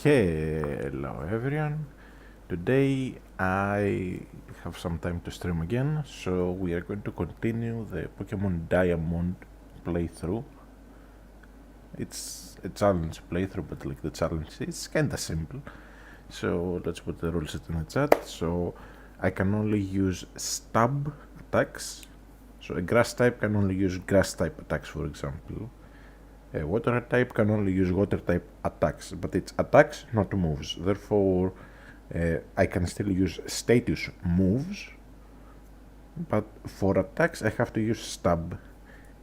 Hello everyone. Today I have some time to stream again, so we are going to continue the Pokemon Diamond playthrough. It's a challenge playthrough, but like the challenge is kinda simple. So let's put the rules in the chat. So I can only use stab attacks. So a grass type can only use grass type attacks, for example. A water type can only use water type attacks, but it's attacks, not moves. Therefore, I can still use status moves, but for attacks I have to use stab,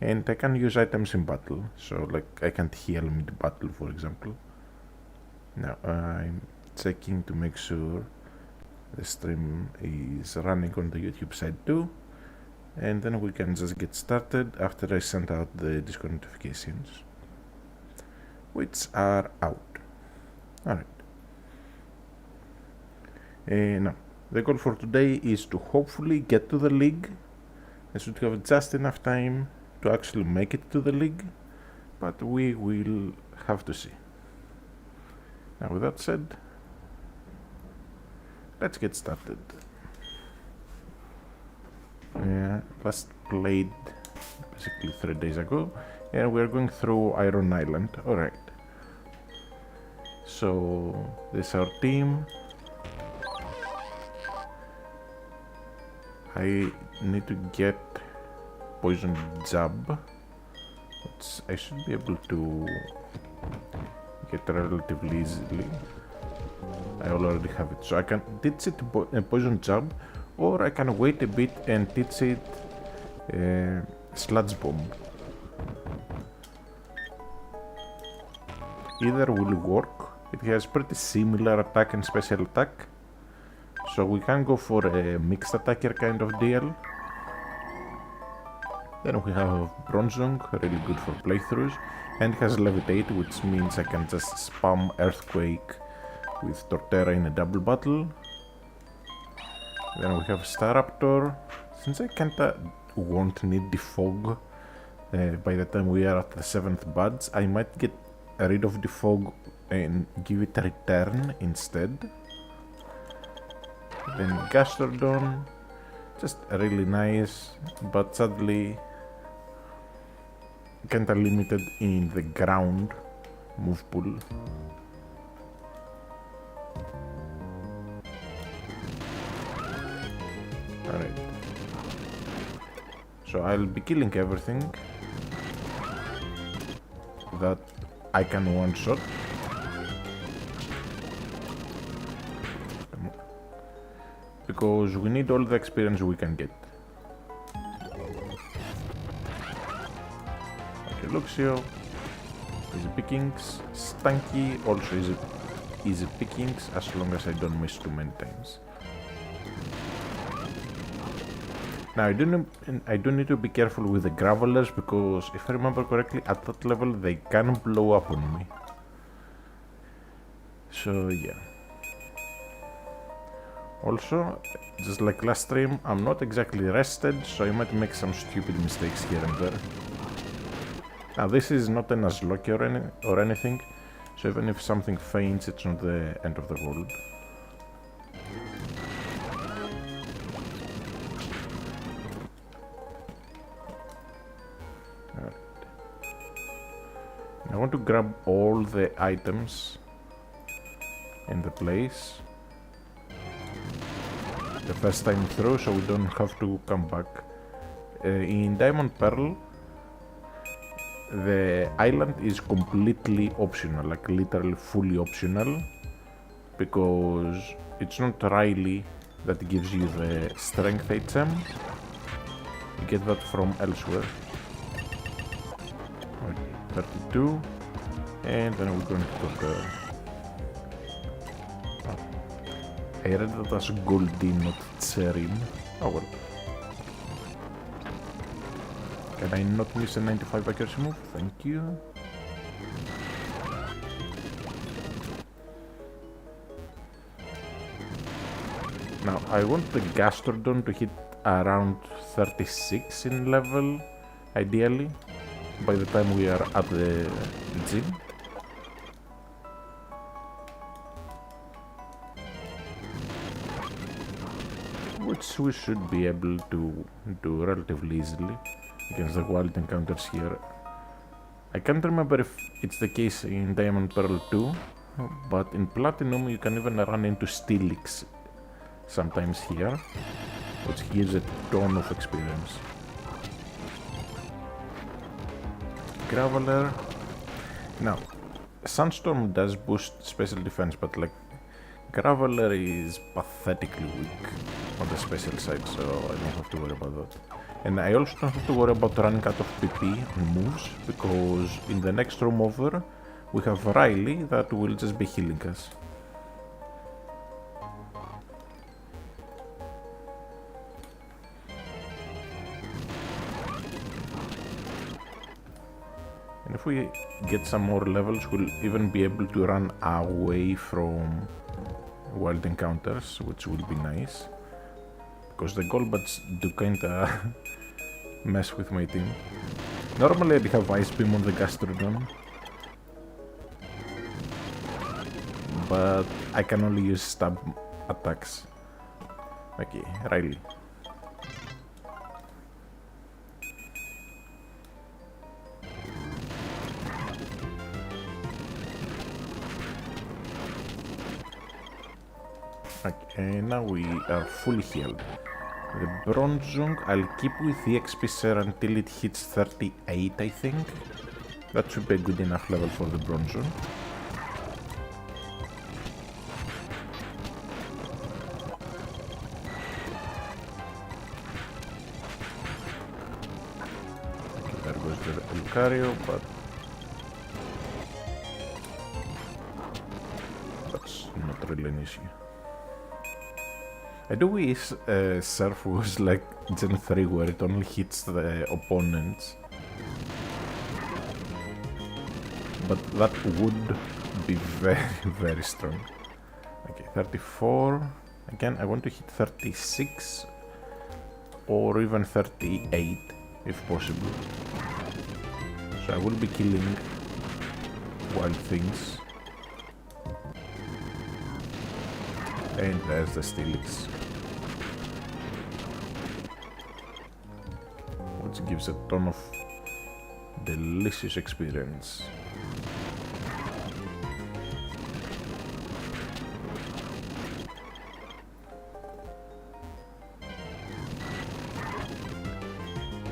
and I can use items in battle. So like I can't heal mid battle, for example. Now I'm checking to make sure the stream is running on the YouTube side too, and then we can just get started after I send out the Discord notifications, which are out. Alright. Now, the goal for today is to hopefully get to the league. I should have just enough time to actually make it to the league, but we will have to see. Now, with that said, let's get started. Last played basically 3 days ago, and we're going through Iron Island. Alright. So, this is our team. I need to get Poison Jab, which I should be able to get relatively easily. I already have it, so I can teach it Poison Jab, or I can wait a bit and teach it Sludge Bomb. Either will work. It has pretty similar attack and special attack, so we can go for a mixed attacker kind of deal. Then we have Bronzong, really good for playthroughs, and has Levitate, which means I can just spam Earthquake with Torterra in a double battle. Then we have Staraptor. Since I kinda won't need Defog by the time we are at the 7th badge, I might get rid of Defog and give it a Return instead. Then Gastrodon, just really nice, but sadly kinda limited in the ground move pool. Alright. So I'll be killing everything that I can one-shot. Because we need all the experience we can get. Okay, Luxio, easy pickings. Stanky also easy pickings as long as I don't miss too many times. Now I do need to be careful with the Gravelers, because if I remember correctly, at that level they can blow up on me. So yeah. Also, just like last stream, I'm not exactly rested, so I might make some stupid mistakes here and there. Now this is not an Nuzlocke or anything, so even if something faints, it's not the end of the world. Alright. I want to grab all the items in the place the first time through, so we don't have to come back. In Diamond Pearl, the island is completely optional, like literally fully optional, because it's not Riley that gives you the strength HM. You get that from elsewhere. Okay, 32, and then we're going to go. I read that as Goldie, not Tserim. Oh well. Can I not miss a 95 accuracy move? Thank you. Now, I want the Gastrodon to hit around 36 in level, ideally, by the time we are at the gym. which we should be able to do relatively easily against the wild encounters here. I can't remember if it's the case in Diamond Pearl 2, but in Platinum you can even run into Steelix sometimes here, which gives a ton of experience. Graveler. Now, Sandstorm does boost special defense, but like Graveler is pathetically weak on the special side, so I don't have to worry about that. And I also don't have to worry about running out of PP on moves, because in the next room over we have Riley that will just be healing us. And if we get some more levels, we'll even be able to run away from wild encounters, which will be nice. Because the Golbats do kinda mess with my team. Normally I'd have Ice Beam on the Gastrodon, but I can only use stab attacks. Okay, Riley. Okay, now we are fully healed. The Bronzong I'll keep with the XP share until it hits 38, I think. That should be a good enough level for the Bronzong. Okay, there goes the Lucario, but that's not really an issue. I do wish Surf was like Gen 3 where it only hits the opponents. But that would be very, very strong. Okay, 34. Again, I want to hit 36 or even 38 if possible. So I will be killing wild things. And there's the Steelix, which gives a ton of delicious experience.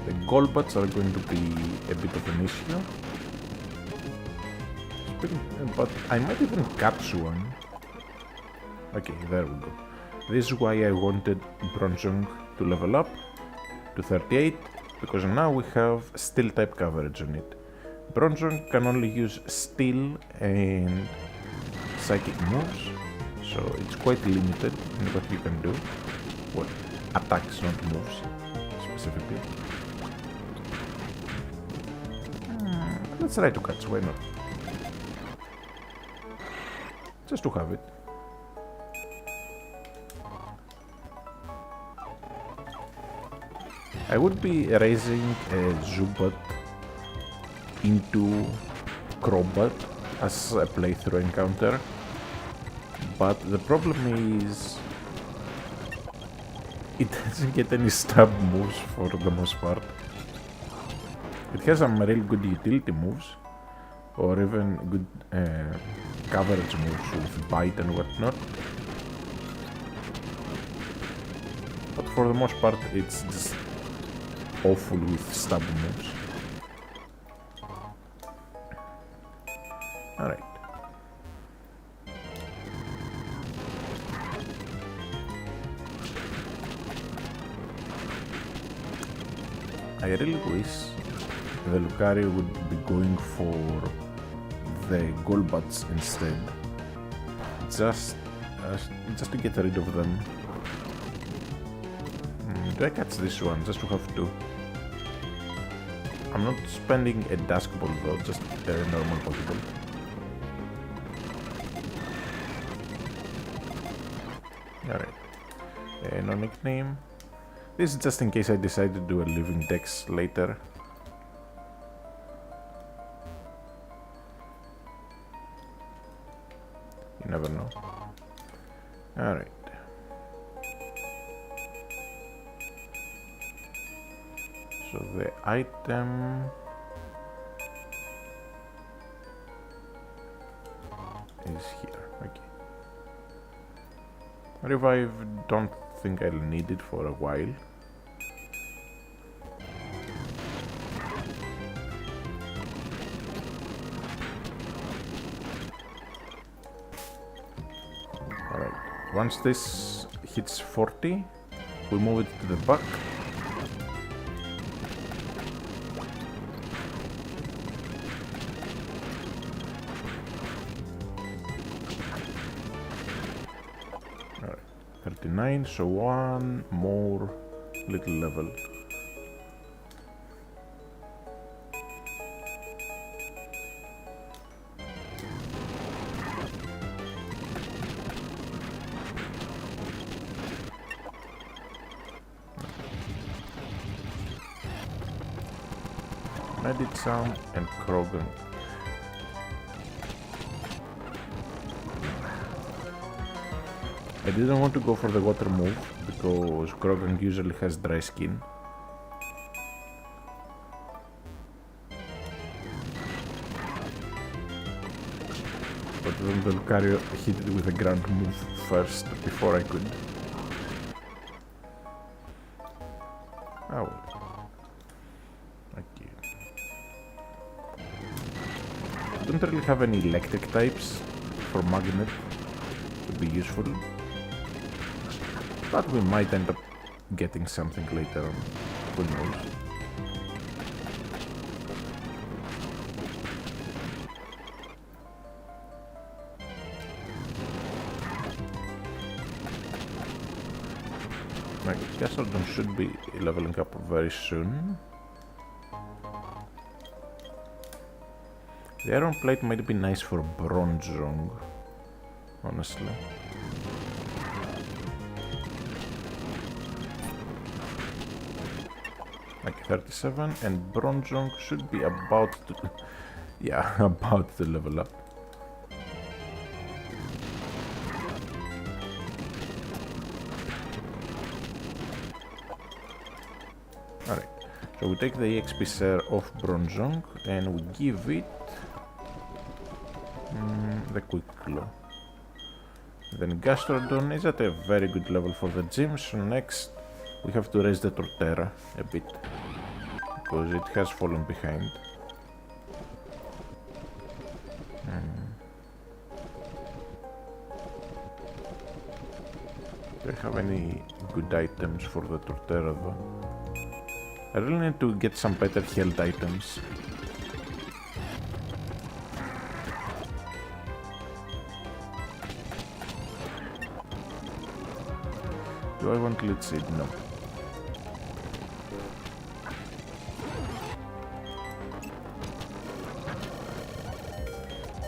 The Golbats are going to be a bit of an issue, but I might even catch one. Okay, there we go. This is why I wanted Bronzong to level up to 38, because now we have Steel type coverage on it. Bronzong can only use Steel and Psychic moves, so it's quite limited in what you can do. Well, attacks, not moves, specifically. Let's try to catch, why not? Just to have it. I would be raising a Zubat into Crobat as a playthrough encounter, but the problem is it doesn't get any stab moves for the most part. It has some really good utility moves, or even good coverage moves with bite and whatnot. But for the most part, it's just awful with stab moves. Alright. I really wish the Lucario would be going for the Golbats instead. Just to get rid of them. Do I catch this one just to have two? I'm not spending a Dusk Ball though, just a normal Pokeball. Alright. No nickname. This is just in case I decide to do a Living Dex later. You never know. Alright. So the item is here. Okay. Revive, don't think I'll need it for a while. Alright, once this hits 40, we move it to the back. Alright, 39, so one more little level. Medicham and Krogan. I didn't want to go for the water move because Krogan usually has dry skin. But then the Lucario hit it with a ground move first before I could. Oh well. Okay. I don't really have any electric types for Magnet to be useful. But we might end up getting something later on. Who knows? My Gastrodon should be leveling up very soon. The Iron Plate might be nice for Bronzong, honestly. Like 37, and Bronzong should be about to... yeah, about to level up. Alright, so we take the EXP share off Bronzong and we give it the Quick Claw. Then Gastrodon is at a very good level for the gym, so next we have to raise the Torterra a bit because it has fallen behind. Do I have any good items for the Torterra though? I really need to get some better health items. Do I want Leech Seed? No.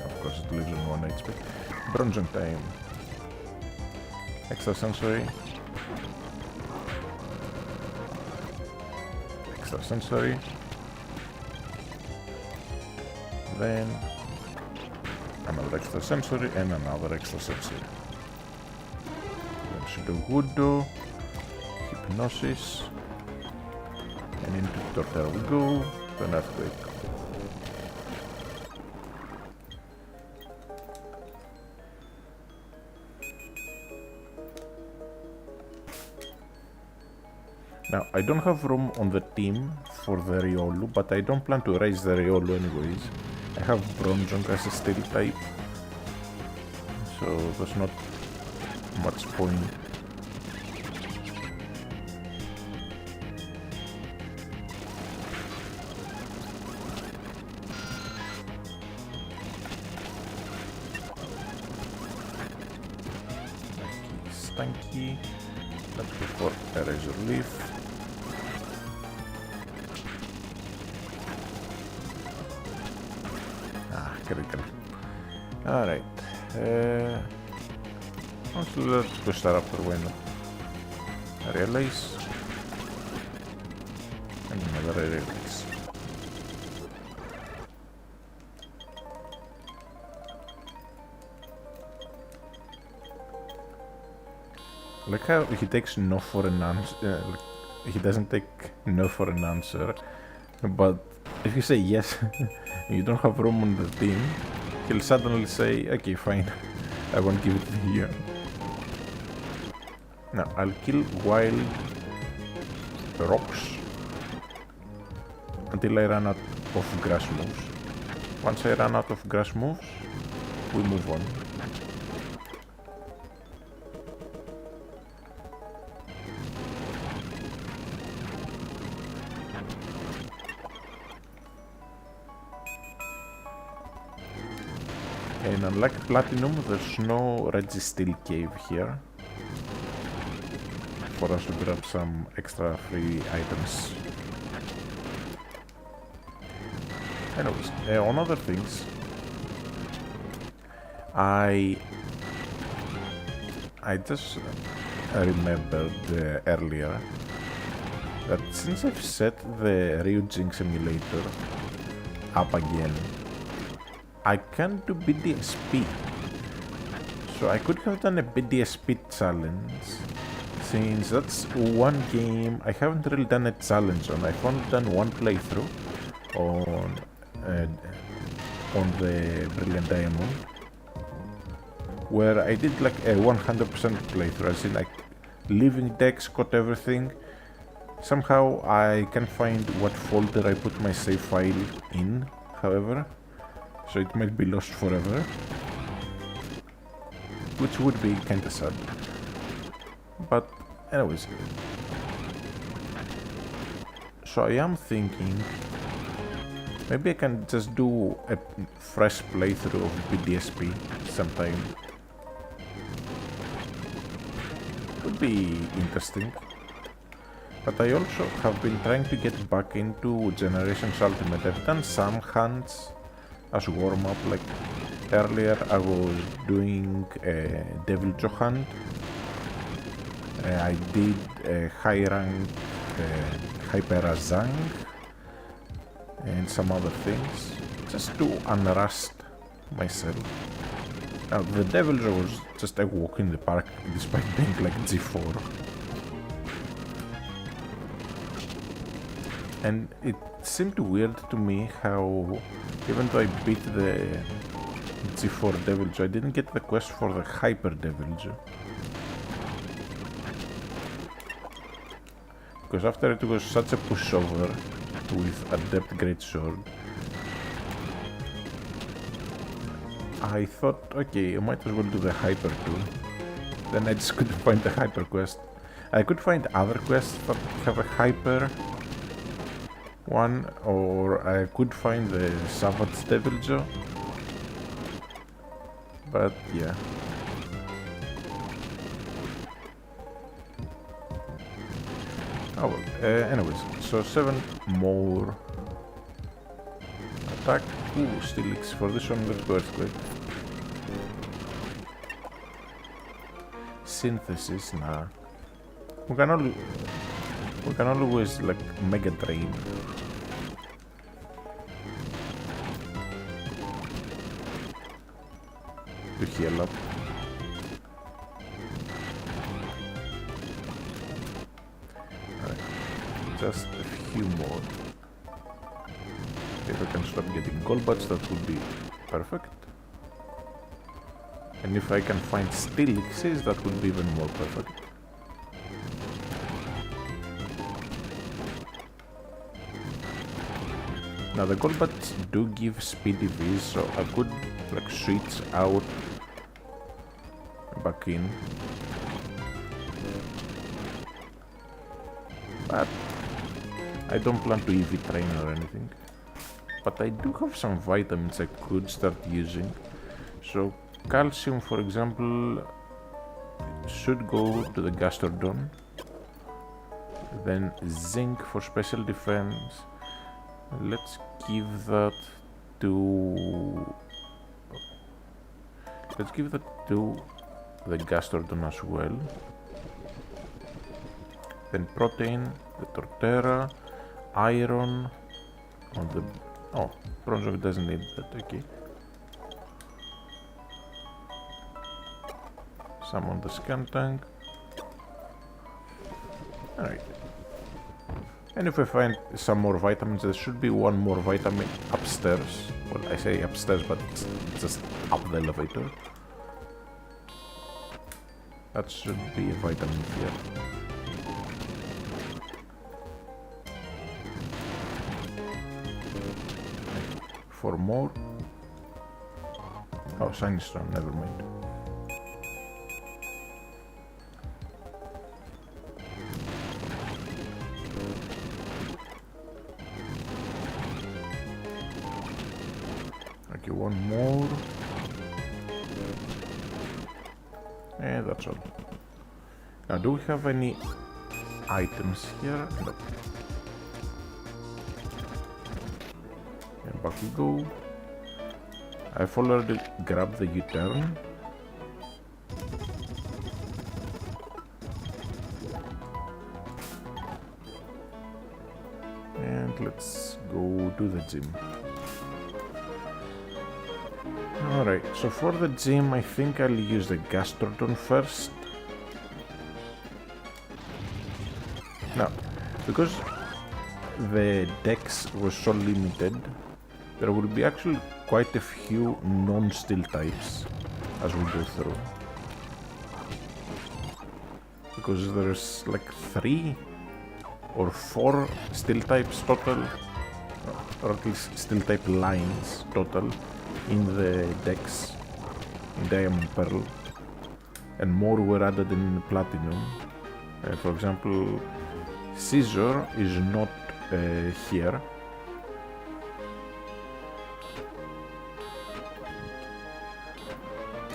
Of course it lives on 1 HP. Bronzong time. Extrasensory. Extrasensory. Then another extrasensory and another extrasensory. Sudowoodo, Hypnosis, and into Torterra we go, then Earthquake. Now, I don't have room on the team for the Riolu, but I don't plan to raise the Riolu anyways. I have Bronzong as a steel type, so there's not much point. Stanky, let's go for a Razor Leaf. Ah, critical. Alright. Let's go Staraptor, why not? Realize. And another Realize. Like how he takes no for an answer, he doesn't take no for an answer. But if you say yes, you don't have room on the team, he'll suddenly say, okay, fine, I won't give it to you. Now, I'll kill wild rocks until I run out of grass moves. Once I run out of grass moves, we move on. And unlike Platinum, there's no Registeel Cave here for us to grab some extra free items. Anyways, on other things, I just remembered earlier that since I've set the Ryujing simulator up again, I can't do BDSP. So I could have done a BDSP challenge, since that's one game I haven't really done a challenge on. I've only done one playthrough on the Brilliant Diamond, where I did like a 100% playthrough, as in like leaving decks, got everything. Somehow I can't find what folder I put my save file in, however, so it might be lost forever, which would be kinda sad. But anyways, so I am thinking maybe I can just do a fresh playthrough of BDSP sometime. Would be interesting. But I also have been trying to get back into Generations Ultimate. I've done some hunts as warm-up, like earlier I was doing a Deviljho hunt. I did a high rank Hypera Zang and some other things, just to unrust myself. Now, the Deviljho was just a walk in the park, despite being like G4. And it seemed weird to me how, even though I beat the G4 Deviljho, I didn't get the quest for the Hyper Deviljho. Because after it was such a pushover with Adept Greatsword, I thought, okay, I might as well do the Hyper too. Then I just couldn't find the Hyper quest. I could find other quests that have a Hyper one, or I could find the Savage Deviljho, but yeah. Oh well, anyways, so 7 more attack. Ooh, Steelix. For this one, let's go Earthquake. Synthesis, nah. We can always like Mega Drain. To heal up. Just a few more. If I can stop getting Golbats, that would be perfect. And if I can find Steelixes, that would be even more perfect. Now the Golbats do give speedy Vs, so I could like switch out back in. But I don't plan to EV train or anything. But I do have some vitamins I could start using. So calcium, for example, should go to the Gastrodon. Then zinc for special defense. Let's give that to... Let's give that to the Gastrodon as well. Then protein, the Torterra, iron on the... Oh, Bronzong doesn't need that, okay. Some on the Scan Tank. Alright. And if we find some more vitamins, there should be one more vitamin upstairs. Well, I say upstairs, but it's just up the elevator. That should be a vitamin here. For more. Oh, shiny stone, never mind. Okay, one more. And that's all. Now, do we have any items here? No. And back we go. I've already grabbed the U-turn. And let's go to the gym. Alright, so for the gym I think I'll use the Gastrodon first. Now, because the dex was so limited, there will be actually quite a few non-steel types as we go through. Because there's like 3 or 4 steel types total, or at least steel type lines total in the dex, in Diamond Pearl, and more were added in Platinum. For example, Scizor is not here.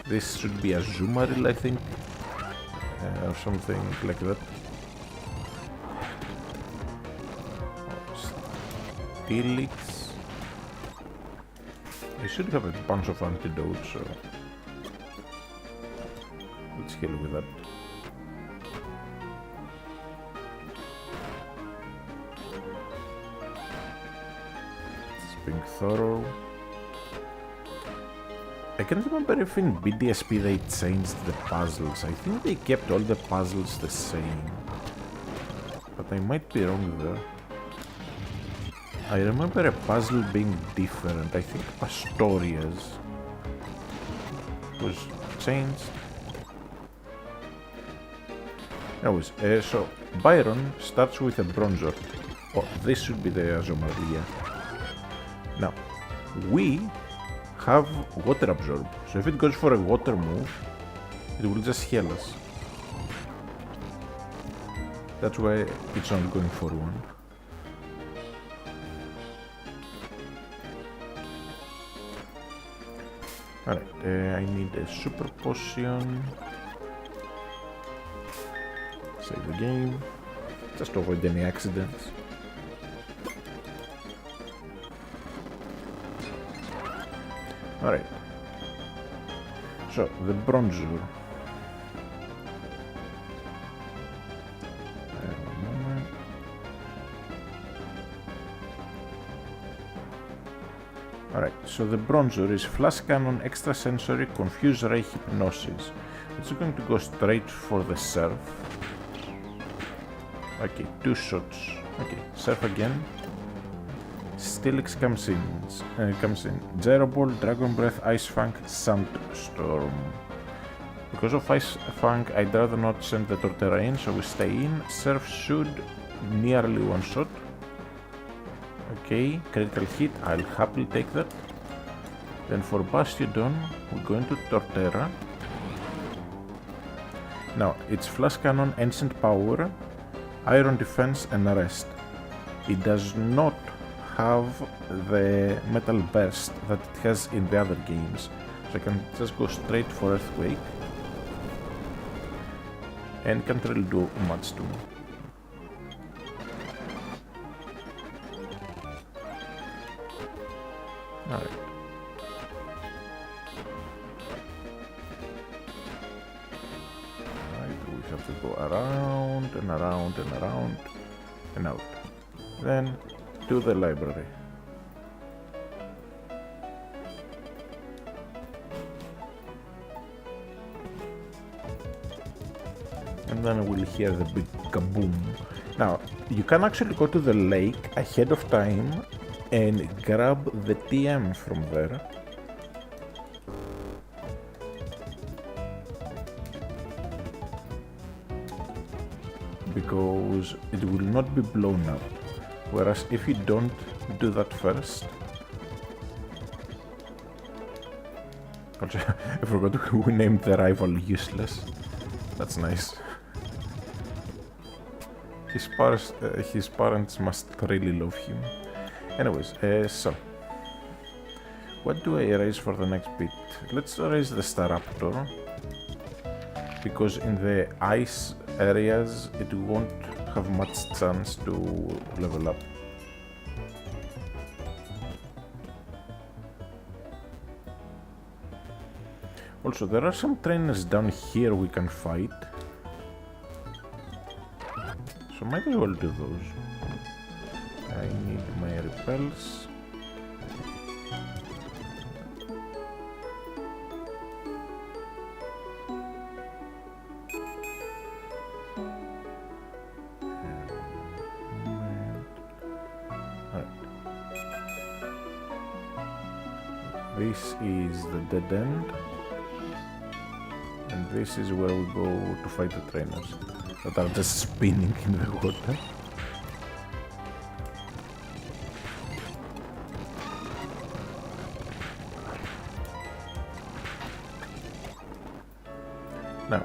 This should be a Azumarill, I think, or something like that. Steelix. I should have a bunch of antidotes, so let's heal with that. It's being thorough. I can't remember if in BDSP they changed the puzzles. I think they kept all the puzzles the same, but I might be wrong there. I remember a puzzle being different. I think Pastoria's was changed. Anyways, so Byron starts with a Bronzor. Oh, this should be the Azumarill. Now, we have Water Absorb, so if it goes for a water move, it will just heal us. That's why it's only going for one. Alright, I need a super potion. Save the game, just to avoid any accidents. Alright, so the Bronzor. Alright, so the Bronzor is Flash Cannon, Extrasensory, Confuse Ray, Hypnosis. It's going to go straight for the Surf. Okay, 2 shots. Okay, Surf again. Steelix comes in. Gyro Ball, Dragon Breath, Ice Fang, Sandstorm. Because of Ice Fang, I'd rather not send the Torterra in, so we stay in. Surf should nearly one-shot. Okay, critical hit, I'll happily take that. Then for Bastiodon, we're going to Torterra. Now, it's Flash Cannon, Ancient Power, Iron Defense and Arrest. It does not have the Metal Burst that it has in the other games. So I can just go straight for Earthquake. And can't really do much to me. Alright. We have to go around and around and around and out. Then to the library. And then we'll hear the big kaboom Now, you can actually go to the lake ahead of time and grab the TM from there. Because it will not be blown up. Whereas if you don't do that first... Also, I forgot we named the rival Useless. That's nice. His parents must really love him. Anyways, so... What do I raise for the next bit? Let's raise the Staraptor. Because in the ice areas, it won't have much chance to level up. Also, there are some trainers down here we can fight. So might as well do those. I need my repels. This is the dead end, and this is where we go to fight the trainers that are just spinning in the water. Now,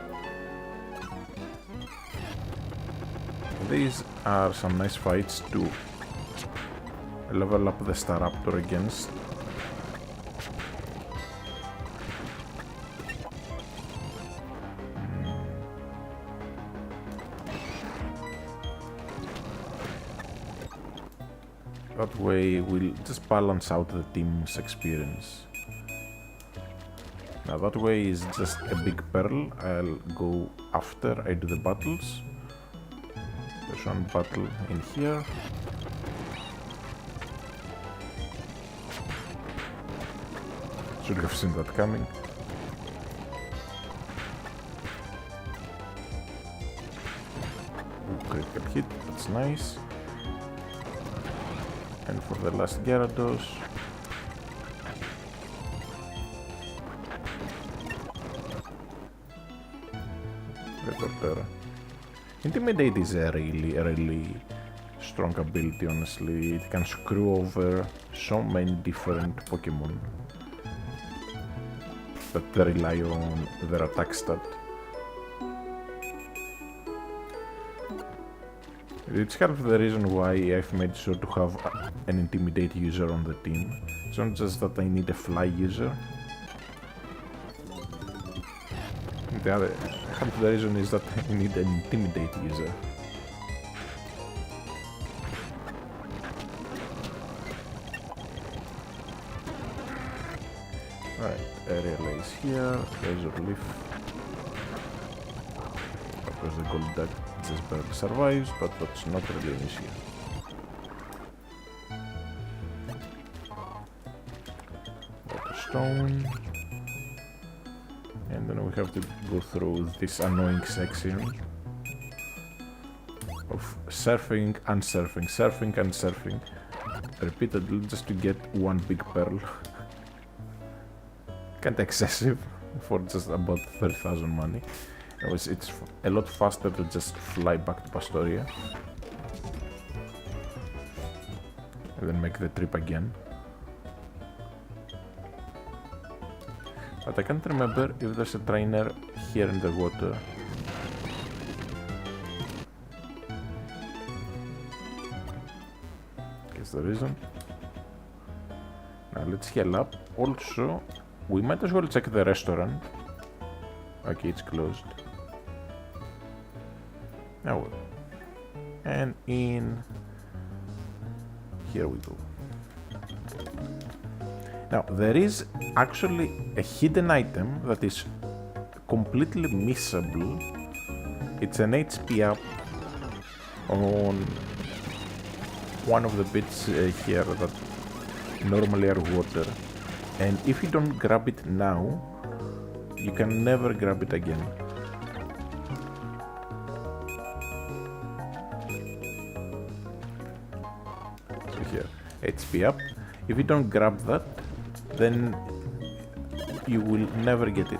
these are some nice fights to level up the Staraptor against. That way we'll just balance out the team's experience. Now that way is just a big pearl. I'll go after I do the battles. There's one battle in here. Should have seen that coming. Ooh, critical hit, that's nice. And for the last Gyarados, the Torterra. Intimidate is a really strong ability, honestly. It can screw over so many different Pokemon that rely on their attack stat. It's kind of the reason why I've made sure to have an Intimidate user on the team. It's not just that I need a Fly user. The other half of the reason is that I need an Intimidate user. Alright, Aerial Ace here, Razor Leaf. Of course the Gold Duck just barely survives, but that's not really an issue. Water Stone. And then we have to go through this annoying section of surfing, unsurfing, surfing, unsurfing repeatedly just to get one big pearl. Kinda excessive for just about 30,000 money. Anyways, it's a lot faster to just fly back to Pastoria and then make the trip again. But I can't remember if there's a trainer here in the water. Guess there isn't. Now let's heal up. Also, we might as well check the restaurant. Okay, it's closed. Now well. And in here we go. Now there is actually a hidden item that is completely missable. It's an HP up on one of the bits here that normally are water, and if you don't grab it now, you can never grab it again. HP up. If you don't grab that, then you will never get it.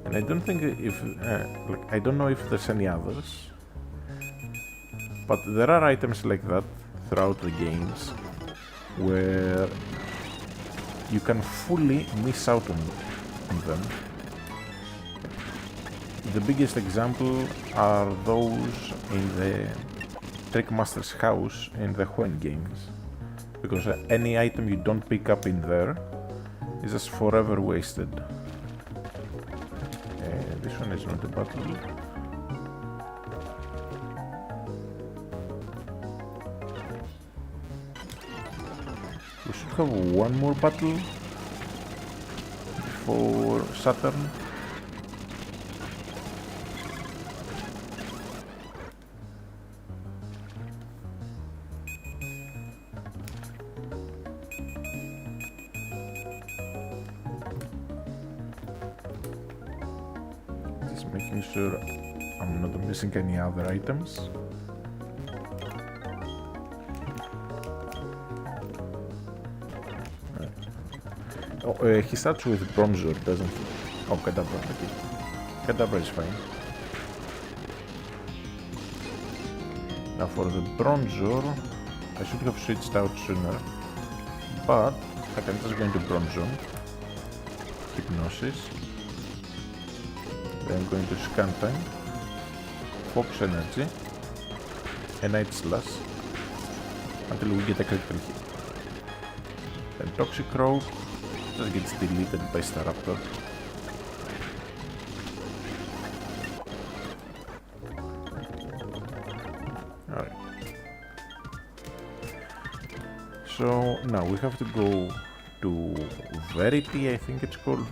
And I don't think if I don't know if there's any others, but there are items like that throughout the games where you can fully miss out on them. The biggest example are those in the Trickmaster's house in the Huen games, because any item you don't pick up in there is just forever wasted. This one is not a battle. We should have one more battle before Saturn. Making sure I'm not missing any other items. Right. Oh, he starts with Bronzor, doesn't he? Oh, Kadabra. Okay. Kadabra is fine. Now for the Bronzor, I should have switched out sooner, but I can just go into Bronzor, Hypnosis. Then I'm going to Scan Time, Focus Energy, and Night Slash until we get a critical hit. Then Toxicroak just gets deleted by Staraptor. Alright. So now we have to go to Verity, I think it's called.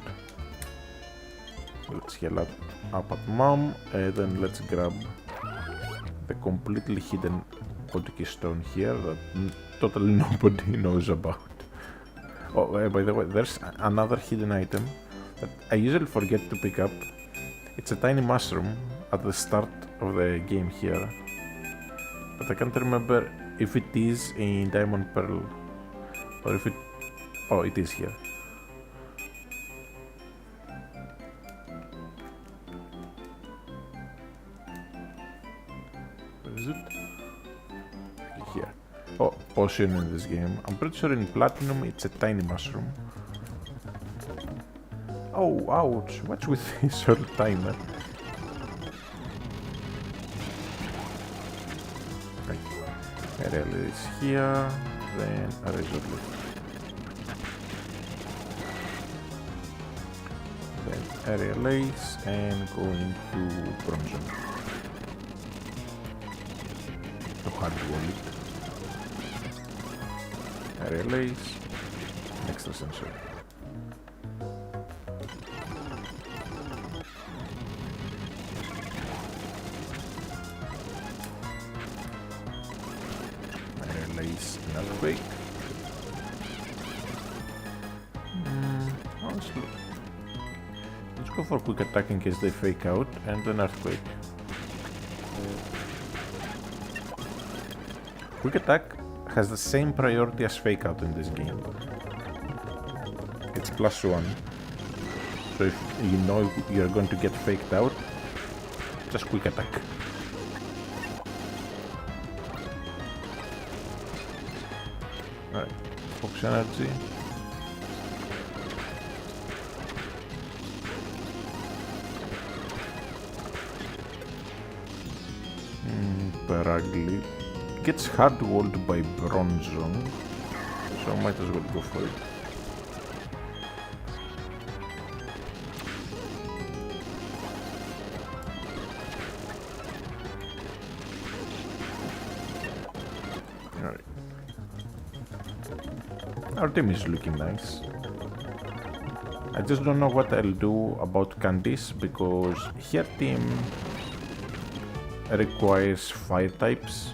Let's heal up at Mom, and then let's grab the completely hidden Podki Stone here that totally nobody knows about. Oh, by the way, there's another hidden item that I usually forget to pick up. It's a tiny mushroom at the start of the game here, but I can't remember if it is in Diamond Pearl or if it... Oh, it is here. Is it? Here. Oh, potion in this game. I'm pretty sure in Platinum it's a tiny mushroom. Oh, ouch. What's with this old timer? Right. Aerial is here. Then a Razor Leaf. Then Aerial Ace and go into Bronzor. Hard wallet, Aerial Ace, Extra Sensor. Aerial Ace and Earthquake. Honestly, let's go for quick attack in case they fake out, and then Earthquake. Quick attack has the same priority as fake out in this game. It's +1. So if you know you're going to get faked out, just quick attack. Alright, Focus Energy. Peragli. Gets hard walled by Bronzor, so might as well go for it. Alright. Our team is looking nice. I just don't know what I'll do about Candice because her team requires fire types,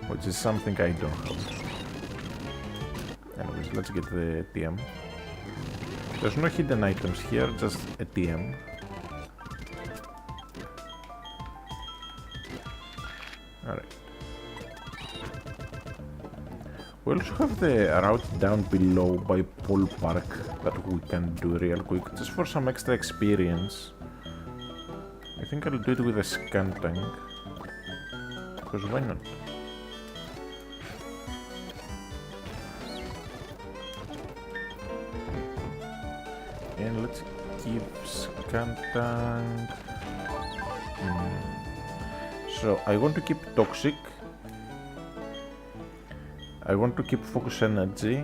which is something I don't have. Anyways, let's get the TM. There's no hidden items here, just a TM. Alright. We also have the route down below by Paul Park that we can do real quick, just for some extra experience. I think I'll do it with a scan tank, because why not? And let's keep scan tank. So I want to keep toxic. I want to keep focus energy.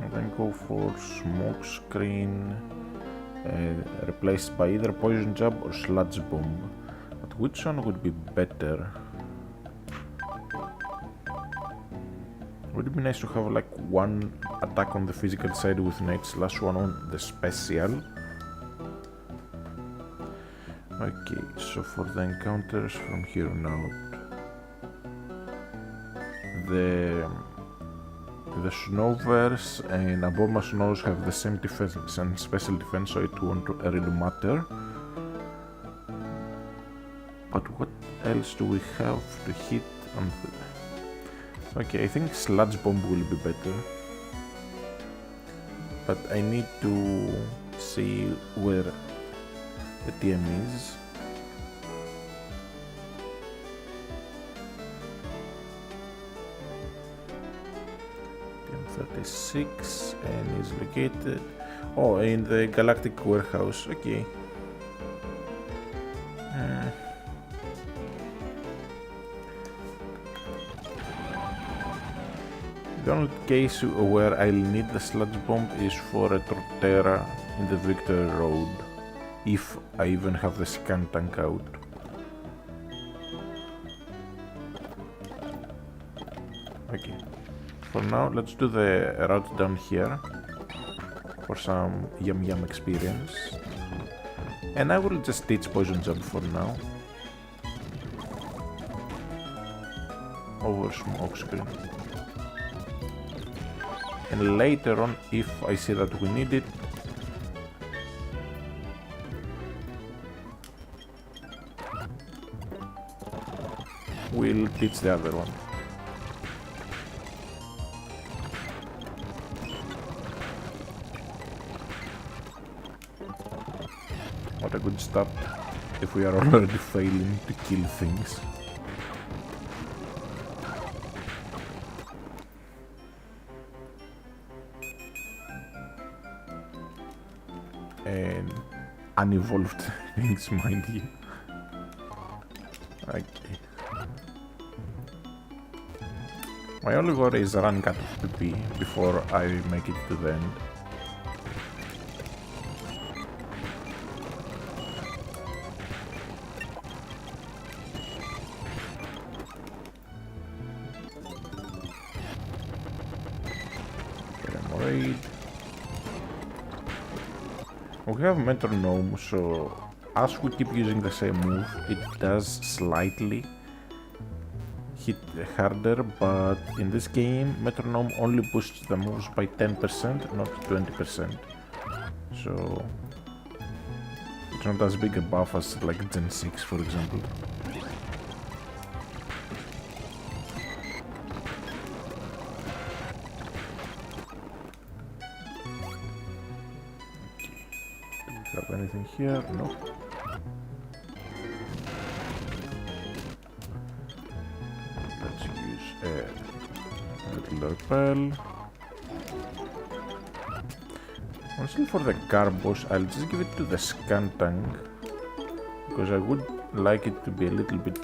And then go for smoke screen, replaced by either poison jab or sludge bomb. But which one would be better? Would it be nice to have like one attack on the physical side with Night Slash, one on the special? Okay, so for the encounters from here on out, the Snovers and Aboma Snows have the same defense and special defense, so it won't really matter. But what else do we have to hit on the... Okay, I think Sludge Bomb will be better. But I need to see where the TM is. TM36 and is located in the Galactic Warehouse. Okay. The only case where I'll need the Sludge Bomb is for a Torterra in the Victory Road, if I even have the scan tank out. Okay, for now let's do the route down here for some yum yum experience, and I will just teach Poison Jab for now over smoke screen. And later on, if I see that we need it, we'll teach the other one. What a good start if we are already failing to kill things. And unevolved things, mind you. Okay. My only worry is running out of PP before I make it to the end. Raid. We have Metronome, so as we keep using the same move, it does slightly hit harder, but in this game, Metronome only boosts the moves by 10%, not 20%. So it's not as big a buff as like Gen 6, for example. Have anything here? No. Let's use a little repel. Honestly, for the Carbos, I'll just give it to the scan tank, because I would like it to be a little bit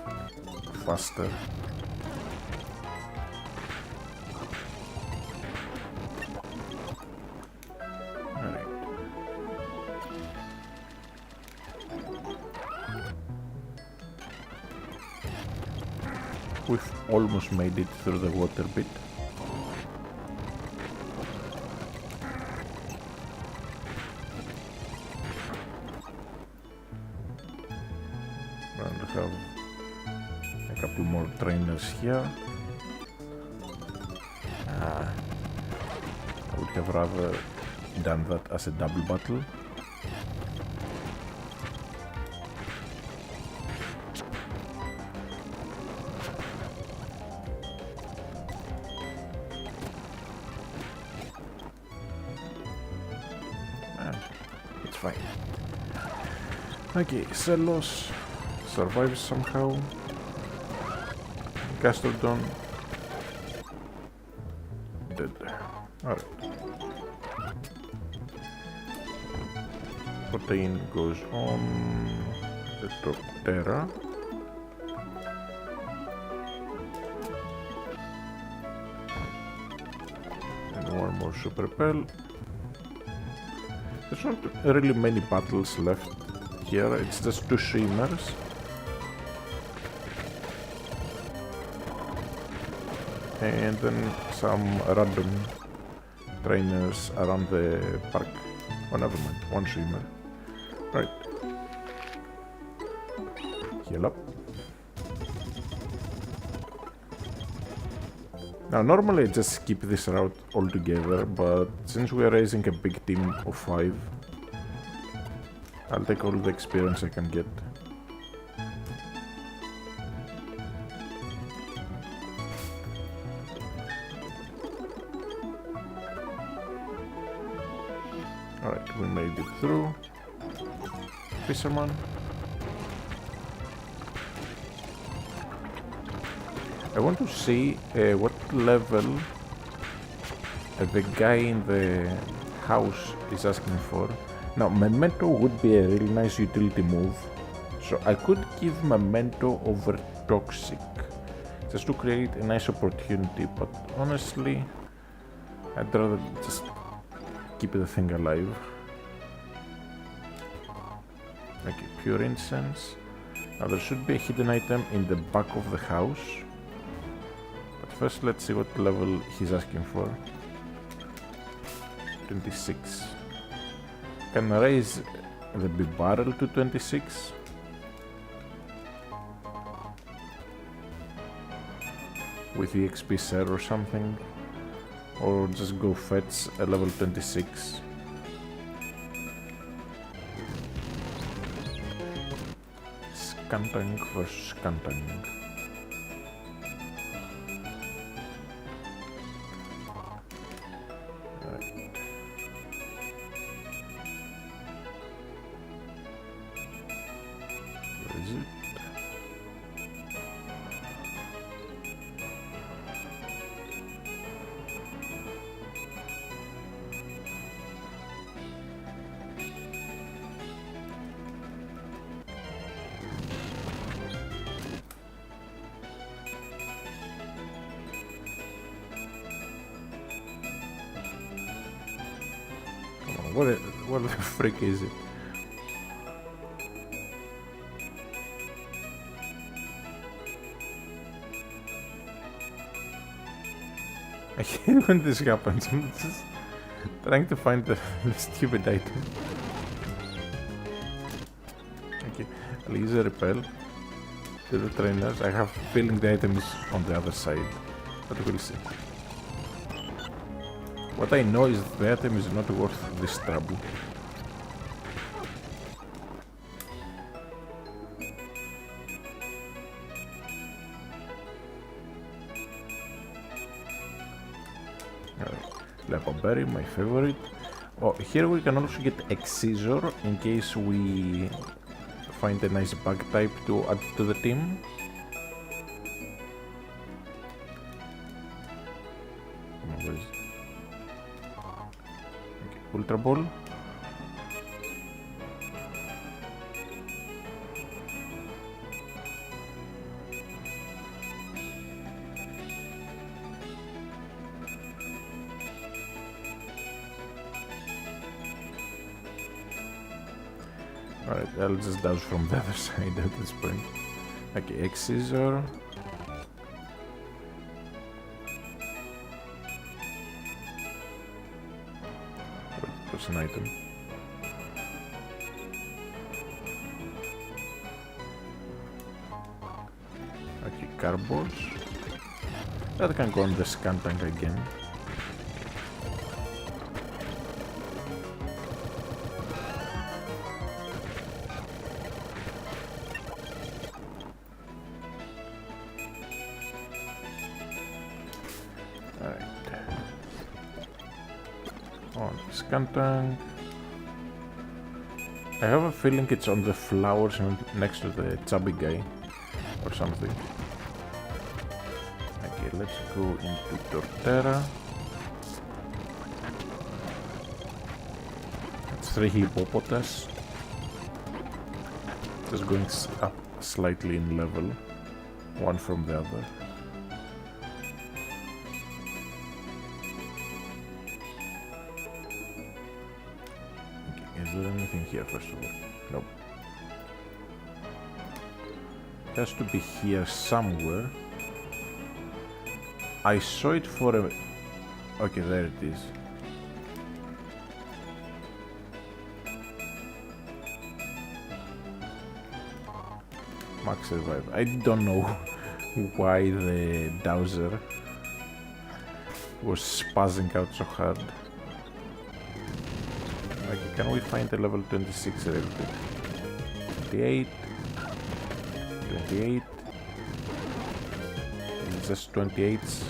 faster. We've almost made it through the water bit. And we have a couple more trainers here. I would have rather done that as a double battle. fine. Okay, Celos survives somehow. Gastrodon dead. Alright. Protein goes on the Troptera. And one more Super Repel. There's not really many battles left here, it's just 2 Streamers. And then some random trainers around the park. Oh, never mind, 1 Streamer. Right. Heal up. Now, normally I just skip this route altogether, but since we are raising a big team of 5, I'll take all the experience I can get. Alright, we made it through. Fisherman. I want to see what level the guy in the house is asking for. Now, Memento would be a really nice utility move, so I could give Memento over Toxic, just to create a nice opportunity, but honestly, I'd rather just keep the thing alive. Okay, Pure Incense. Now there should be a hidden item in the back of the house. But first let's see what level he's asking for. 26. Can raise the big barrel to 26. With EXP share or something. Or just go fetch a level 26. Skuntank versus Skuntank. Where is it? What the frick is it? I hate when this happens. I'm just trying to find the stupid item. Okay, I'll use a repel to the trainers. I have a feeling the item is on the other side, but we'll see. What I know is that the item is not worth this trouble. Lepaberry, my favorite. Oh, here we can also get Excisor in case we find a nice bug type to add to the team. Okay, Ultra Ball. Alright, I'll just dodge from the other side at this point. Okay, Excisor. There's an item. Okay, Carbos. That can go on the Skuntank again. On Skuntank. I have a feeling it's on the flowers next to the chubby guy or something. Okay, let's go into Torterra. It's 3 hippopotas. Just going up slightly in level, one from the other. Okay, is there anything here first of all? Nope. It has to be here somewhere. I saw it for a... Okay, there it is. Max survive. I don't know why the Dowser was spazzing out so hard. Okay, can we find a level 26 real quick? 28. 28. It's just 28s.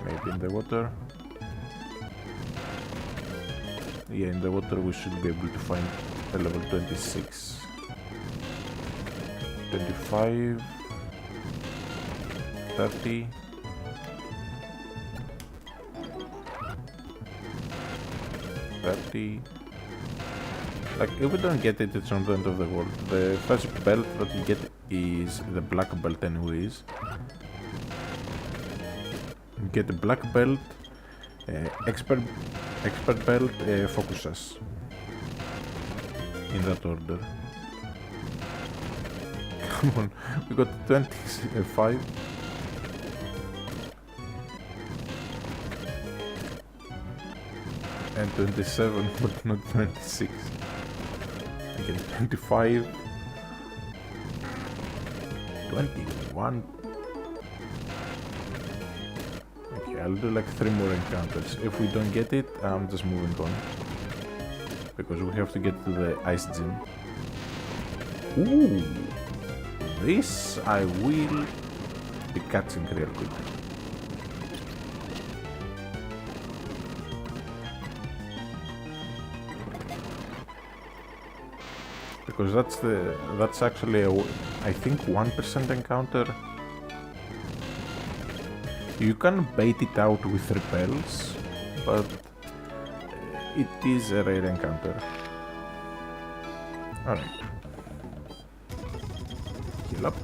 Maybe in the water. Yeah, in the water we should be able to find a level 26. 25. 30. 30. Like, if we don't get it, it's on the end of the world. The first belt that you get is the black belt anyways. You get the black belt, expert belt, focus in that order. Come on, we got 25. And 27, but not 26. Again, 25. 21. Okay, I'll do like 3 more encounters. If we don't get it, I'm just moving on. Because we have to get to the ice gym. Ooh! This I will be catching real quick. Because that's actually a, I think 1% encounter. You can bait it out with repels, but it is a rare encounter. Alright. Heal up.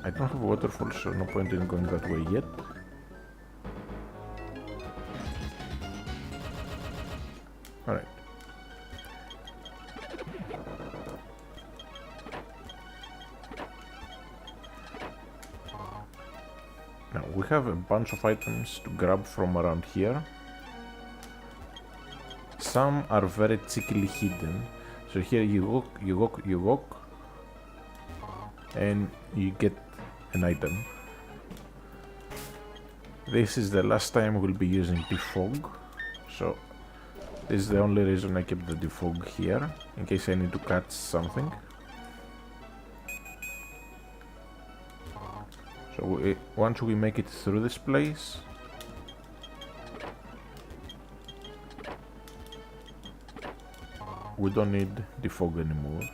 I don't have a waterfall, so no point in going that way yet. Alright. Now we have a bunch of items to grab from around here. Some are very cheekily hidden. So here you walk, and you get an item. This is the last time we'll be using defog, so this is the only reason I kept the defog here, in case I need to catch something. So once we make it through this place, we don't need defog anymore.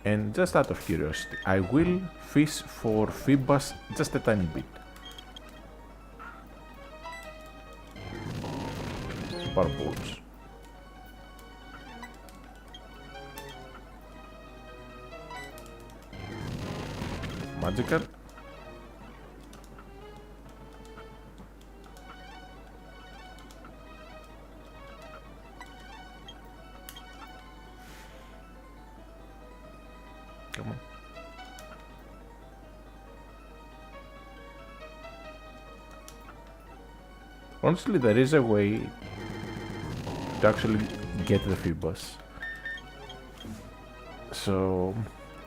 And just out of curiosity, I will fish for Phoebus just a tiny bit. Barbodes. Magikarp. Come on. Honestly, there is a way to actually get the Phoebus. So,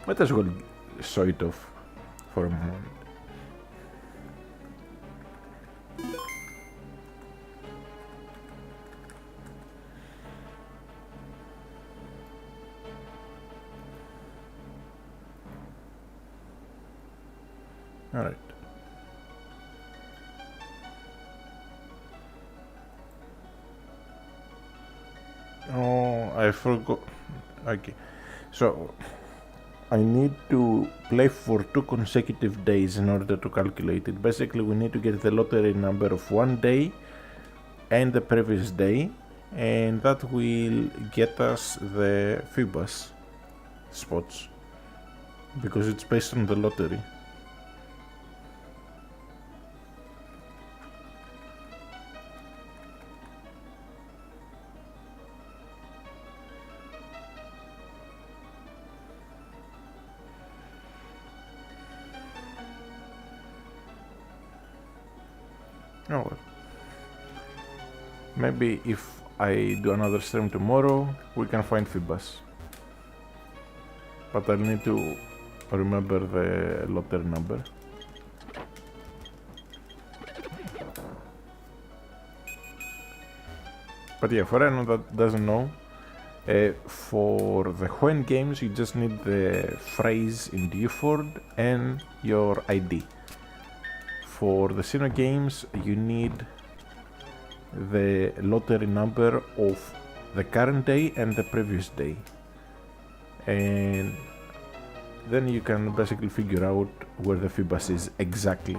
might as well show it off for a moment. Alright. Oh, I forgot. Okay. So, I need to play for 2 consecutive days in order to calculate it. Basically, we need to get the lottery number of one day and the previous day, and that will get us the Phoebus spots because it's based on the lottery. Oh well. Maybe if I do another stream tomorrow, we can find Phoebus. But I'll need to remember the lottery number. But yeah, for anyone that doesn't know, for the Hwen games you just need the phrase in Dewford and your ID. For the Sinnoh games you need the lottery number of the current day and the previous day, and then you can basically figure out where the Phoebus is exactly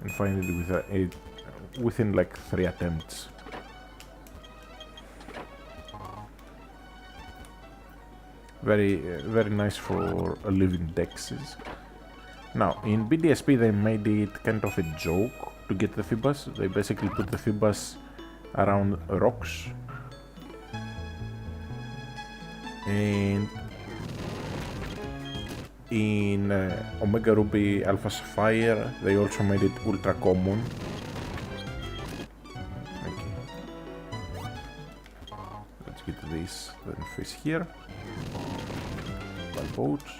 and find it within like 3 attempts. Very nice for living dexes. Now in BDSP they made it kind of a joke to get the Phoebus. They basically put the Phoebus around rocks, and in Omega Ruby Alpha Sapphire they also made it ultra common. Okay. Let's get this then fish here. By boats.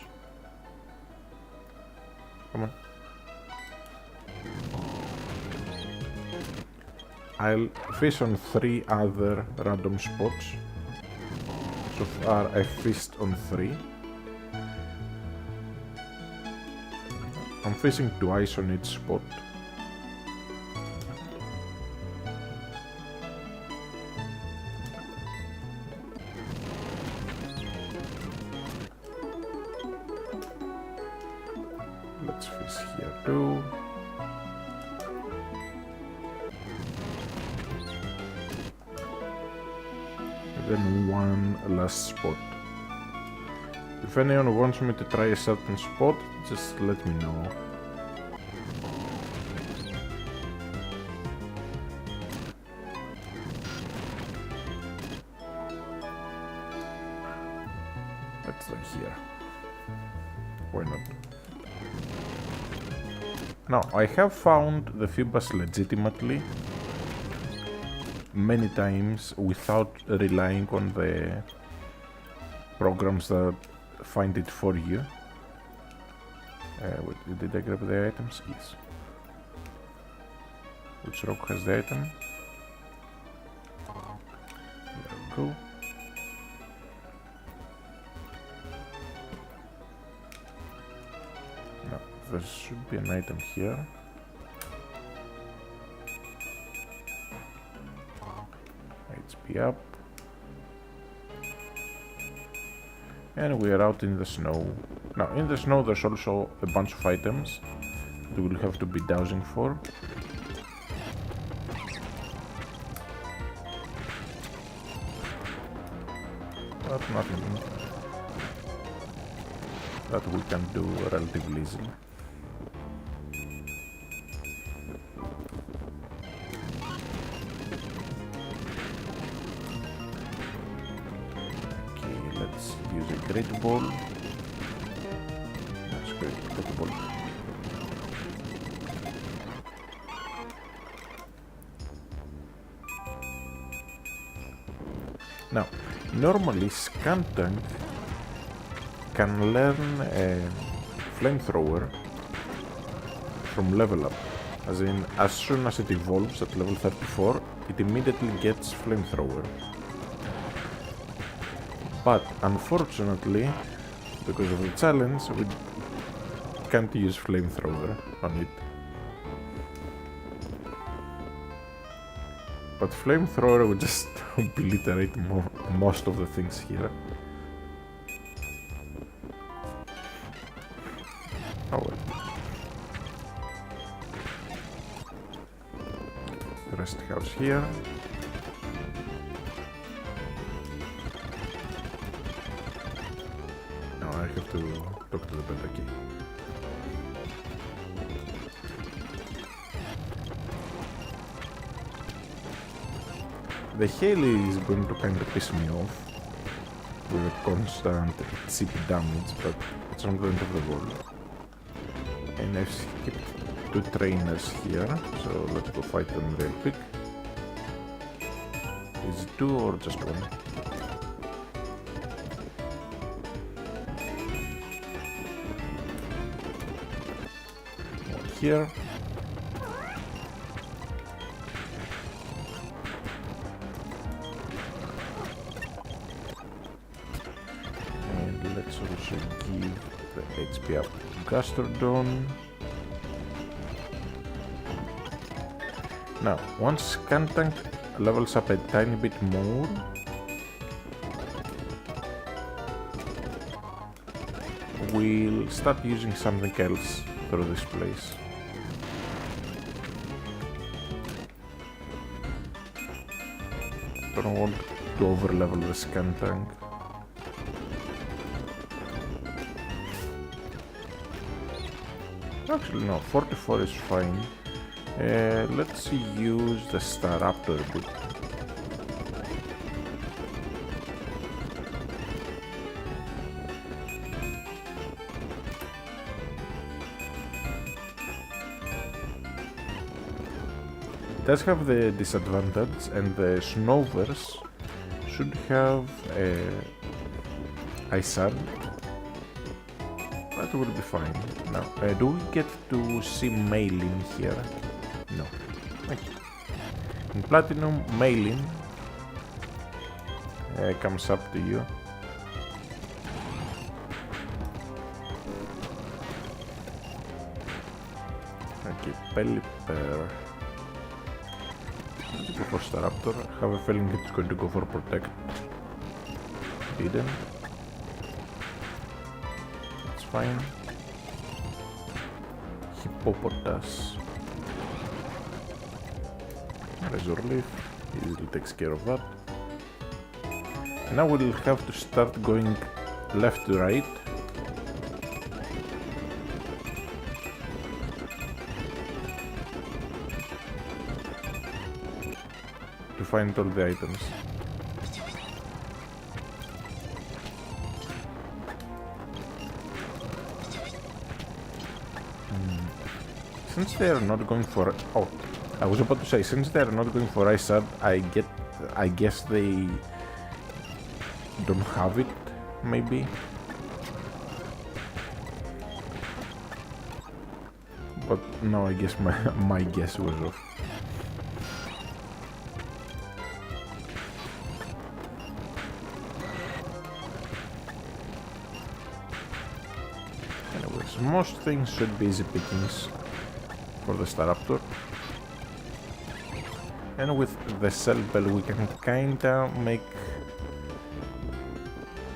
Come on. I'll fish on 3 other random spots. So far I fished on 3. I'm fishing twice on each spot. Let's fish here too. Then one last spot. If anyone wants me to try a certain spot, just let me know. Let's try here. Why not? Now, I have found the Phoebus legitimately many times without relying on the programs that find it for you. Wait, did I grab the items? Yes. Which rock has the item? There we go. Now, there should be an item here. HP up. And we are out in the snow. Now, in the snow there's also a bunch of items that we'll have to be dowsing for. But nothing that we can do relatively easily. Great ball. That's great ball. Now, normally Scantank can learn a flamethrower from level up. As in, as soon as it evolves at level 34, it immediately gets flamethrower. But unfortunately, because of the challenge, can't use flamethrower on it. But flamethrower would just obliterate most of the things here. Oh well. Rest house here. Now I have to talk to the Pentaki. The hail is going to kind of piss me off with the constant chip damage, but it's not the end of the world. And I've skipped 2 trainers here, so let's go fight them real quick. Is it 2 or just 1? One here. And let's also give the HP up to Gastrodon. Now, once Skuntank levels up a tiny bit more, we'll start using something else through this place. Don't want to overlevel the Skuntank. Actually no, 44 is fine. Let's use the Staraptor a bit. It does have the disadvantage, and the Snovers should have Isard. That will be fine. Now, do we get to see Maylin here? No. Okay. In Platinum, Maylin comes up to you. Okay, Pelipper. Go for Staraptor. I have a feeling it's going to go for Protect. Didn't. That's fine. Hippopotas. Razor Leaf easily takes care of that. Now we'll have to start going left to right. To find all the items. Since they are not going for... Oh, I was about to say, since they are not going for Isard, I guess they don't have it, maybe? But no, I guess my guess was off. Anyways, most things should be easy pickings for the Staraptor. And with the Cell Bell we can kinda make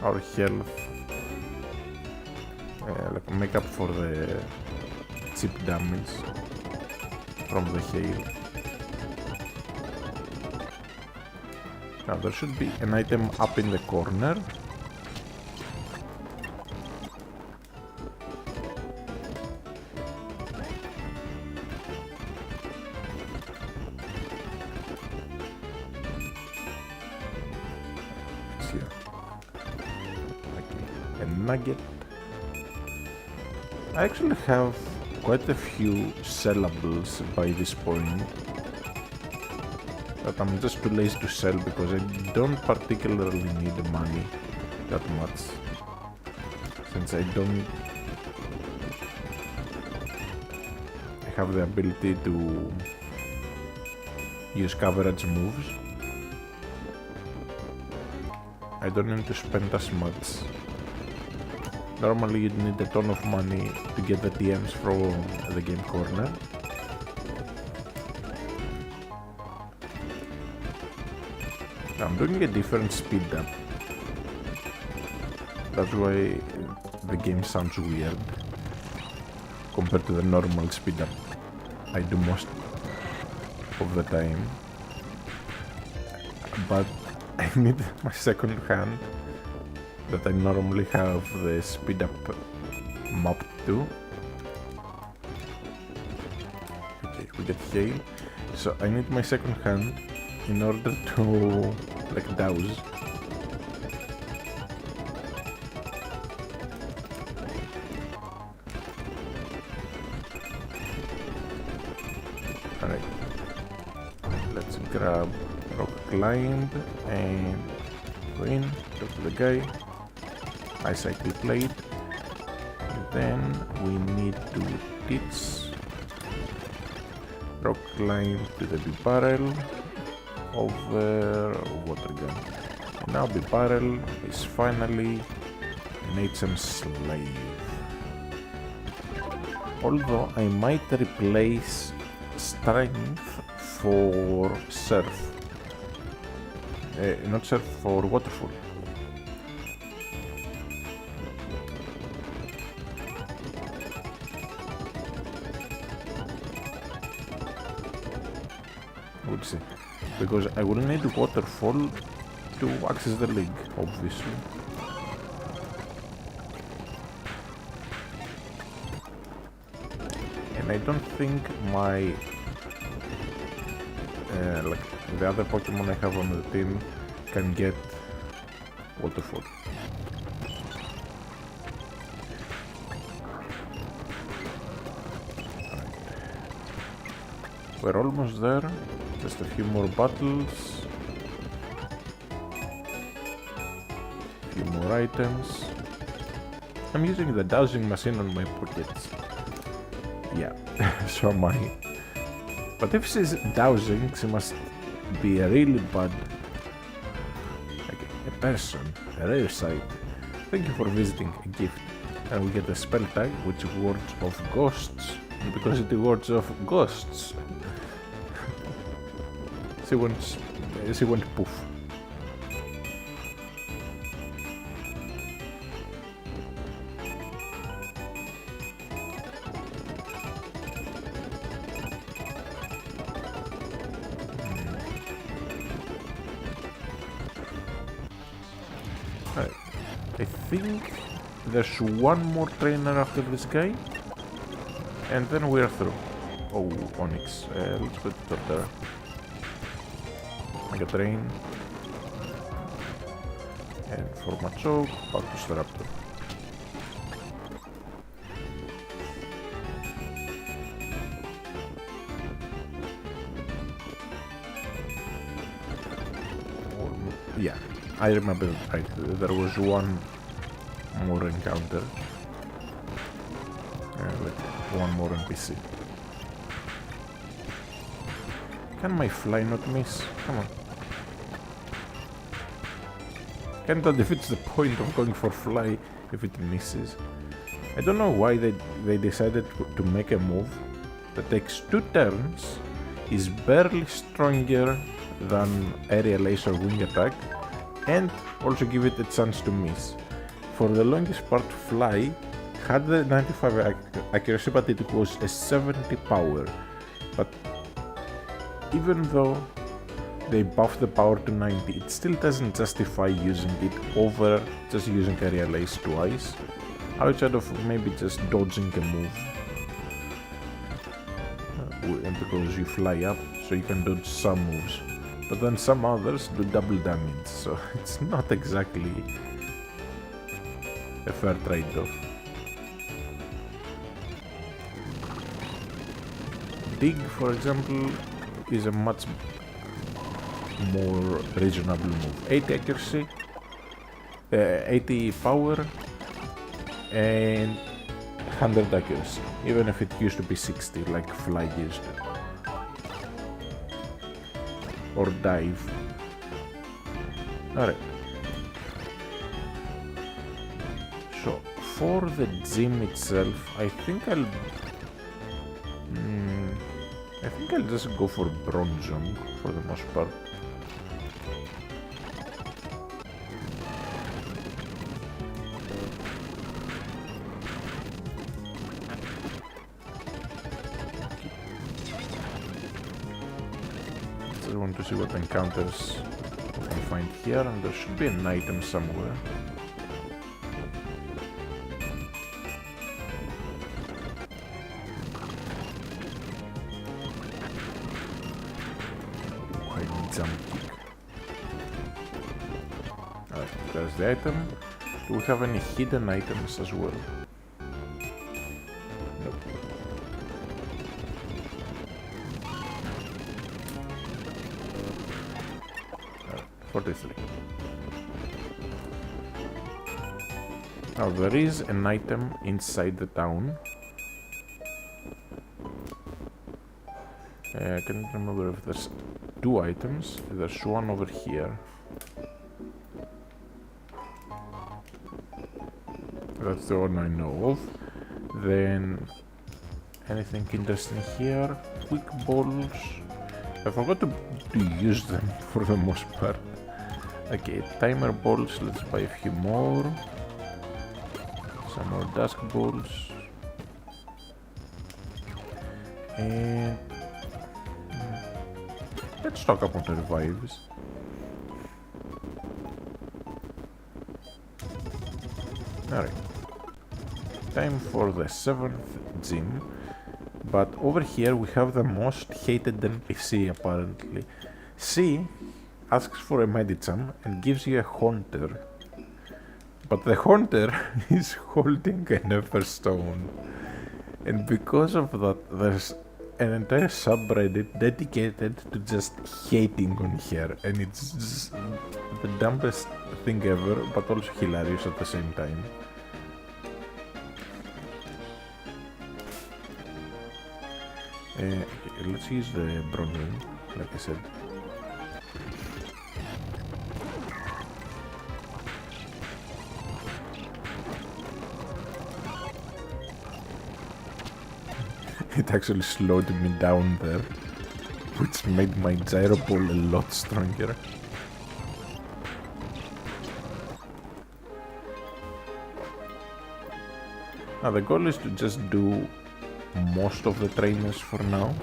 our health like make up for the chip damage from the hail. Now there should be an item up in the corner. Nugget. I actually have quite a few sellables by this point that I'm just too lazy to sell because I don't particularly need the money that much, since I have the ability to use coverage moves. I don't need to spend as much Normally you'd need a ton of money to get the TMs from the game corner. I'm doing a different speed up. That's why the game sounds weird compared to the normal speed up I do most of the time. But I need my second hand that I normally have the speed up mapped to. Okay, we get hail. So I need my second hand in order to like douse. Alright, let's grab rock climb and go in, talk to the guy, ice cycle plate, and then we need to teach rock climb to the big barrel over water gun. And now big barrel is finally an HM slave. Although I might replace strength for surf. Not surf, for waterfall. We'll see. Because I will need waterfall to access the league, obviously. And I don't think my like the other Pokemon I have on the team can get waterfall. Right. We're almost there. Just a few more battles. A few more items. I'm using the dowsing machine on my pockets. Yeah, so am I. But if she's dowsing, she must be a really bad, like a person, a rare sight. Thank you for visiting, a gift. And we get a spell tag which wards off ghosts. And because it wards off ghosts, she went poof. I think there's one more trainer after this guy, and then we're through. Oh, Onyx. Let's put it up there. Mega Train. And for Machoke, back to Staraptor. Yeah, I remember that right. There was one more encounter. Like one more NPC. Can my fly not miss? Come on. Kinda defeats the point of going for fly if it misses. I don't know why they decided to make a move that takes 2 turns, is barely stronger than aerial ace or wing attack, and also give it a chance to miss. For the longest part, fly had the 95 accuracy, but it was a 70 power. But even though they buffed the power to 90, it still doesn't justify using it over just using aerial ace twice, outside of maybe just dodging a move. Because you fly up, so you can dodge some moves. But then some others do double damage, so it's not exactly a fair trade-off. Dig, for example, is a much more reasonable move. 80 accuracy, 80 power, and 100 accuracy, even if it used to be 60 like fly used to. Or dive. Alright. So, for the gym itself, I think I'll just go for Bronzong for the most part. Just want to see what encounters we can find here, and there should be an item somewhere. There's the item. Do we have any hidden items as well? Nope. 43. Now there is an item inside the town. I can't remember if there's two items. There's one over here. That's the one I know of. Then anything interesting here? Quick balls. I forgot to use them for the most part. Okay, timer balls. Let's buy a few more. Some more dusk balls. And let's stock up on the revives. Alright. Time for the 7th gym. But over here we have the most hated NPC apparently. C asks for a Medicham and gives you a Haunter. But the Haunter is holding an Everstone. And because of that, there's an entire subreddit dedicated to just hating on her. And it's just the dumbest thing ever, but also hilarious at the same time. Okay, let's use the Bronzong, like I said. It actually slowed me down there, which made my gyro ball a lot stronger. Now the goal is to just do most of the trainers for now.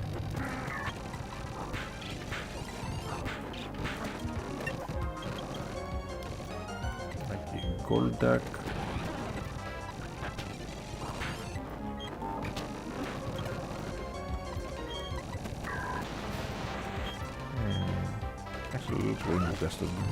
Okay, Golduck. Actually, let's go in the test of them.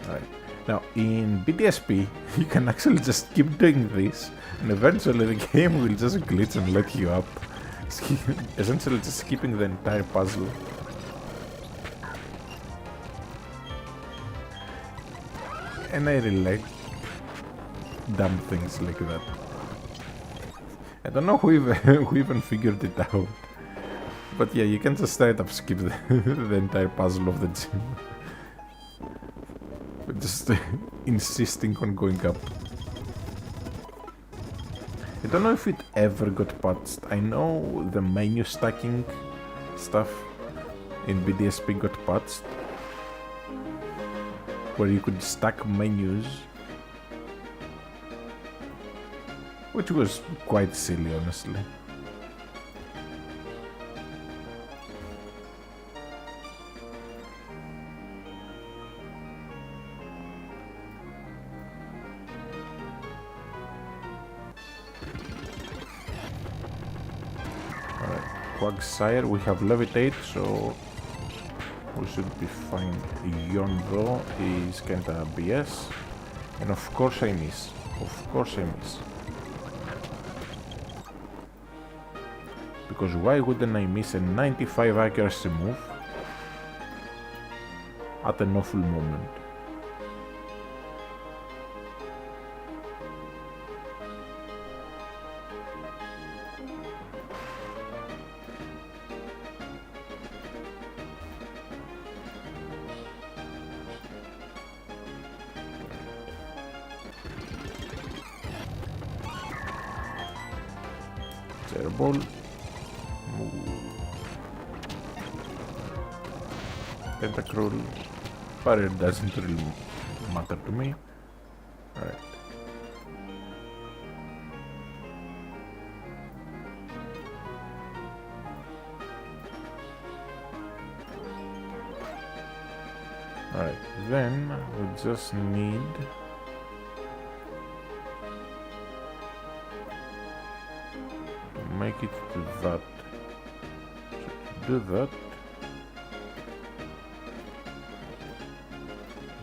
Alright. Now, in BDSP, you can actually just keep doing this, and eventually the game will just glitch and let you up. Essentially just skipping the entire puzzle. And I really like dumb things like that. I don't know who even figured it out. But yeah, you can just straight up skip the entire puzzle of the gym. But just insisting on going up. I don't know if it ever got patched. I know the menu stacking stuff in BDSP got patched, where you could stack menus, which was quite silly, honestly. Quagsire, we have Levitate, so we should be fine. Yondo is kinda BS. And of course I miss. Because why wouldn't I miss a 95 accuracy move at an awful moment? Airball. Tentacruel. Barrier doesn't really matter to me. Alright. Alright, then we just need to make it to that. So to do that,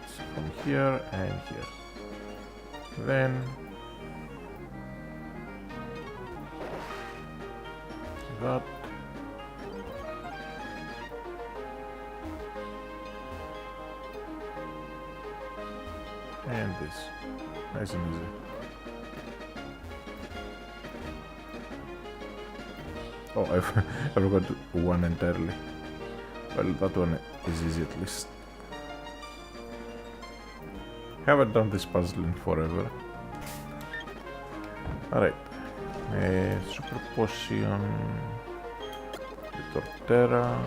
it's from here and here. Then that. And this. Nice and easy. Oh, I forgot one entirely. Well, that one is easy at least. Haven't done this puzzle in forever. Alright. Super Potion. The Torterra.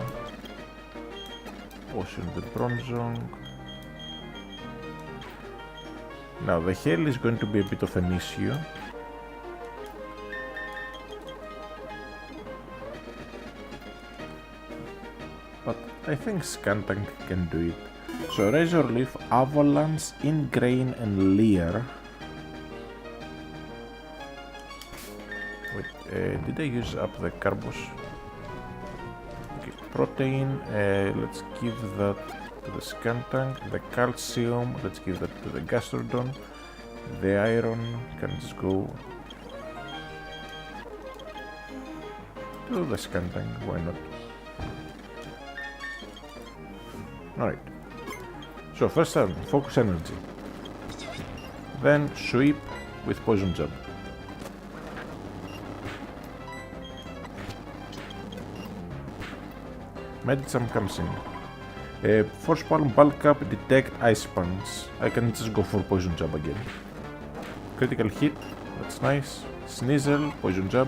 Potion the Bronzong. Now the Hail is going to be a bit of an issue. But I think Skuntank can do it. So Razor Leaf, Avalanche, Ingrain and Leer. Wait, did I use up the Carbos? Okay, Protein, let's give that to the Skuntank. The Calcium, let's give that to the Gastrodon. The Iron can just go to the Skuntank, why not? Alright. So first time, Focus Energy. Then Sweep with Poison Jab. Medicham comes in. Force Palm, Bulk Up, Detect, Ice Punch. I can just go for Poison Jab again. Critical Hit, that's nice. Sneasel, Poison Jab.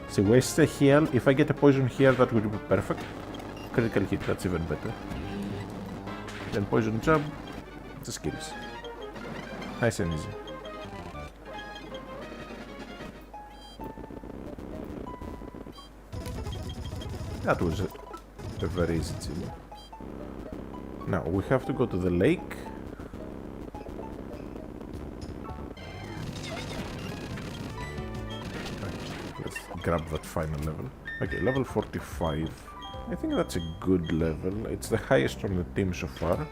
See, waste a heal. If I get a poison here, that would be perfect. Critical Hit, that's even better. Then Poison Jab, just kills. Nice and easy. That was a very easy gym. Now we have to go to the lake. Let's grab that final level. Okay, level 45. I think that's a good level. It's the highest from the team so far.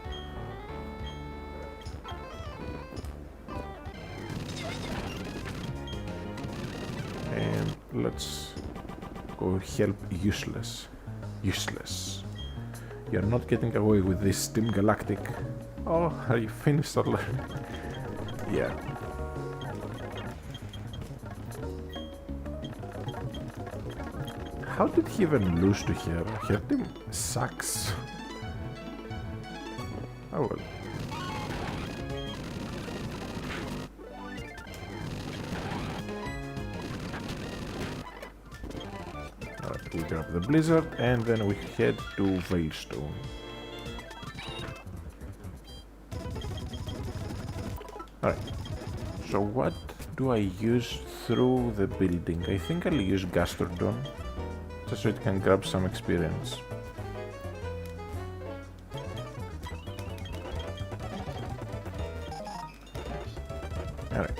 And let's go help Useless. Useless. You're not getting away with this, Team Galactic. Oh, are you finished already? Yeah. How did he even lose to her? Her team sucks. Oh well. Alright, we grab the Blizzard and then we head to Veilstone. Alright, so what do I use through the building? I think I'll use Gastrodon, just so it can grab some experience. Alright.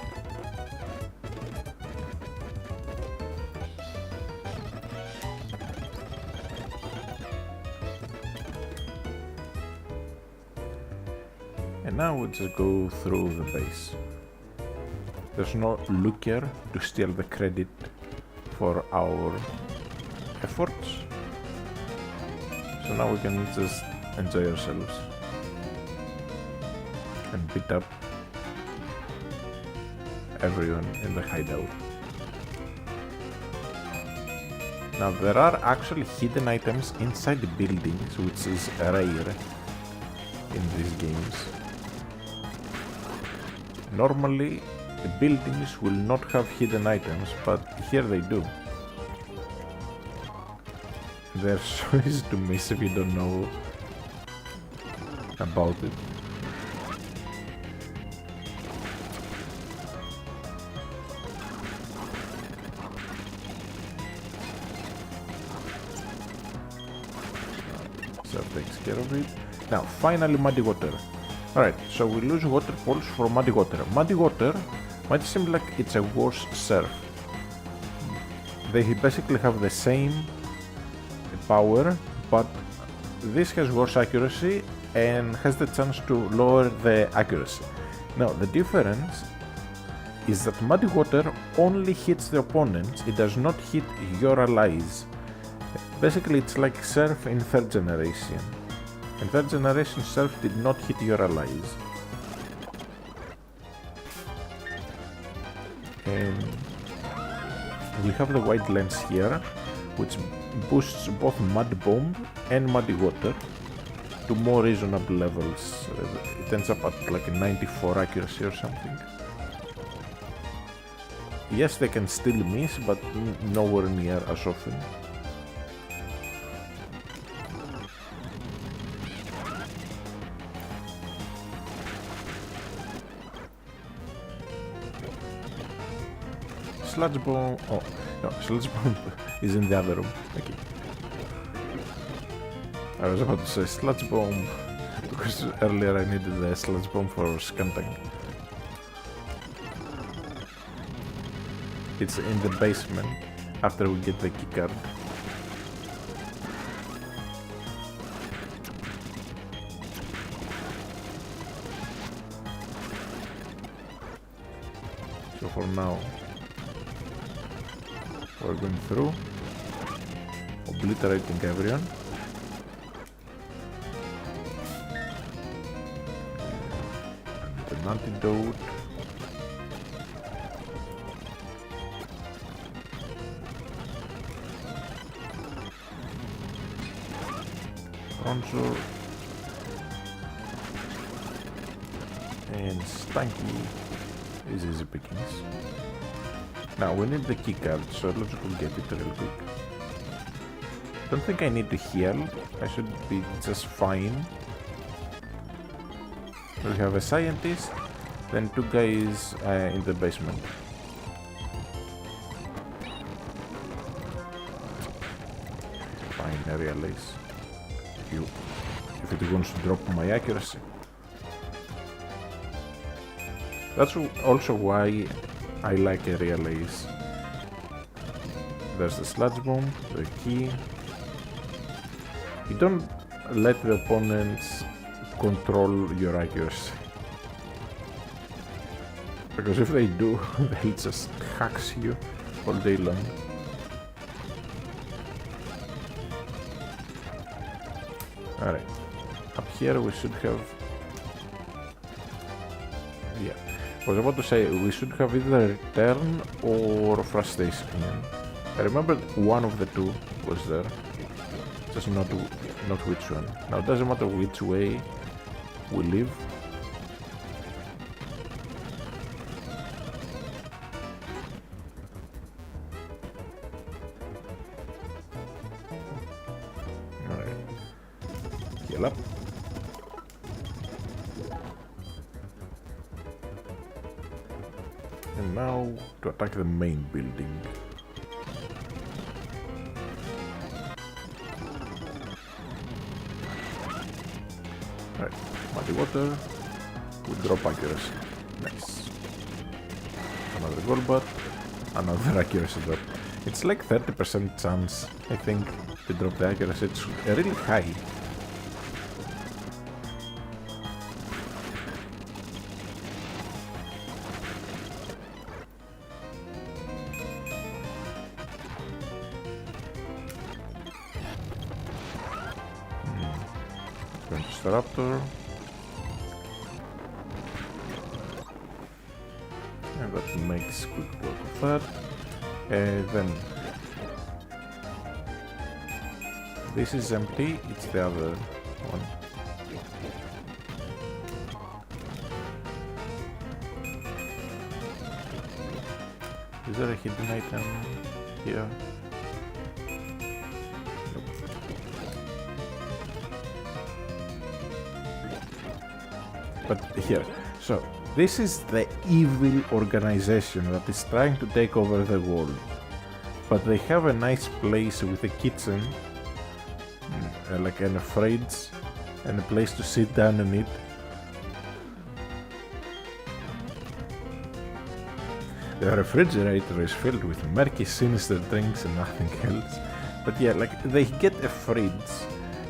And now we'll just go through the base. There's no looker to steal the credit for our efforts. So now we can just enjoy ourselves and beat up everyone in the hideout. Now there are actually hidden items inside the buildings, which is rare in these games. Normally the buildings will not have hidden items, but here they do. They're so easy to miss if you don't know about it. So that takes care of it. Now, finally, muddy water. Alright, so we lose water pulse for muddy water. Muddy water might seem like it's a worse surf. They basically have the same power, but this has worse accuracy and has the chance to lower the accuracy. Now, the difference is that muddy water only hits the opponents, it does not hit your allies. Basically, it's like surf in third generation. In third generation, surf did not hit your allies. And we have the white lens here, which boosts both mud bomb and muddy water to more reasonable levels. It ends up at like a 94 accuracy or something. Yes, they can still miss, but nowhere near as often. Sludge bomb. Oh, no, sludge bomb is in the other room. Okay. I was about to say sludge bomb because earlier I needed the sludge bomb for Skuntank. It's in the basement after we get the keycard. So for now, we're going through, obliterating everyone. And an antidote. Bronzor. And Stanky is easy pickings. Now we need the keycard, so let's go get it real quick. Don't think I need to heal, I should be just fine. We have a scientist, then two guys in the basement. Fine, I realize. If it wants to drop my accuracy. That's also why I like a real ace. There's the sludge bomb, the key. You don't let the opponents control your accuracy. Because if they do, they'll just hacks you all day long. Alright, up here we should have... Yeah, I was about to say we should have either return or frustration. I remember one of the two was there, just not which one. Now it doesn't matter which way we live. Heal up. And now to attack the main building. Alright, muddy water. We drop accuracy. Nice. Another gold bar. Another accuracy drop. It's like 30% chance, I think, to drop the accuracy. It's really high. Raptor. And that makes quick work of that. Then this is empty, it's the other one. Is there a hidden item here? Nope. But here, so this is the evil organization that is trying to take over the world. But they have a nice place with a kitchen, like a fridge, and a place to sit down and eat. The refrigerator is filled with murky, sinister drinks and nothing else. But yeah, like they get a fridge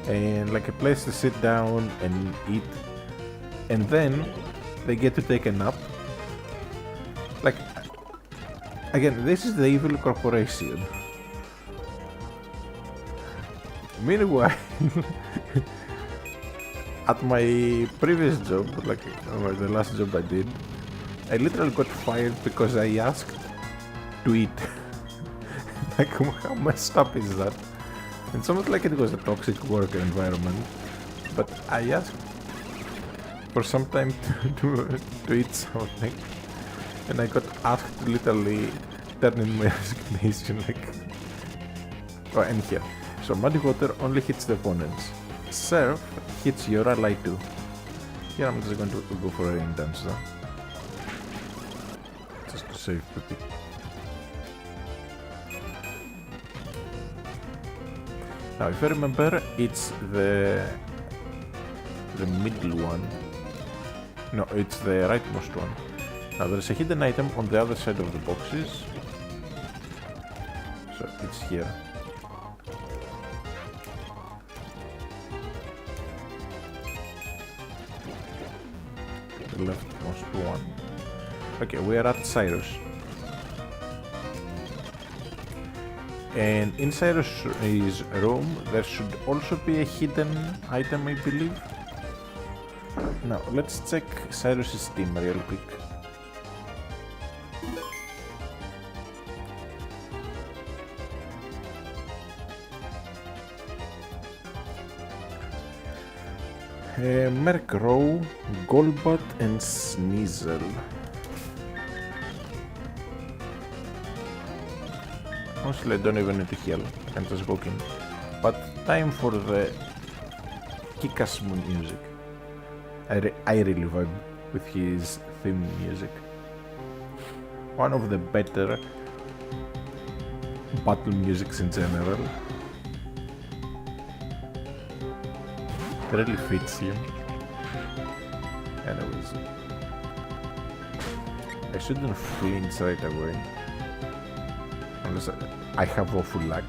and like a place to sit down and eat, and then they get to take a nap. Like, again, this is the evil corporation. Meanwhile, at my previous job, like the last job I did, I literally got fired because I asked to eat. Like, how messed up is that? It's almost like it was a toxic work environment, but I asked for some time to eat something, and I got asked to literally turn in my resignation, like... Oh, and here. So Muddy Water only hits the opponents. Surf hits your ally too. Here I'm just going to go for a rain dance though. Just to save Pippi. Now if I remember, it's the middle one. No, it's the rightmost one. Now there's a hidden item on the other side of the boxes. So it's here. The leftmost one. Okay, we are at Cyrus. And in Cyrus's room there should also be a hidden item, I believe. Now let's check Cyrus's Steam real quick. Mercrow, Golbat and Sneasel. Honestly, I don't even need to heal, I can just walk in. But time for the Kick-Ass Moon music. I really vibe with his theme music. One of the better battle musics in general. Really fits him. Anyways, I shouldn't flinch right away unless I have awful luck.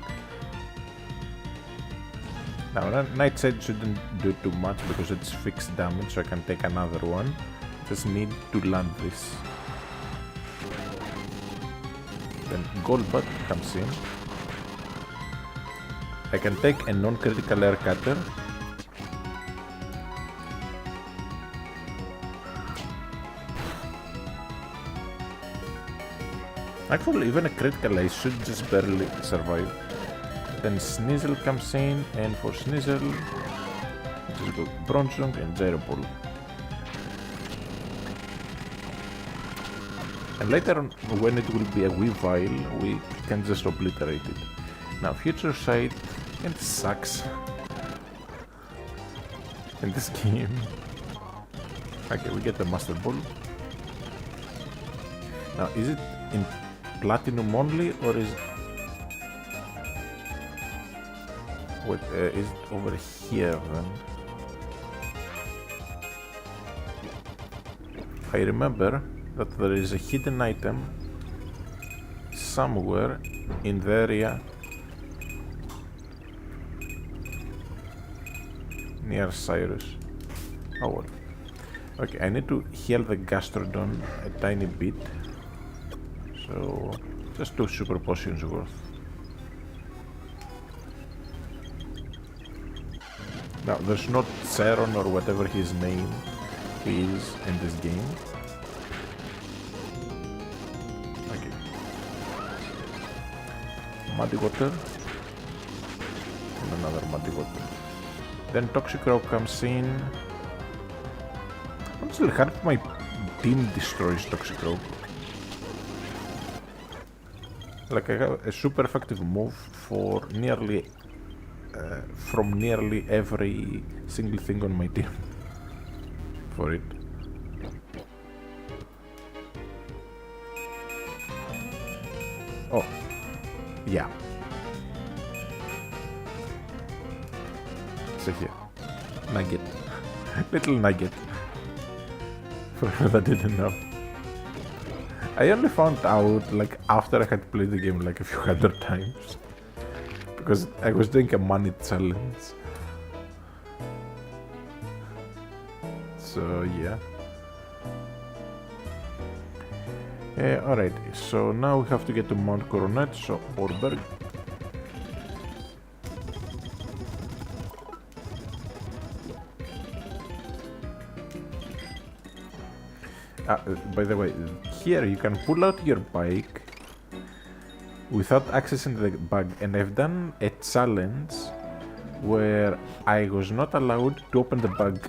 Now Nightside shouldn't do too much because it's fixed damage, so I can take another one. Just need to land this. Then Golbat comes in. I can take a non-critical air cutter. Actually, even a critical ace should just barely survive. Then Sneasel comes in, and for Sneasel, just go Bronzong and Gyro Ball. And later on, when it will be a Weavile, we can just obliterate it. Now, Future Sight, and sucks in this game. Okay, we get the Master Ball. Now, is it in Platinum only, or is... Wait, is it over here then? I remember that there is a hidden item somewhere in the area near Cyrus. Oh well. Okay, I need to heal the Gastrodon a tiny bit. So, just 2 super potions worth. Now, there's not Ceron or whatever his name is in this game. Okay. Muddy Water. And another Muddy Water. Then Toxicroak comes in. Honestly, half my team destroys Toxicroak. Like I have a super effective move for nearly from nearly every single thing on my team for it. Oh, yeah. So here, nugget, little nugget. For whoever that didn't know, I only found out like after I had played the game like a few hundred times because I was doing a money challenge. So yeah. Alright, so now we have to get to Mount Coronet, so Orberg. By the way, here you can pull out your bike without accessing the bug, and I've done a challenge where I was not allowed to open the bug,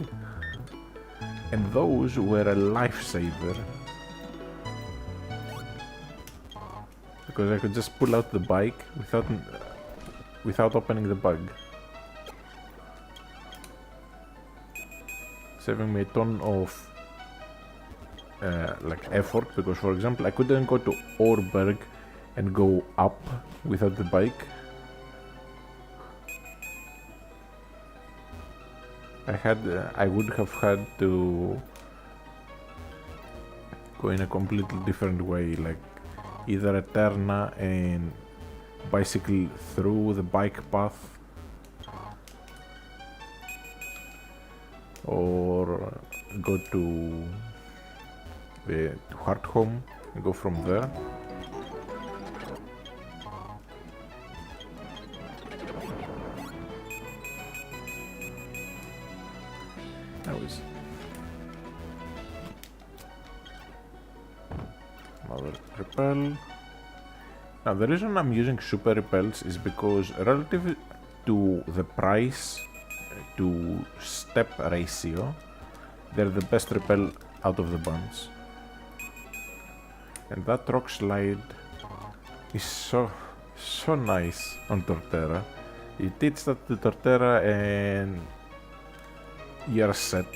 and those were a lifesaver. Because I could just pull out the bike without opening the bug, saving me a ton of like effort. Because for example, I couldn't go to Orberg and go up without the bike. I would have had to go in a completely different way, like either a Terna and bicycle through the bike path, or go to Hardhome and go from there. Anyways, another repel. Now the reason I'm using super repels is because relative to the price to step ratio, they're the best repel out of the bunch. And that rock slide is so nice on Torterra. You teach that to Torterra and you're set.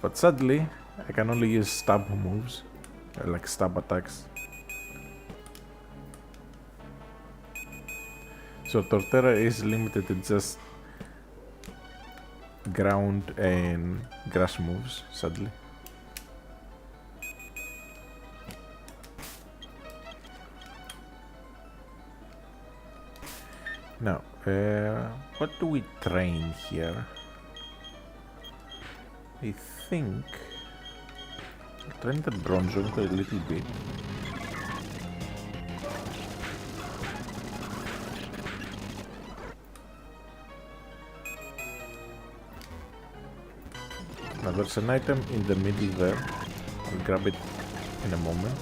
But sadly, I can only use stab moves, like stab attacks. So Torterra is limited to just ground and grass moves, sadly. Now, what do we train here? I think I'll train the Bronzong a little bit. Now there's an item in the middle there. I'll grab it in a moment.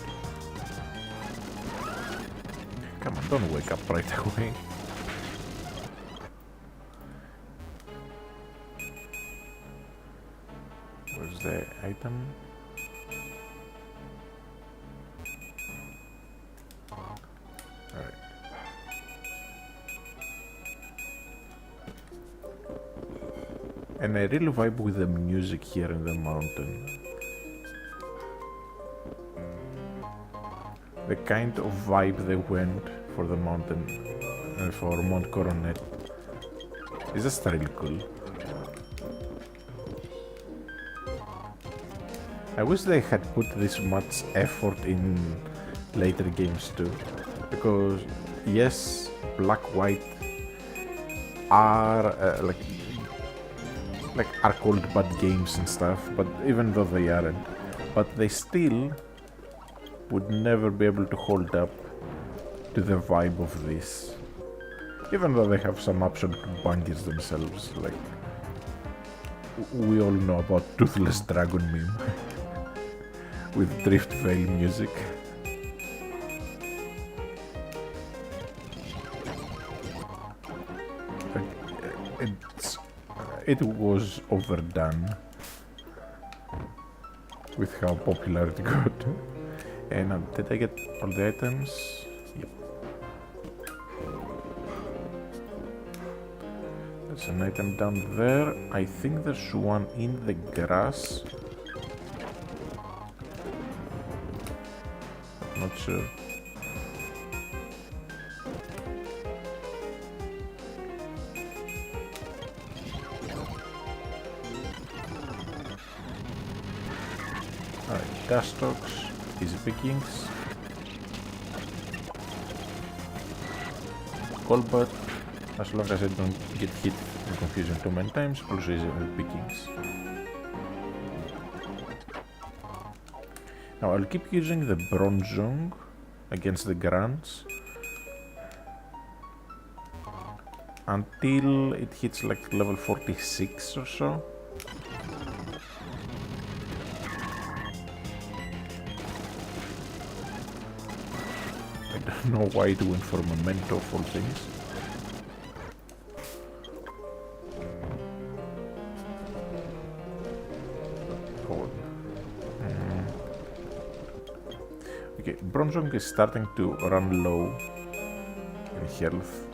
Come on, don't wake up right away. Where's the item? Alright. And I really vibe with the music here in the mountain. The kind of vibe they went for the mountain, for Mount Coronet, is just really cool. I wish they had put this much effort in later games too, because yes, Black White are are called bad games and stuff, but even though they aren't, but they still would never be able to hold up to the vibe of this, even though they have some absolute bangers themselves. Like, we all know about Toothless Dragon meme with Drift Veil music. It was overdone with how popular it got. And did I get all the items? Yep. There's an item down there. I think there's one in the grass. Not sure. Alright, Gastox, easy pickings. Golbat, as long as I don't get hit and confusion too many times, also easy pickings. Now I'll keep using the Bronzong against the grunts until it hits like level 46 or so. I don't know why it went for Memento of all things. Okay, Bronzong is starting to run low in health.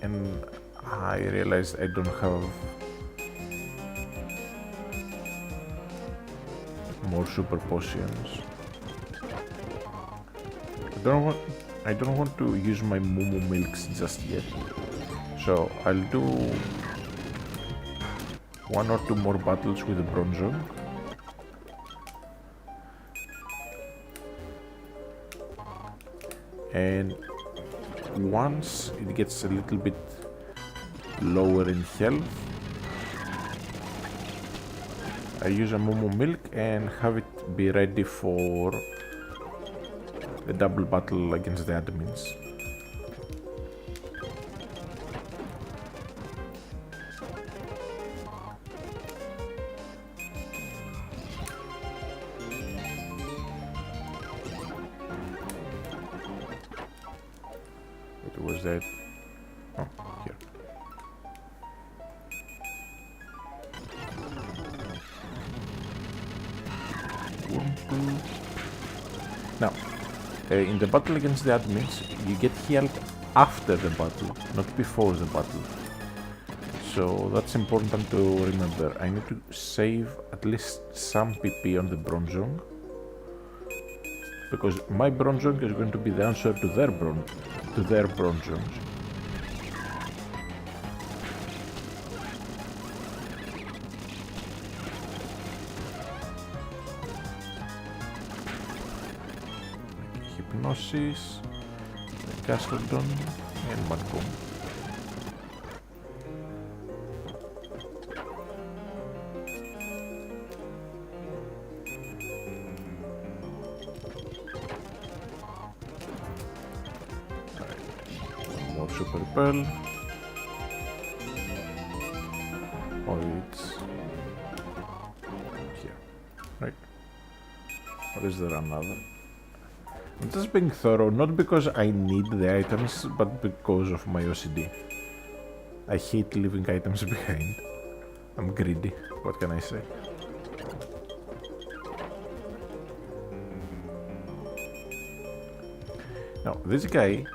And I realized I don't have more super potions. I don't want to use my Mumu milks just yet. So I'll do one or two more battles with the Bronzong. And once it gets a little bit lower in health, I use a Mumu milk and have it be ready for the double battle against the admins. It was that. Oh, here. Now, in the battle against the admins, you get healed after the battle, not before the battle. So that's important to remember. I need to save at least some PP on the Bronzong, because my Bronzong is going to be the answer to their Bronzongs. Hypnosis, Gastrodon, and Macomb. One more Super Pearl. Oh, it's here, right? Or is there another? I'm just being thorough, not because I need the items, but because of my OCD. I hate leaving items behind. I'm greedy, what can I say? Now, this guy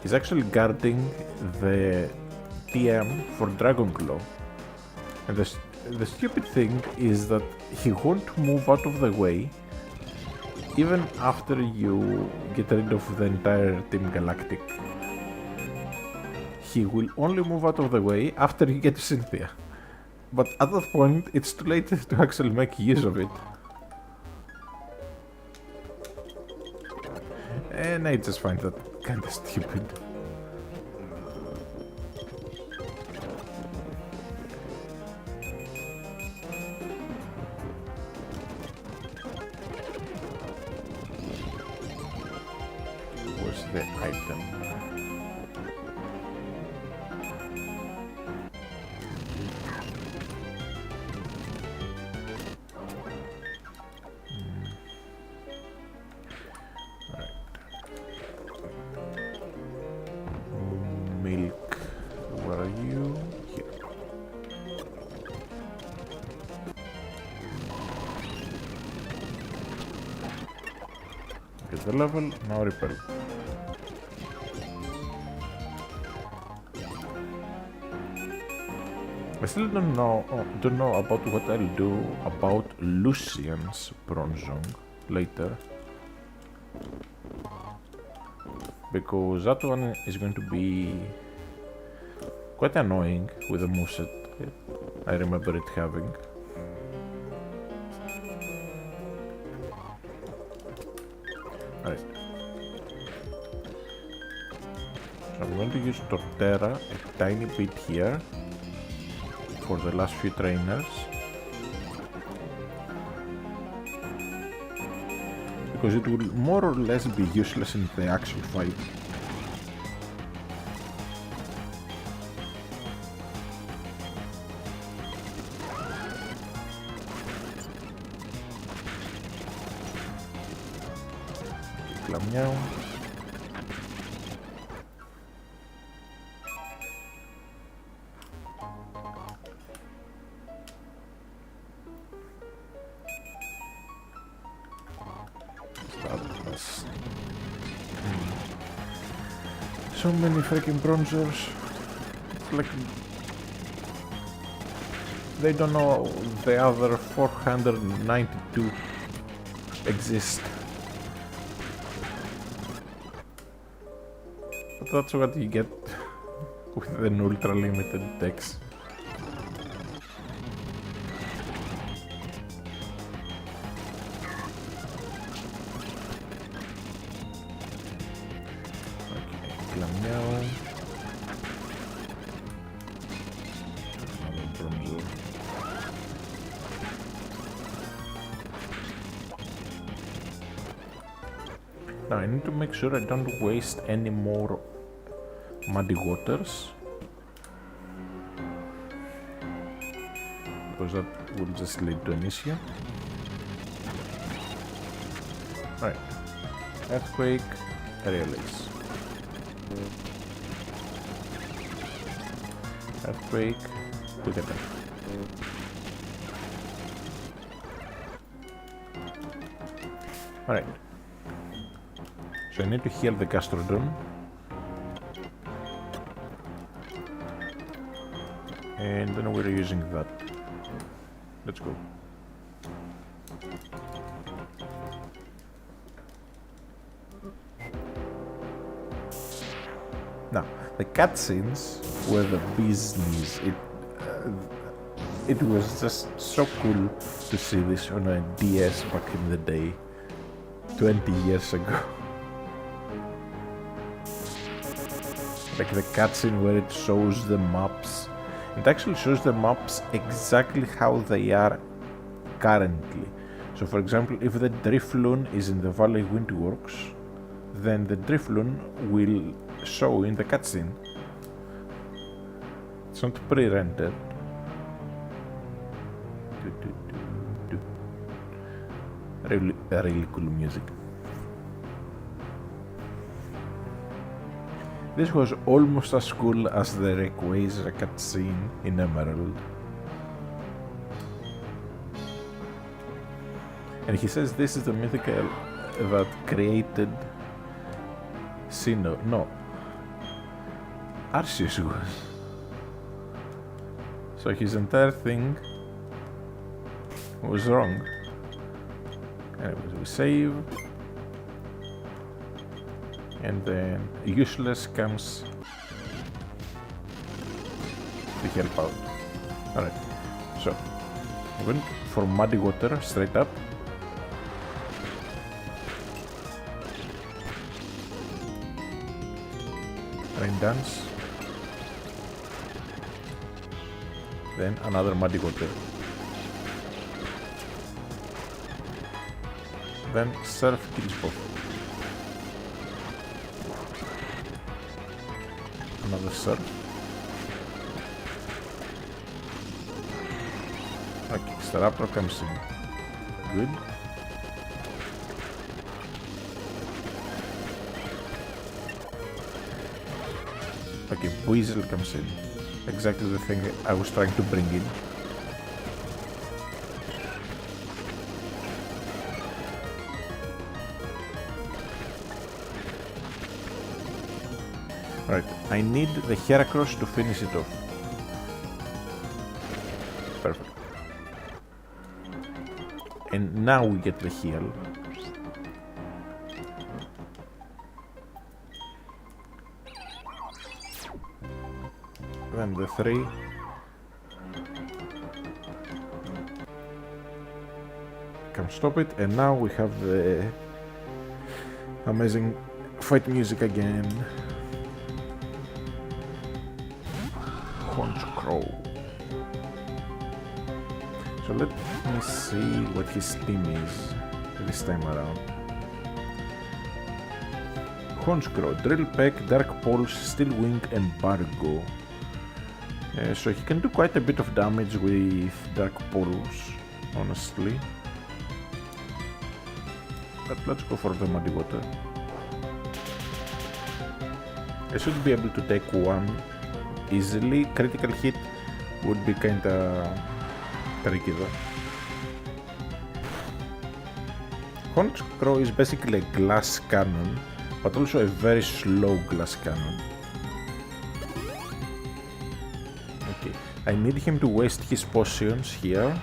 is actually guarding the TM for Dragon Claw. And the stupid thing is that he won't move out of the way even after you get rid of the entire Team Galactic. He will only move out of the way after you get to Cynthia. But at that point, it's too late to actually make use of it. And I just find that kinda stupid. The item. Right. Milk, where are you? Here. Get the level, now repel. I still don't know about what I'll do about Lucian's Bronzong later, because that one is going to be quite annoying with the moveset I remember it having. Alright. So I'm going to use Torterra a tiny bit here for the last few trainers, because it will more or less be useless in the actual fight. Meow. So many freaking bronzers. It's like they don't know the other 492 exist. That's what you get with an ultra limited dex. Okay, Glameow. Another Bronzor. Now I need to make sure I don't waste any more Muddy Waters, because that will just lead to an issue. Alright, Earthquake, Aerial Ace. Earthquake, Quick Attack. Alright, so I need to heal the Gastrodon. And then we're using that. Let's go. Now, the cutscenes were the bee's knees. It was just so cool to see this on a DS back in the day, 20 years ago. Like the cutscene where it shows the maps. It actually shows the maps exactly how they are currently. So for example, if the Drifloon is in the Valley Windworks, then the Drifloon will show in the cutscene. It's not pre-rendered. Really cool music. This was almost as cool as the Rayquaza cutscene in Emerald. And he says this is the mythical that created Sinnoh. No, Arceus was. So his entire thing was wrong. Anyways, we save. And then Useless comes to help out. Alright, so I'm going for Muddy Water straight up. Rain Dance. Then another Muddy Water. Then Surf kills both. Another Surf. Okay, Staraptor comes in. Good. Okay, Weasel comes in. Exactly the thing I was trying to bring in. Right, I need the Heracross to finish it off. Now we get the heal. Then the 3. Can stop it, and now we have the amazing fight music again. Honchkrow. So let me see what his team is this time around. Honchkrow, Drill Peck, Dark Pulse, Steel Wing, and Bargo. So he can do quite a bit of damage with Dark Pulse, honestly. But let's go for the Muddy Water. I should be able to take one easily. Critical hit would be kinda tricky though. Honchkrow is basically a glass cannon, but also a very slow glass cannon. Okay, I need him to waste his potions here,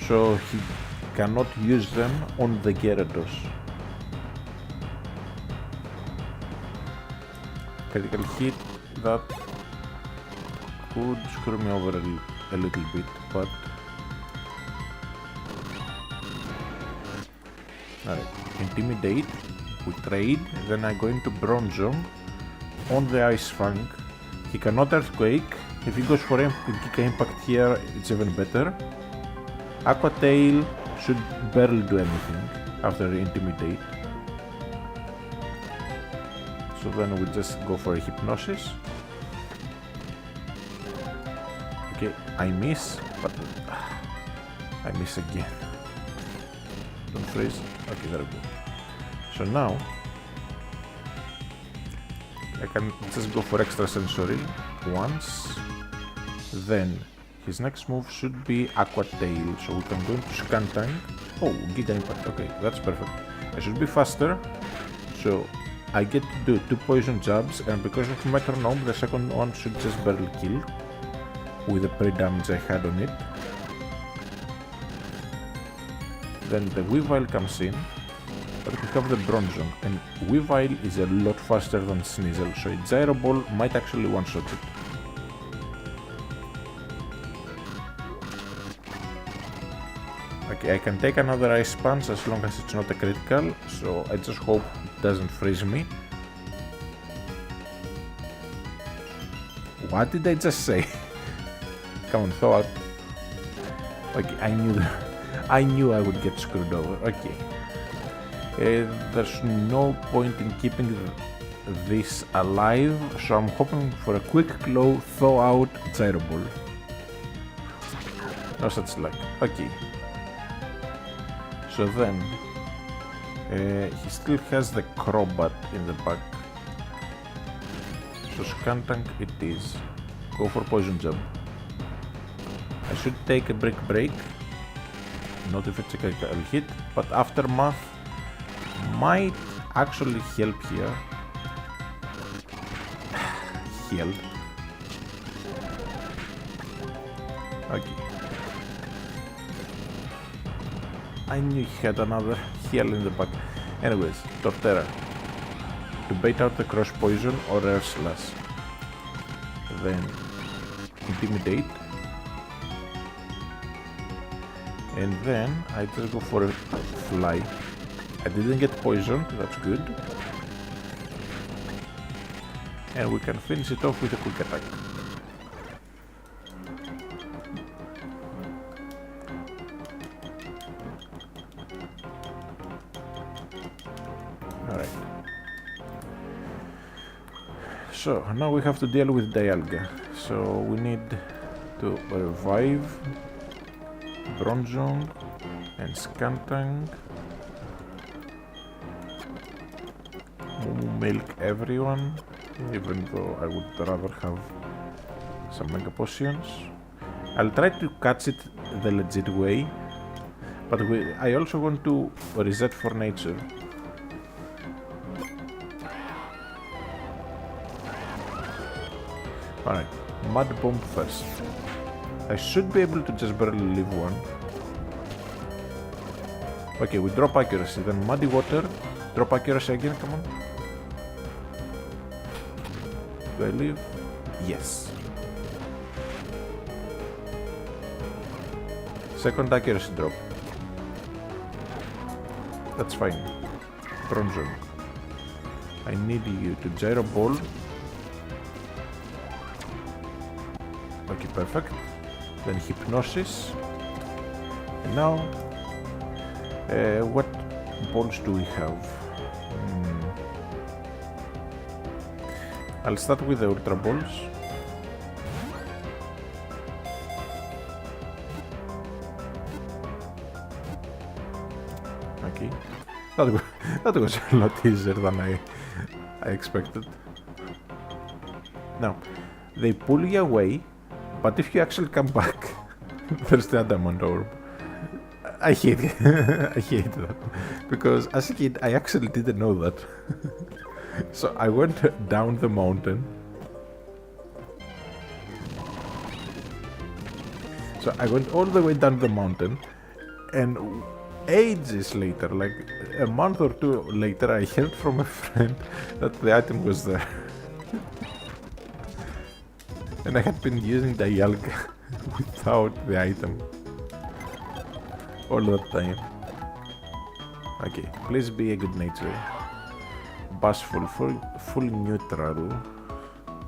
so he cannot use them on the Gyarados. Critical hit, that could screw me over a little bit, but alright, Intimidate, we trade, then I go into Bronzong on the Ice Fang. He cannot Earthquake. If he goes for Giga Impact here, it's even better. Aqua Tail should barely do anything after Intimidate. So then we just go for a Hypnosis. Okay, I miss, but I miss again. Don't freeze. Okay, there we go. So now I can just go for Extrasensory once. Then his next move should be Aqua Tail, so we can go into Skuntank. Oh, Giga Impact. Okay, that's perfect. I should be faster, so I get to do 2 poison jabs, and because of Metronome, the second one should just barely kill with the pre-damage I had on it. Then the Weavile comes in, but we have the Bronzong, and Weavile is a lot faster than Sneasel, so a Gyro Ball might actually one-shot it. Okay, I can take another Ice Punch as long as it's not a critical, so I just hope it doesn't freeze me. What did I just say? Come on, thaw out. Okay, I knew I would get screwed over. Okay. There's no point in keeping this alive, so I'm hoping for a quick claw, thaw out, Gyro Ball. No such luck. Okay. So then, he still has the Crobat in the back. So Skuntank it is. Go for Poison Jab. I should take a Brick Break. Not if it's a critical hit, but Aftermath might actually help here. Healed. Okay. I knew he had another heal in the back. Anyways, Torterra. To bait out the Cross Poison or Air Slash. Then Intimidate. And then I just go for a Fly. I didn't get poisoned, that's good. And we can finish it off with a quick attack. Alright. So now we have to deal with Dialga. So we need to revive Bronzong and Skuntank. Milk everyone, even though I would rather have some Mega Potions. I'll try to catch it the legit way, but I also want to reset for nature. Alright, Mud Bomb first. I should be able to just barely leave one. Okay, we drop accuracy, then muddy water, drop accuracy again, come on. Do I leave? Yes. Second accuracy drop. That's fine. Bronzor. I need you to gyro ball. Okay, perfect. Then hypnosis. And now, what balls do we have? I'll start with the ultra balls. Okay, that was a lot easier than I expected. Now, they pull you away, but if you actually come back, there's the adamant orb. I hate it. I hate that. Because as a kid, I actually didn't know that. So I went down the mountain. So I went all the way down the mountain, and ages later, like a month or two later, I heard from a friend that the item was there. And I had been using Dialga without the item all that time. Okay, please be a good nature. Bashful, full neutral.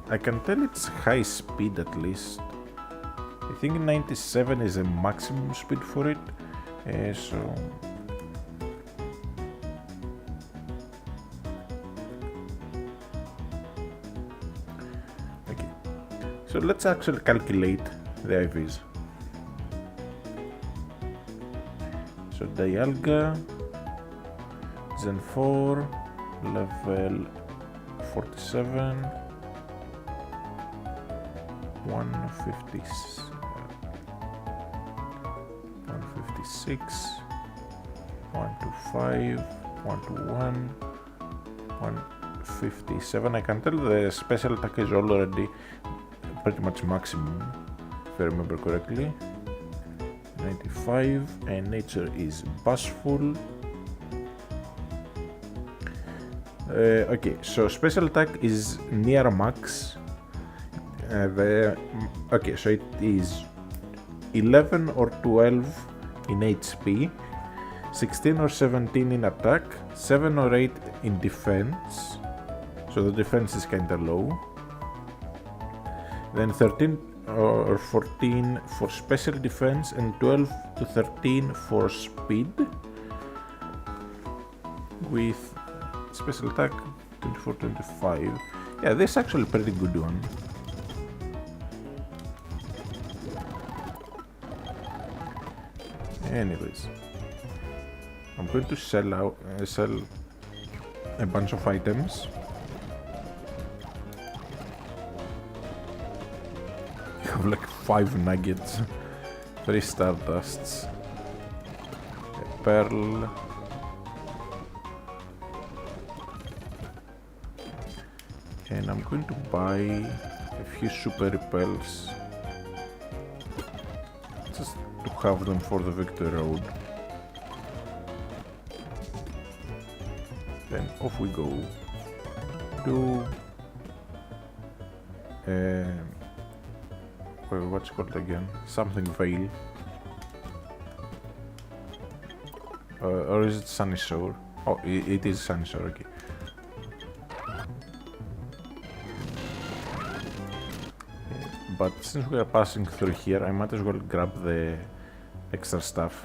I can tell it's high speed at least. I think 97 is a maximum speed for it. So okay. So let's actually calculate the IVs. So Dialga, Gen 4, level 47, 156, 125, 121, 157. I can tell the special attack is already pretty much maximum, if I remember correctly. 95, and nature is bashful. Okay, so special attack is near max. Okay, so it is 11 or 12 in HP, 16 or 17 in attack, 7 or 8 in defense, so the defense is kinda low, then 13 or 14 for special defense, and 12 to 13 for speed, with special attack 24, 25. Yeah, this is actually a pretty good one. Anyways, I'm going to sell a bunch of items. You have like 5 nuggets, 3 stardusts, a pearl, and I'm going to buy a few super repels just to have them for the Victory Road. Then off we go to what's it called again? Something Vale. Or is it Sunyshore? Oh, it is Sunyshore, okay. But since we are passing through here, I might as well grab the extra stuff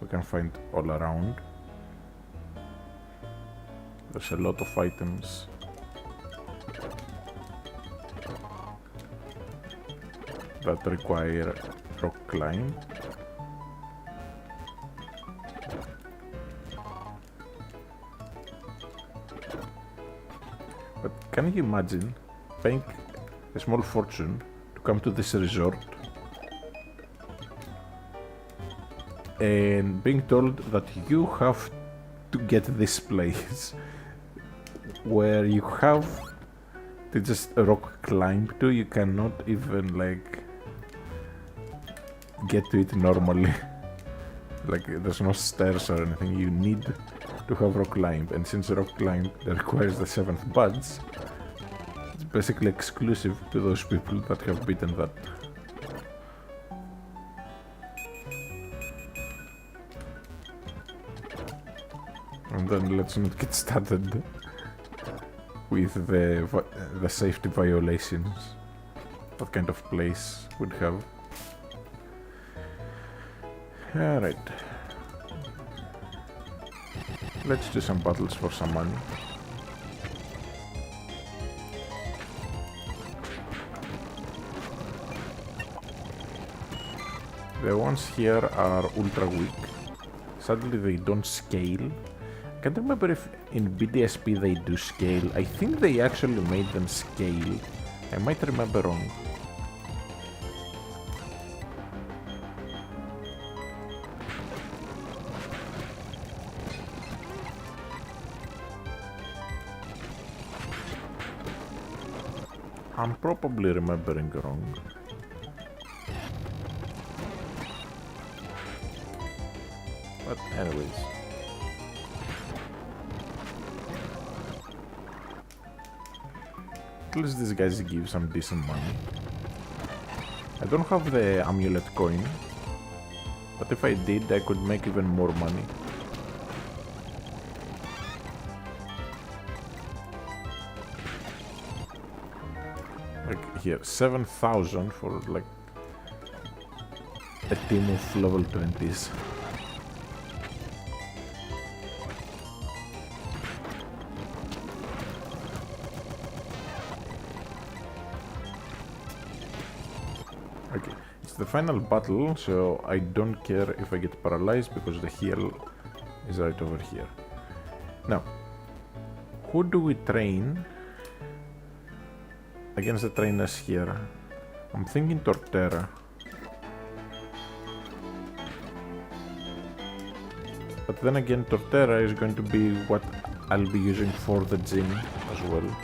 we can find all around. There's a lot of items. That require rock climb. But can you imagine paying a small fortune to come to this resort and being told that you have to get this place where you have to just rock climb to, you cannot even like get to it normally. Like, there's no stairs or anything. You need to have rock climb, and since rock climb requires the 7th badge, it's basically exclusive to those people that have beaten that. And then let's not get started with the safety violations that kind of place would have. Alright. Let's do some battles for some money. The ones here are ultra weak. Sadly they don't scale. I can't remember if in BDSP they do scale. I think they actually made them scale. I might remember wrong. I'm probably remembering wrong. But anyways. At least these guys give some decent money. I don't have the amulet coin, but if I did, I could make even more money. Like here, 7,000 for like a team of level 20s. Okay, it's the final battle, so I don't care if I get paralyzed because the heal is right over here. Now, who do we train against the trainers here? I'm thinking Torterra. But then again, Torterra is going to be what I'll be using for the gym as well.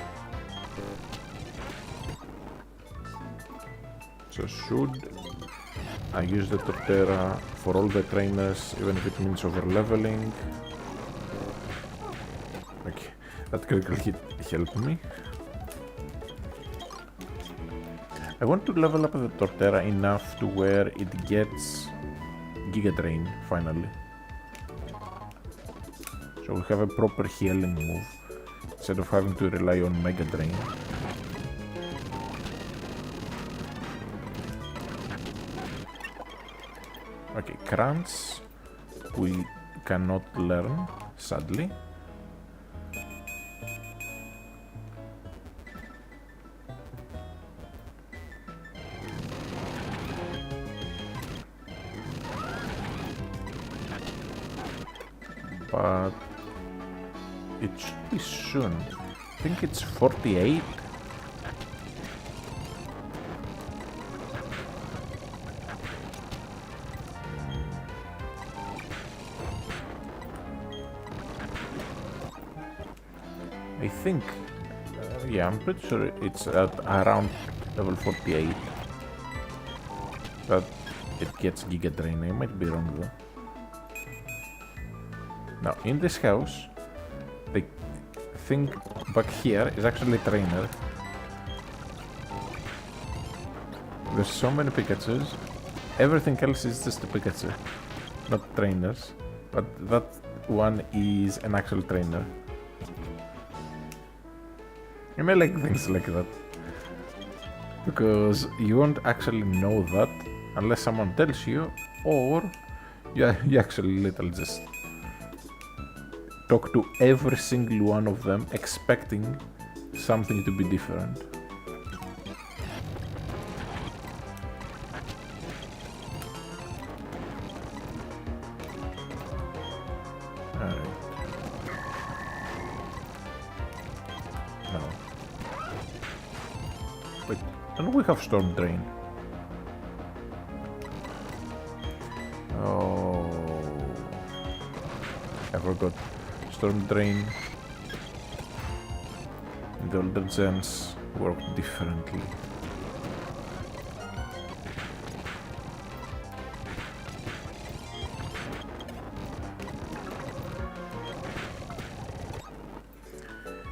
So should I use the Torterra for all the trainers, even if it means over leveling? Okay, that critical hit helped me. I want to level up the Torterra enough to where it gets Giga Drain finally. So we have a proper healing move instead of having to rely on Mega Drain. Okay, Krantz we cannot learn, sadly. But it should be soon. I think it's 48. I think, yeah, I'm pretty sure it's at around level 48 that it gets Giga Drain. I might be wrong though. Now, in this house, the thing back here is actually a trainer. There's so many Pikachus. Everything else is just a Pikachu, not trainers. But that one is an actual trainer. And I like things like that. Because you won't actually know that unless someone tells you, or you actually literally just talk to every single one of them expecting something to be different. Alright. No. Wait, don't we have Storm Drain? Oh, I forgot. Storm Drain and the older gens work differently.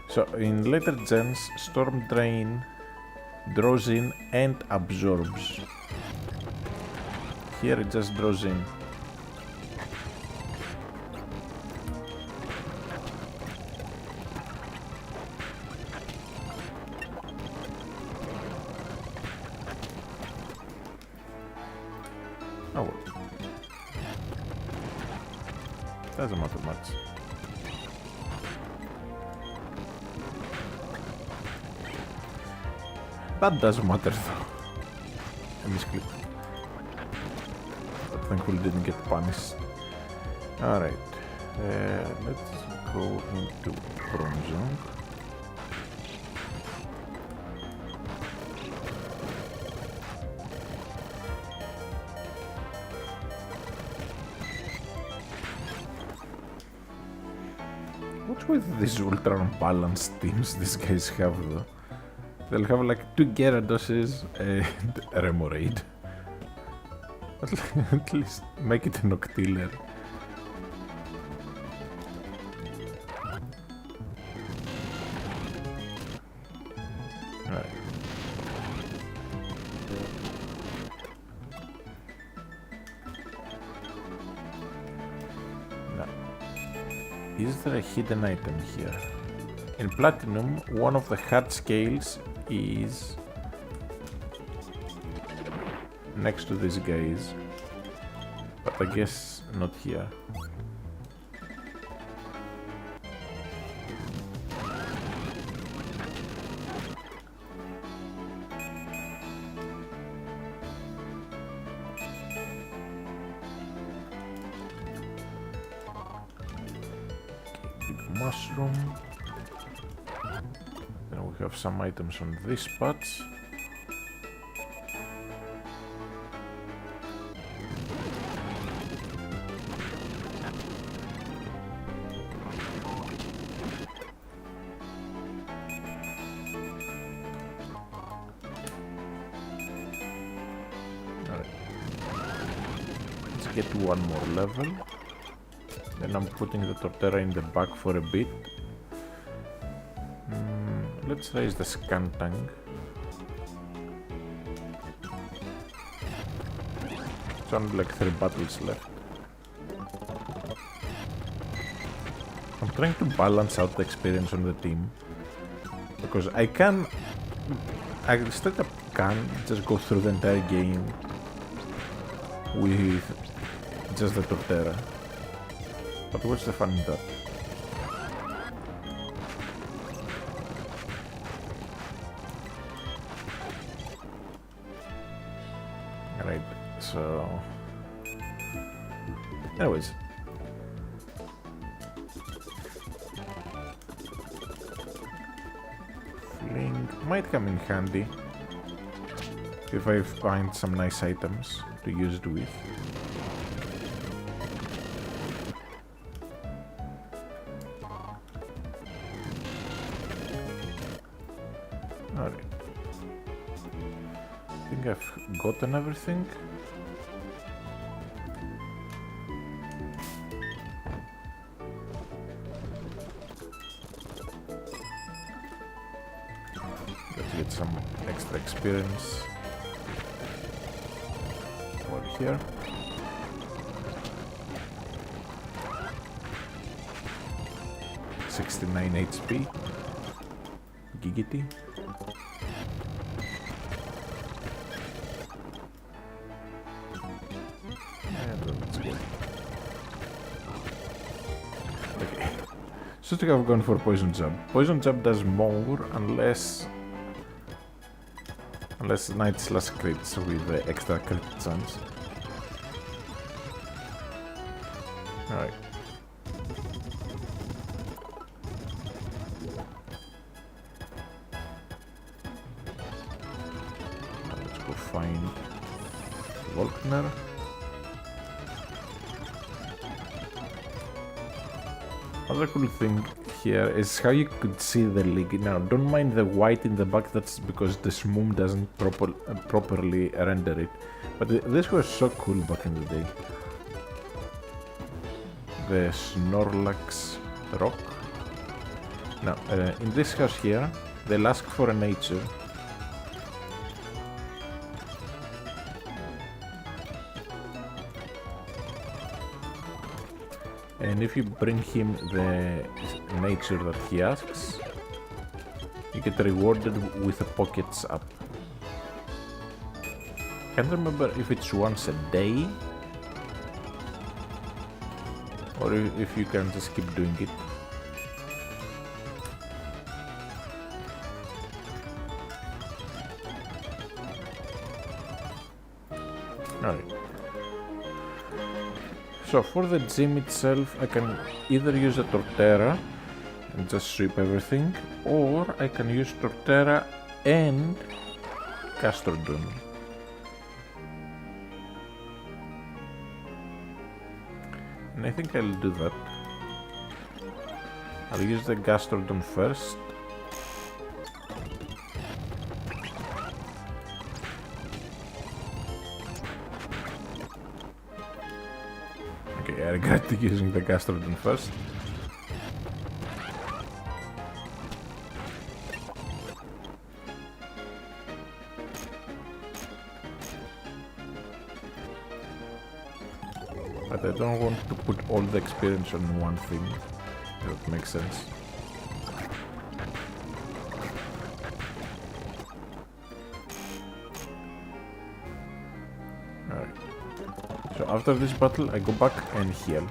So in later gens, Storm Drain draws in and absorbs. Here it just draws in. Oh well. Doesn't matter much. That does matter though. I misclicked. But thankfully didn't get punished. Alright. Let's go into Bronzong. What's with these ultra unbalanced teams these guys have though? They'll have like 2 Gyaradoses and a Remoraid. At least make it an Octiller. Right. Now, is there a hidden item here? In Platinum, one of the heart scales is next to these guys, but I guess not here. Big mushroom. Then we have some items on these spots. Get one more level, then I'm putting the Torterra in the back for a bit. Let's raise the Scantang. It's only like 3 battles left. I'm trying to balance out the experience on the team, because I straight up can just go through the entire game with just the Torterra. But what's the fun in that? Right, so... Anyways. Fling might come in handy if I find some nice items to use it with. Alright. I think I've gotten everything. Let's get some extra experience. Over here. $69 HP. Giggity. So I think I've gone for Poison Jab. Poison Jab does more unless Night Slash crits with the extra crit chance. Alright. Let's go find Volkner. Another cool thing here is how you could see the league. Now, don't mind the white in the back, that's because the Smoom doesn't properly render it. But this was so cool back in the day. The Snorlax rock. Now, in this house here, they'll ask for a nature. And if you bring him the nature that he asks, you get rewarded with a pockets up. Can't remember if it's once a day or if you can just keep doing it. Alright. So for the gym itself, I can either use a Torterra and just sweep everything, or I can use Torterra and Gastrodon. And I think I'll do that. I'll use the Gastrodon first. Okay, I regret using the Gastrodon first. But I don't want to put all the experience on one thing. That makes sense. Alright. So after this battle, I go back and heal.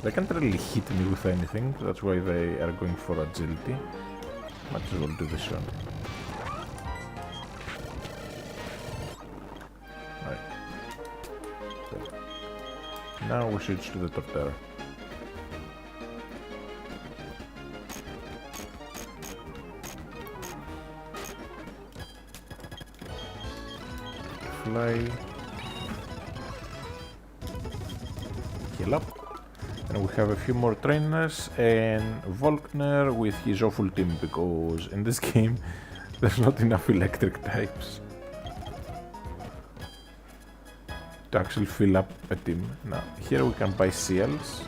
They can't really hit me with anything, that's why they are going for agility. Might as well do this one. Right. So, now we switch to the Torterra. Fly. Heal up. And we have a few more trainers and Volkner with his awful team, because in this game there's not enough electric types to actually fill up a team. Now here we can buy seals.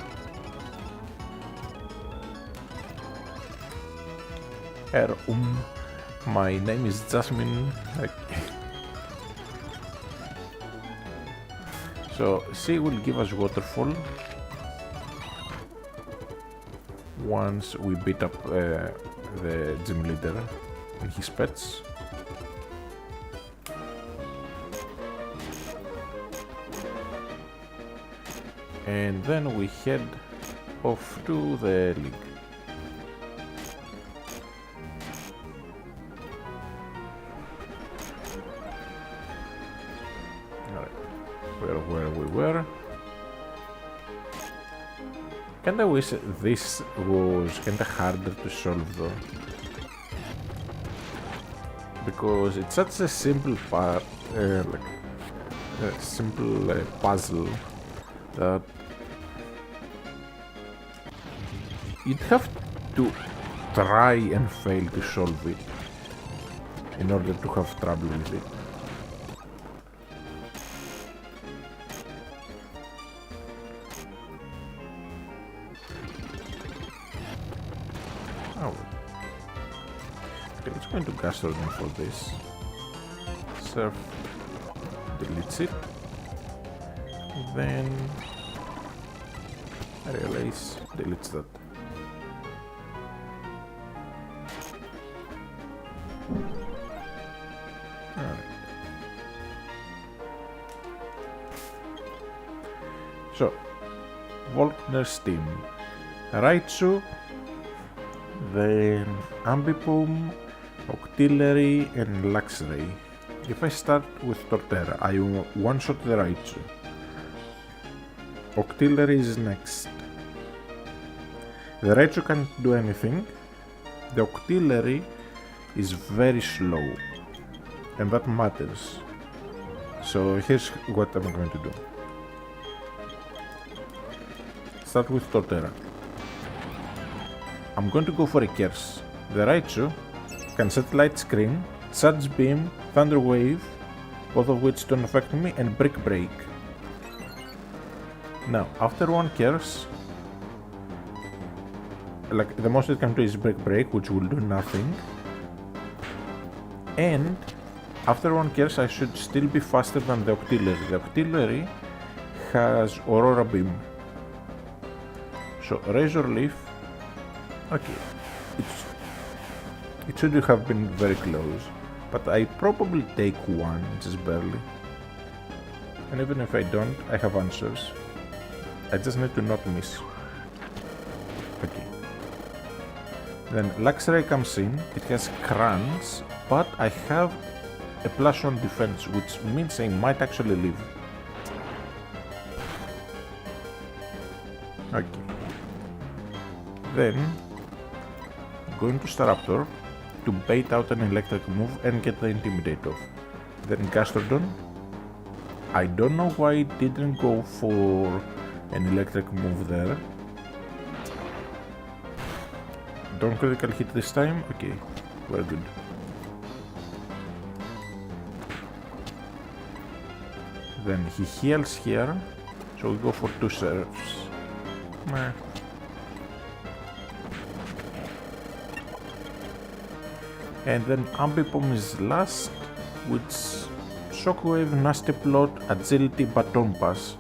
My name is Jasmine. So C will give us waterfall once we beat up the gym leader and his pets. And then we head off to the league. Alright, where we were. Kinda wish this was kinda harder to solve though, because it's such a simple part, simple puzzle that you'd have to try and fail to solve it in order to have trouble with it. Oh. Okay, let's go into Gastrodon for this. Surf deletes it. Then Realize deletes that. Alright. So, Volkner's team. Raichu, then Ambipom, Octillery, and Luxray. If I start with Torterra, I one-shot the Raichu. Octillery is next. The Raichu can't do anything. The Octillery is very slow, and that matters. So here's what I'm going to do. Start with Torterra. I'm going to go for a Curse. The Raichu can set Light Screen, Surge Beam, Thunder Wave, both of which don't affect me, and Brick Break. Now, after 1 curse, like the most it can do is Brick Break, which will do nothing. And after 1 curse, I should still be faster than the Octillery. The Octillery has Aurora Beam. So Razor Leaf, okay, it should have been very close, but I probably take 1, just barely. And even if I don't, I have answers. I just need to not miss. Okay. Then Luxray comes in, it has Crunch, but I have a +1 defense, which means I might actually live. Okay. Then, going to Staraptor to bait out an electric move and get the Intimidate off. Then Gastrodon. I don't know why it didn't go for an electric move there. Don't critical hit this time? Okay, we're good. Then he heals here, so we go for 2 serves. Meh. And then Ambipom is last, which Shockwave, Nasty Plot, Agility, Baton Pass.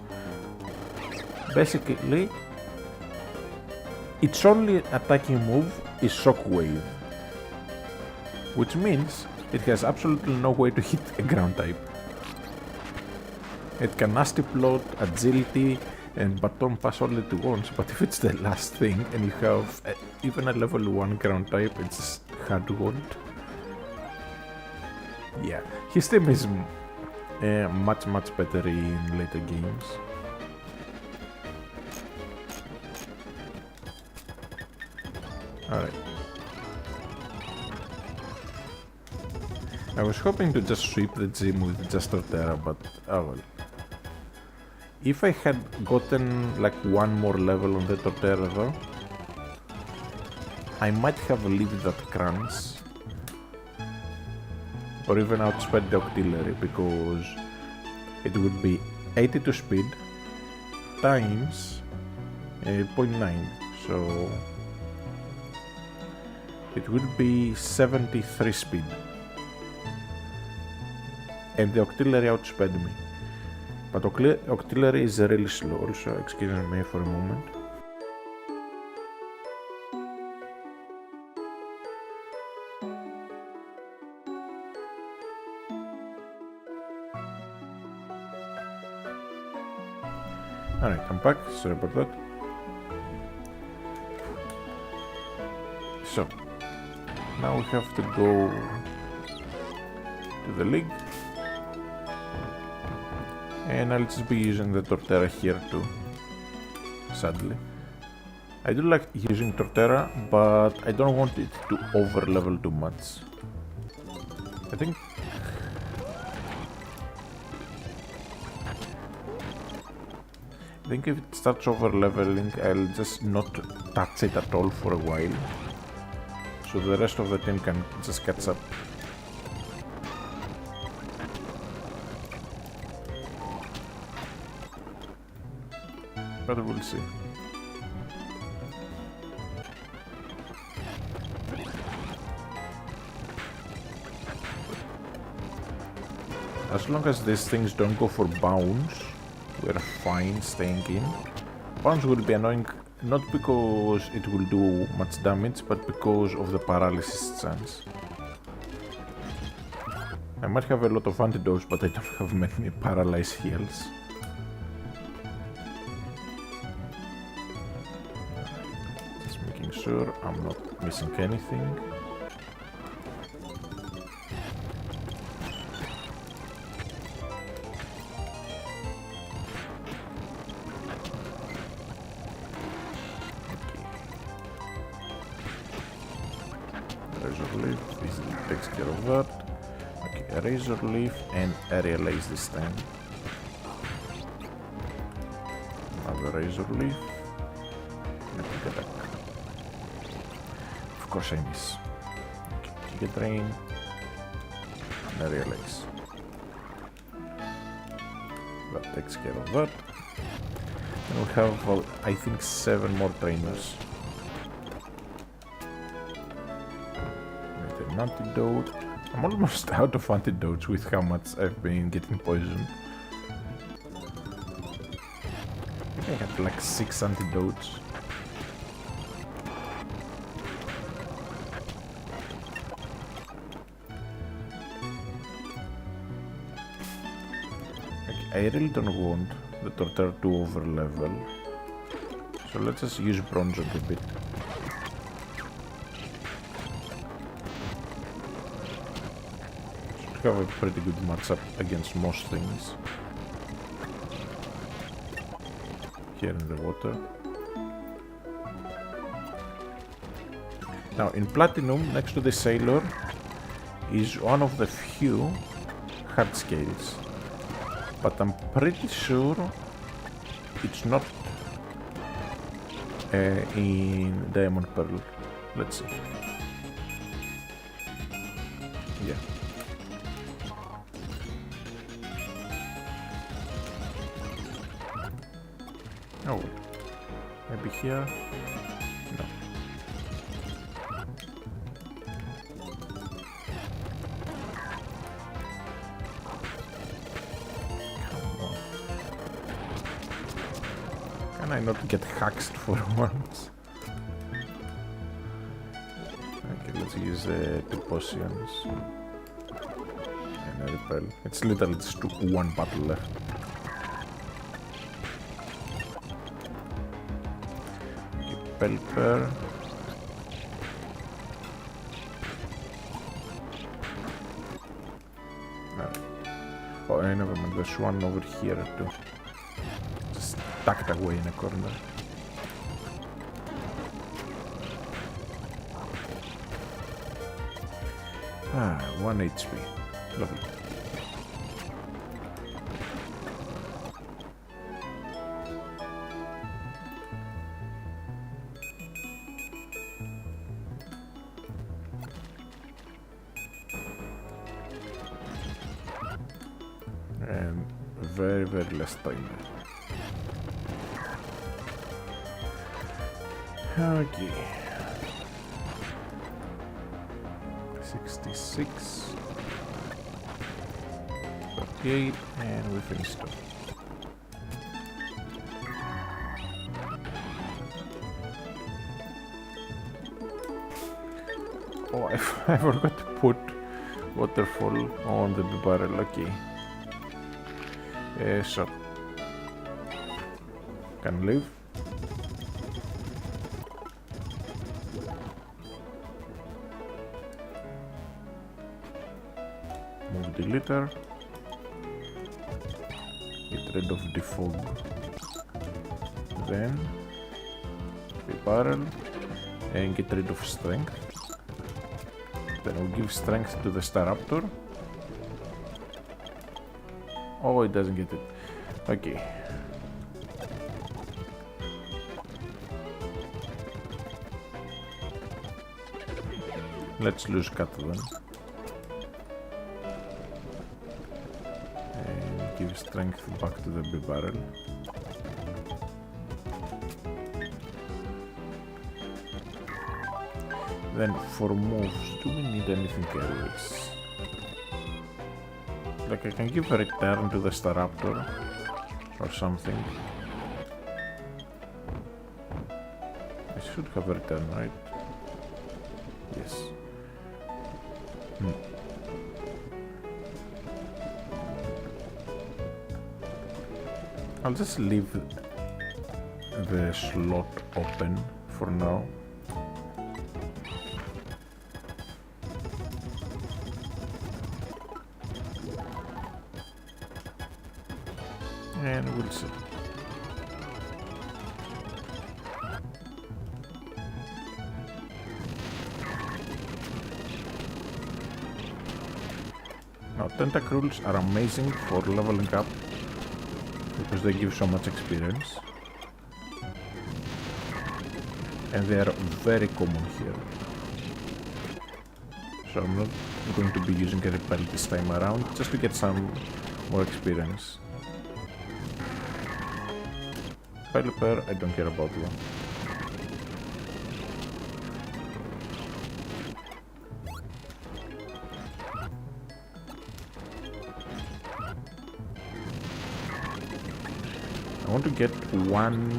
Basically, its only attacking move is Shockwave, which means it has absolutely no way to hit a ground type. It can Nasty Plot, Agility, and Baton Pass all at once, but if it's the last thing and you have even a level 1 ground type, it's hard to want. Yeah, his team is much better in later games. Alright. I was hoping to just sweep the gym with just Torterra, but oh well. If I had gotten like 1 more level on the Torterra though, I might have lived that Crunch. Or even outsped the Octillery, because it would be 82 speed times 0.9, so it would be 73 speed. And the Octillery outsped me. But Octillery is really slow also, excuse me for a moment. Alright, I'm back, sorry about that. So, now we have to go to the league. And I'll just be using the Torterra here too, sadly. I do like using Torterra, but I don't want it to over level too much. I think if it starts over leveling, I'll just not touch it at all for a while, so the rest of the team can just catch up. But we'll see. As long as these things don't go for bounce, we're fine staying in. Bounce will be annoying not because it will do much damage, but because of the paralysis chance. I might have a lot of antidotes, but I don't have many paralyzed heals. Just making sure I'm not missing anything. Razor Leaf and Aerial Ace this time. Another Razor Leaf. Epic Attack. Of course I miss. Okay, Giga Drain and Aerial Ace. That takes care of that. And we have, I think, 7 more trainers. Get an antidote. I'm almost out of antidotes with how much I've been getting poisoned. I think I had like 6 antidotes. I really don't want the Torterra to overlevel, so let's just use Bronzor a bit. Should have a pretty good matchup against most things here in the water. Now in Platinum, next to the Sailor, is one of the few hard scales. But I'm pretty sure it's not in Diamond Pearl. Let's see. Yeah. Oh, maybe here? No. Can I not get hacked for once? Okay, let's use the 2 potions and a repel. It's literally just 1 battle left. Okay, Pelipper. Oh, never mind, there's one over here too. Tucked away in a corner. Ah, 1 HP. Lovely. And very, very less timer. Okay. 66. 38, and we finished up. Oh, I forgot to put waterfall on the barrel. Okay. So can leave. Move the litter. Get rid of the fog. Then the barrel and get rid of strength. Then we'll give strength to the Staraptor. Oh, it doesn't get it. Okay. Let's lose Cat then. And give strength back to the big barrel. Then for moves, do we need anything else? Like I can give a return to the Staraptor or something. I should have a return, right? Yes. I'll just leave the slot open for now. And we'll see. Now, Tentacruels are amazing for leveling up because they give so much experience. And they are very common here. So I'm not going to be using a repel this time around, just to get some more experience. Piloper, I don't care about you. I want to get one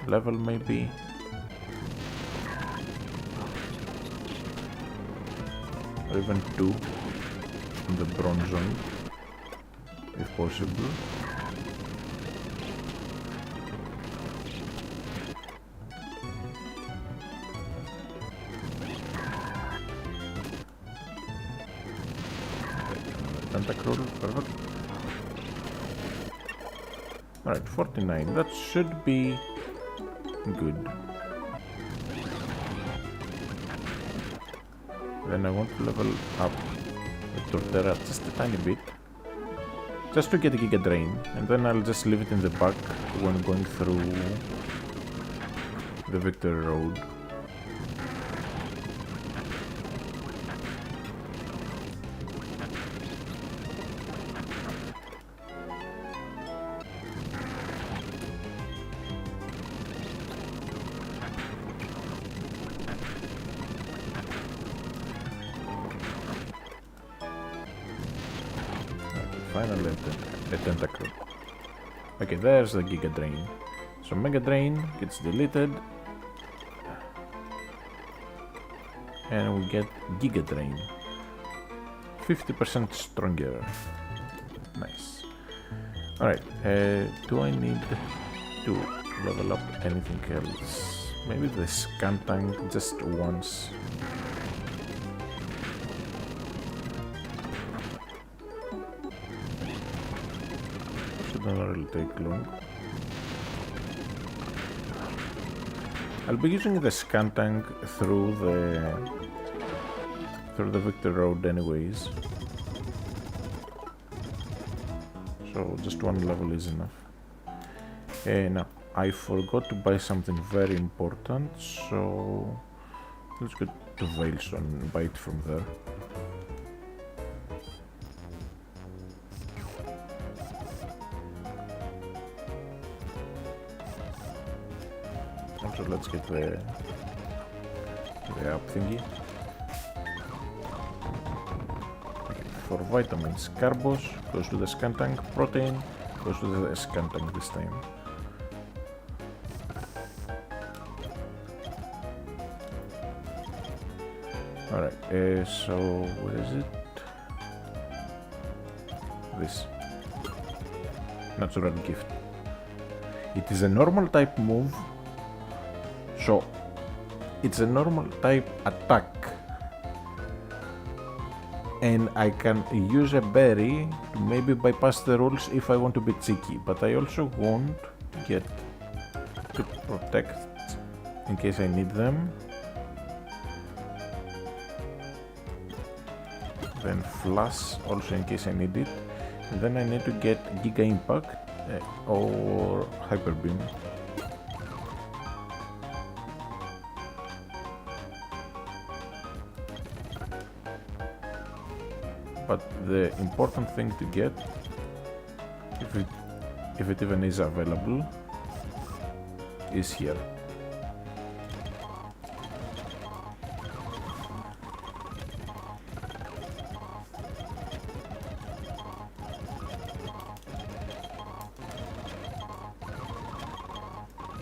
level maybe. Or even two in the bronze zone, if possible. Tentacruel, perfect. Alright, 49, that should be good. Then I want to level up the Torterra just a tiny bit, just to get Giga Drain, and then I'll just leave it in the back when going through the Victory Road. Finally a Tentacruel. Okay, there's the Giga Drain. So Mega Drain gets deleted. And we get Giga Drain. 50% stronger. Nice. Alright, do I need to level up anything else? Maybe the Skuntank just once. Shouldn't really take long. I'll be using the Skuntank through the Victory Road anyways. So just one level is enough. Now, I forgot to buy something very important, so let's go to Veilstone and buy it from there. Also, let's get the up thingy. For vitamins, Carbos goes to the Skuntank, Protein goes to the Skuntank this time. Alright, so where is it? This. Natural Gift. It is a normal type move, so it's a normal type attack. And I can use a berry to maybe bypass the rules if I want to be cheeky, but I also want to get to protect in case I need them. Then Flash also in case I need it. And then I need to get Giga Impact or Hyper Beam. But the important thing to get, if it even is available, is here.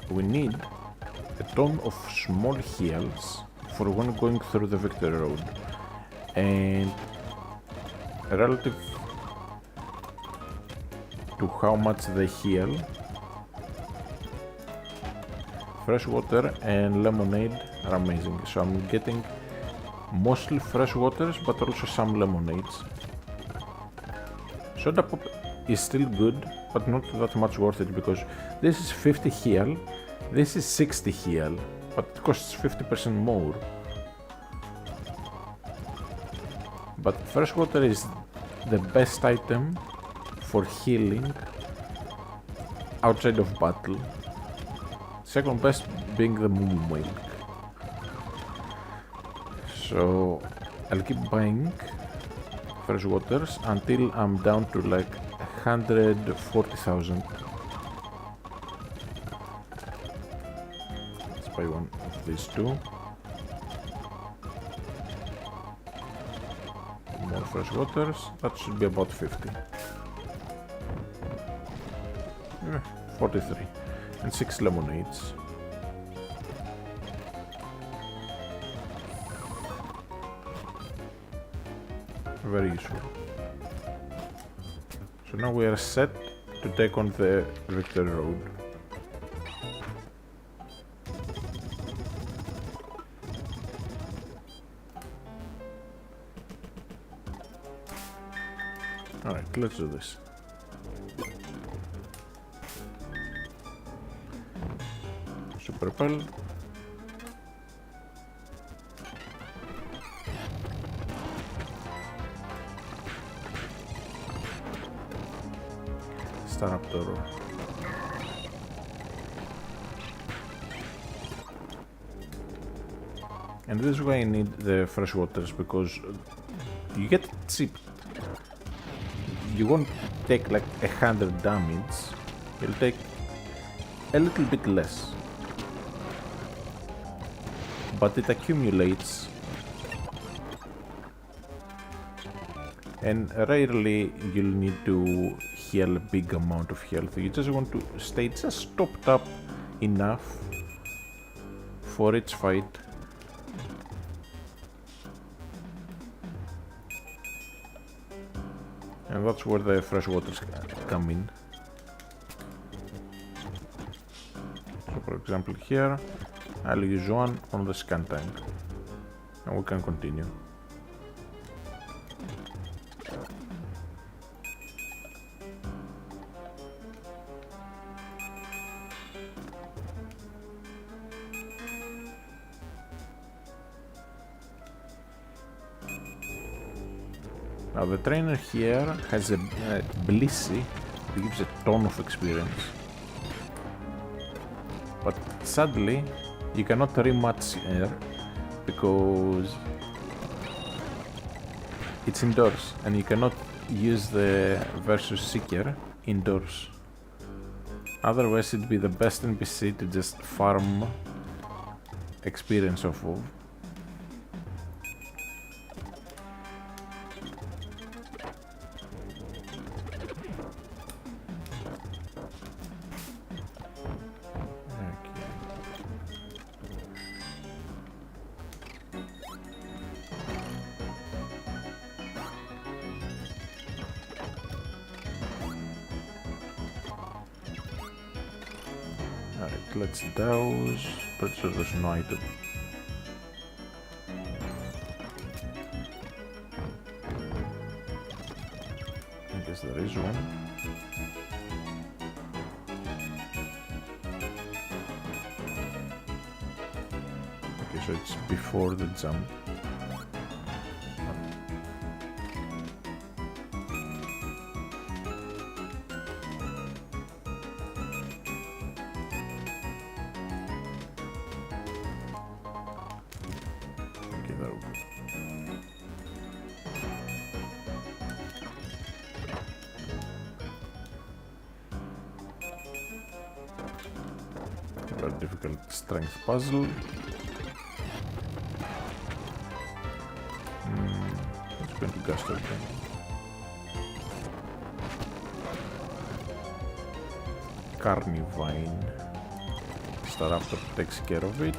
We need a ton of small heals for when going through the Victory Road, and relative to how much they heal, fresh water and lemonade are amazing. So I'm getting mostly fresh waters, but also some lemonades. Soda Pop is still good, but not that much worth it, because this is 50 heal, this is 60 heal, but it costs 50% more. But freshwater is the best item for healing outside of battle. Second best being the Moo Milk. So I'll keep buying freshwaters until I'm down to like 140,000. buy one of these two. More fresh waters. That should be about 50. 43. And 6 lemonades. Very useful. So now we are set to take on the Victory Road. Alright, let's do this. Super Pearl. Staraptor. And this is why I need the fresh waters, because you get cheap. You won't take like 100 damage, you'll take a little bit less. But it accumulates, and rarely you'll need to heal a big amount of health. You just want to stay just topped up enough for each fight. And that's where the fresh waters come in. So for example here, I'll use one on the scan tank, and we can continue. Now the trainer here has a Blissey that gives a ton of experience, but sadly you cannot rematch her because it's indoors and you cannot use the Versus Seeker indoors. Otherwise it'd be the best NPC to just farm experience off of. Let's douse. Pretty sure there's no item. I guess there is one. Okay, so it's before the jump. Difficult strength puzzle. Let's go into Gusto again. Carnivine. Staraptor takes care of it.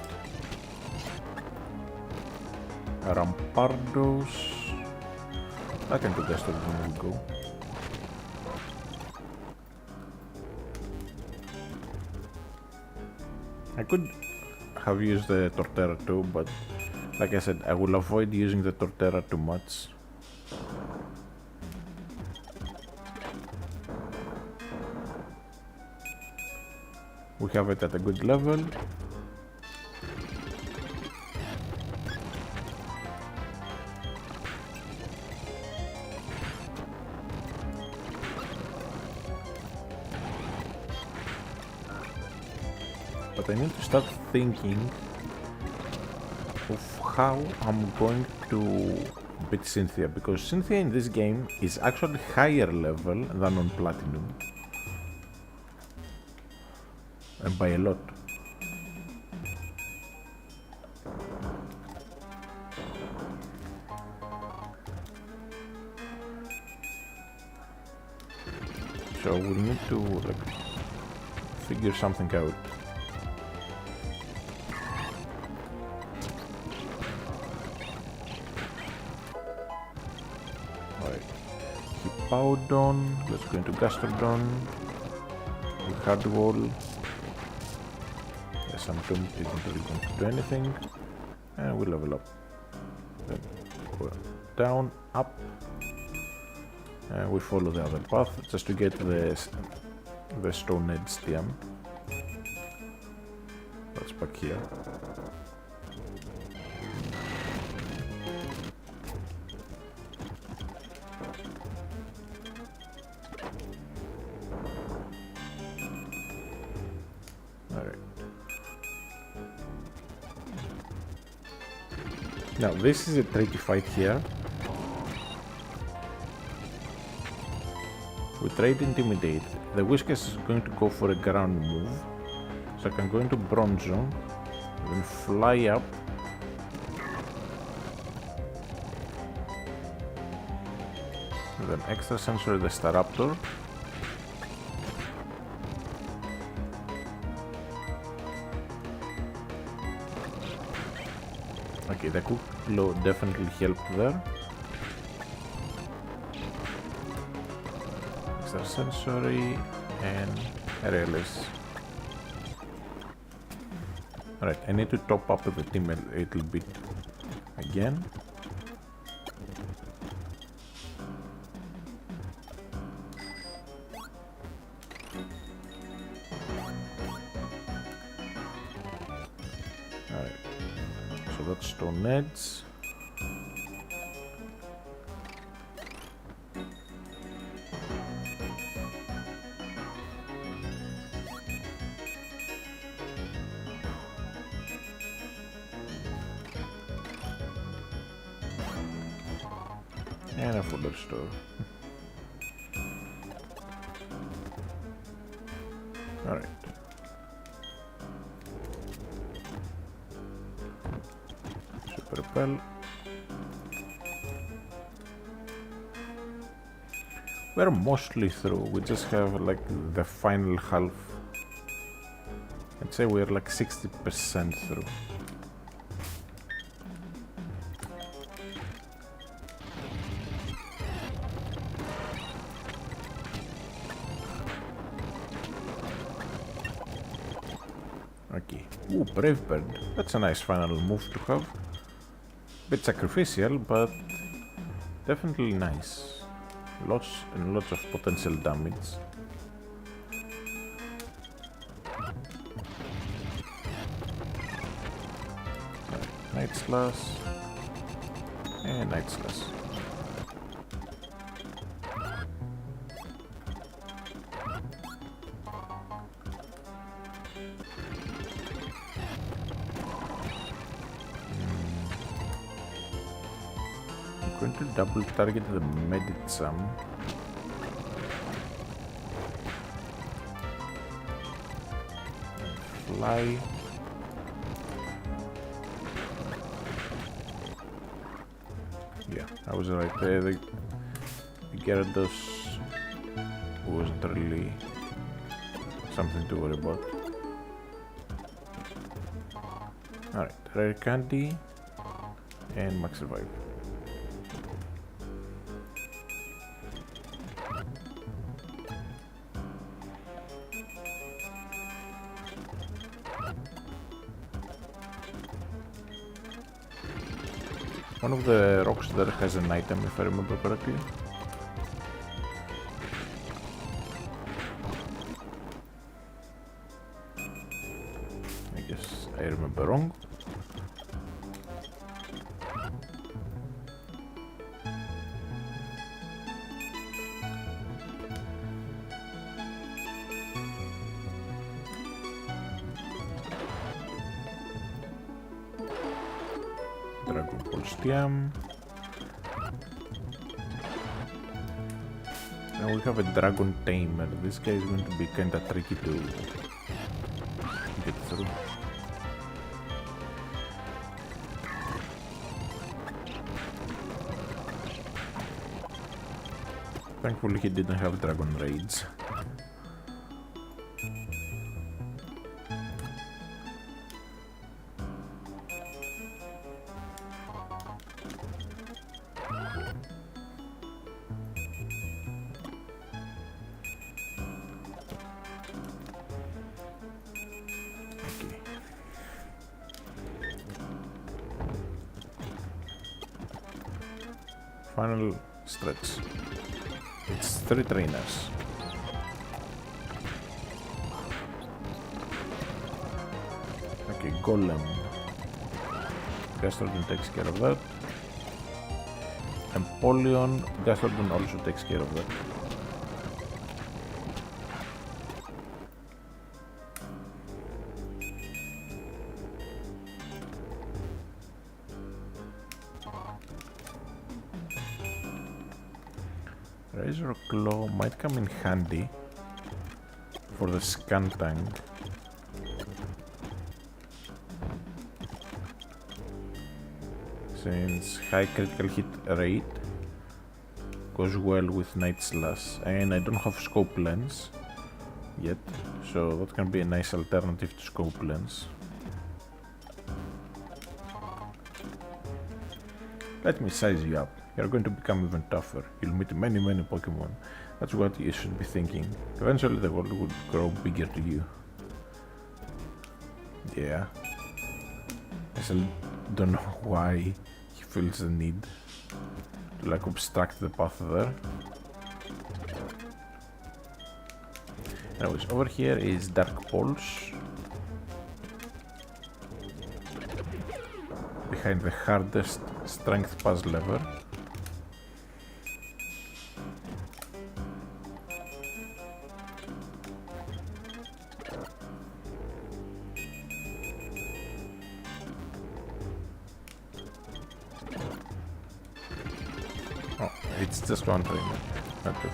Rampardos. I can do Gusto when we go. I could have used the Torterra too, but like I said, I will avoid using the Torterra too much. We have it at a good level. But I need to start thinking of how I'm going to beat Cynthia, because Cynthia in this game is actually higher level than on Platinum. And by a lot. So we need to like figure something out. Alright. Hippowdon. Let's go into Gastrodon. We hard wall. Yes, I'm doomed. Isn't really going to do anything. And we level up. Then go down, up. And we follow the other path just to get the Stone Edge TM. That's back here. Alright. Now this is a tricky fight here. We trade Intimidate. The Whiscash is going to go for a ground move. So I can go into Bronzong, then fly up. And then Extrasensory the Staraptor. Okay, the Kuklo definitely helped there. Extrasensory and Aerialis. Alright, I need to top up the team a little bit again. Alright, so that's Stone Edge. And a fodder store. Alright. Super Repel. We're mostly through. We just have like the final half. I'd say we're like 60% through. Okay. Ooh, Brave Bird. That's a nice final move to have. Bit sacrificial, but definitely nice. Lots and lots of potential damage. Night Slash and Night Slash. I'm going to double target the Medicham. Fly. Yeah, I was right there. The Gyarados wasn't really something to worry about. Alright, Rare Candy and Max Revive. One of the rocks there has an item, if I remember correctly. I guess I remember wrong. Dragon Ball Stiam. Now we have a Dragon Tamer. This guy is going to be kinda tricky to get through. Thankfully he didn't have Dragon Rage. Final stretch. It's 3 trainers. Okay, Golem. Gastrodon takes care of that. Empoleon, Gastrodon also takes care of that. Razor Claw might come in handy for the Skuntank. Since high critical hit rate goes well with Night Slash, and I don't have Scope Lens yet, so that can be a nice alternative to Scope Lens. Let me size you up. You're going to become even tougher. You'll meet many Pokemon. That's what you should be thinking. Eventually the world will grow bigger to you. Yeah. I still don't know why he feels the need to like obstruct the path there. Anyways, over here is Dark Pulse. Behind the hardest strength puzzle ever. Oh, it's just one trainer. Not two.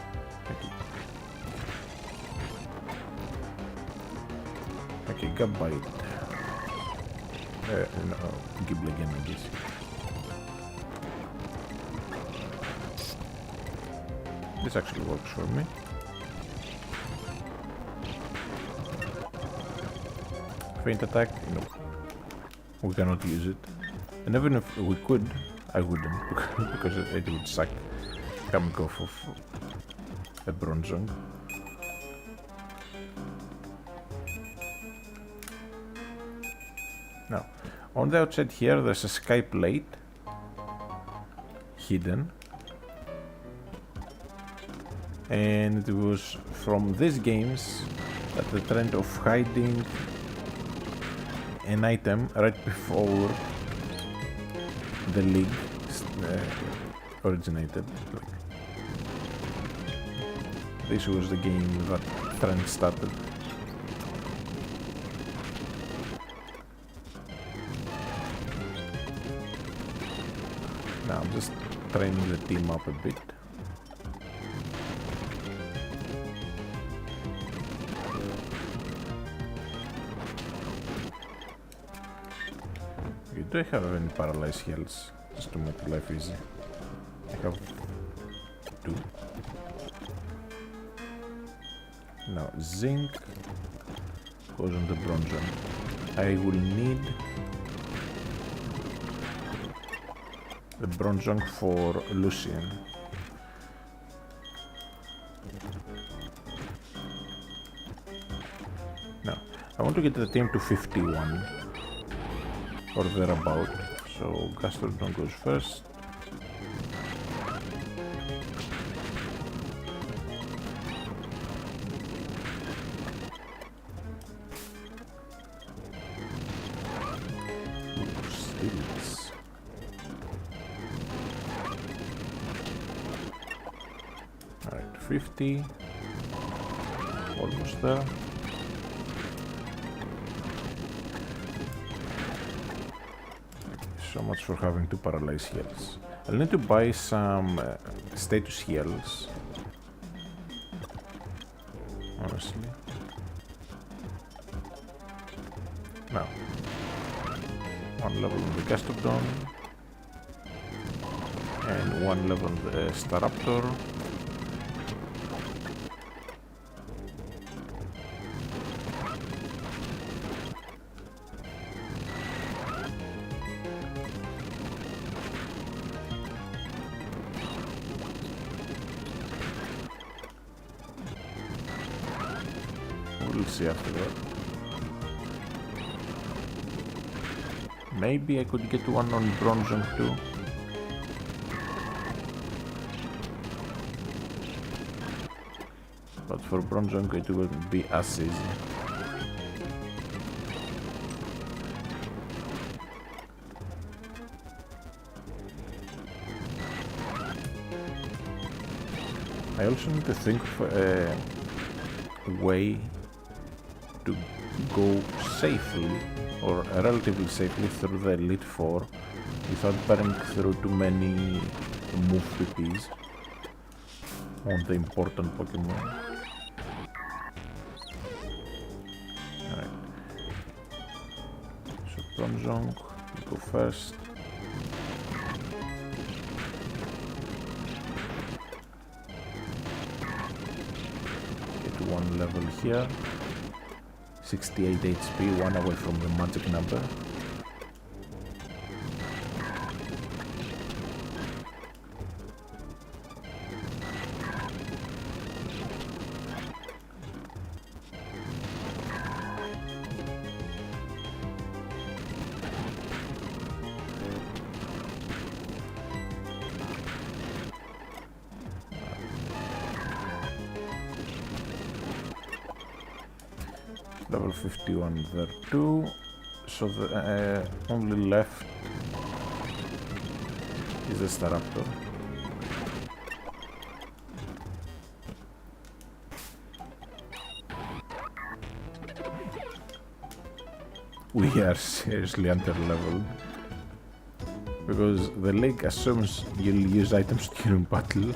Okay, Gabite. No, Gible again, I guess. This actually works for me. Faint attack? No. We cannot use it. And even if we could, I wouldn't, because it would suck coming off of a Bronzong. Now, on the outside here, there's a sky plate hidden, and it was from these games that the trend of hiding an item right before the league originated. This was the game that trend started. Now I'm just training the team up a bit. Do I have any paralyzed heals just to make life easy? I have 2. Now Zinc goes on the Bronzong. I will need the Bronzong for Lucian. Now I want to get the team to 51 or thereabout, so Gastrodon goes first. Steals. Alright, 50. Almost there. So much for having 2 paralyzed heals. I'll need to buy some status heals, honestly. Now, 1 level on the Gastrodon and 1 level on the Staraptor. We'll see after that. Maybe I could get one on Bronzong too. But for Bronzong it wouldn't be as easy. I also need to think of a way to go safely or relatively safely through the Elite Four without burning through too many move PPs on the important Pokemon. Alright. So Bronzong, go first. One level here, 68 HP, one away from the magic number. Level 51 there too, so the only left is the Staraptor. We are seriously under-leveled because the league assumes you'll use items during battle.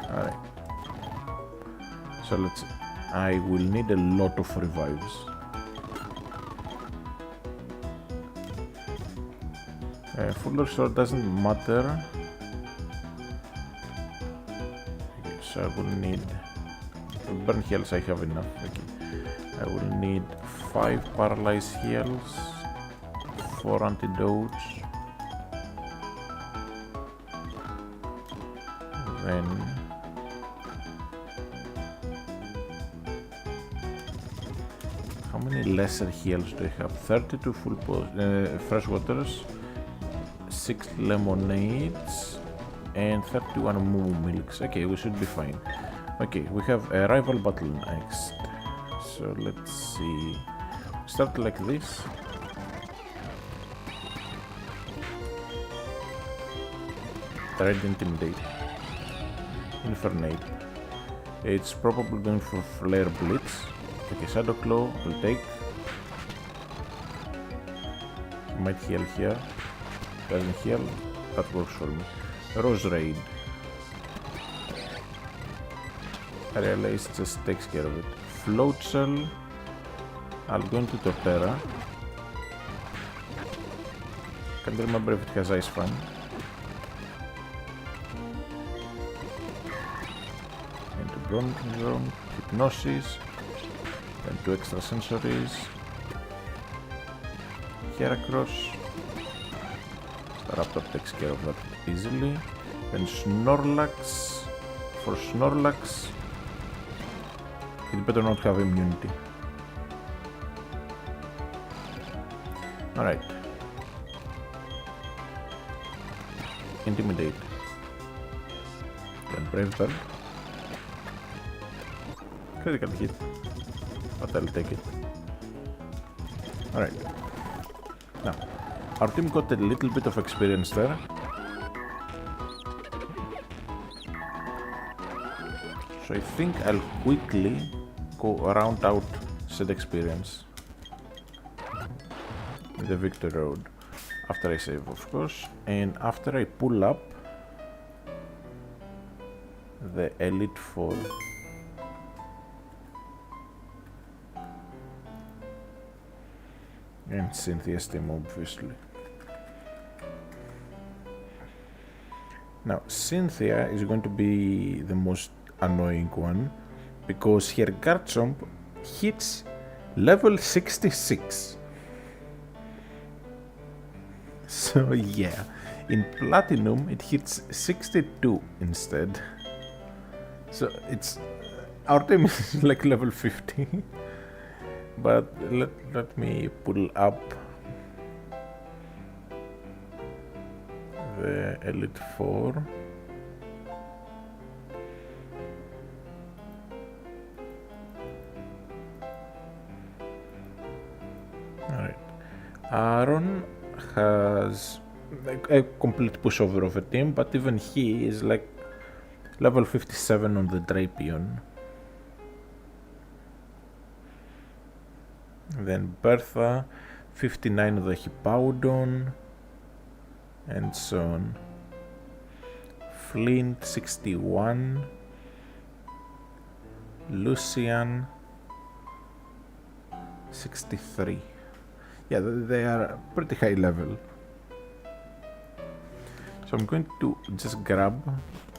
Alright. So let's see. I will need a lot of revives. Fuller Sword doesn't matter. Okay, so I will need... Burn heals I have enough. Okay. I will need 5 paralyze heals, 4 antidotes, then how many lesser heals do I have? 32 full fresh waters, 6 lemonades, and 31 moo milks. Okay, we should be fine. Okay, we have a rival battle next. So let's see. Start like this. Try to intimidate. Infernate. It's probably going for Flare Blitz. Okay, Shadow Claw will take. Might heal here. Doesn't heal. That works for me. Rose Raid. I realize it just takes care of it. Float Cell. I'll go into Torterra. Can't remember if it has Ice Fang. Into Bronzong, Hypnosis, then 2 extra sensories. Heracross. Staraptor takes care of that easily. Then Snorlax. For Snorlax, it better not have immunity. Alright. Intimidate. Then Brave Bird. Critical hit. But I'll take it. Alright. Now, our team got a little bit of experience there. So I think I'll quickly go round out said experience with the Victory Road after I save, of course, and after I pull up the Elite Four. And Cynthia's team, obviously. Now, Cynthia is going to be the most annoying one because her Garchomp hits level 66. So yeah, in Platinum it hits 62 instead. So it's our team is like level 50. But let me pull up the Elite 4. Alright. Aaron has a complete pushover of a team, but even he is like level 57 on the Drapion. Then Bertha, 59 on the Hippowdon, and so on. Flint, 61. Lucian, 63. Yeah, they are pretty high level. So I'm going to just grab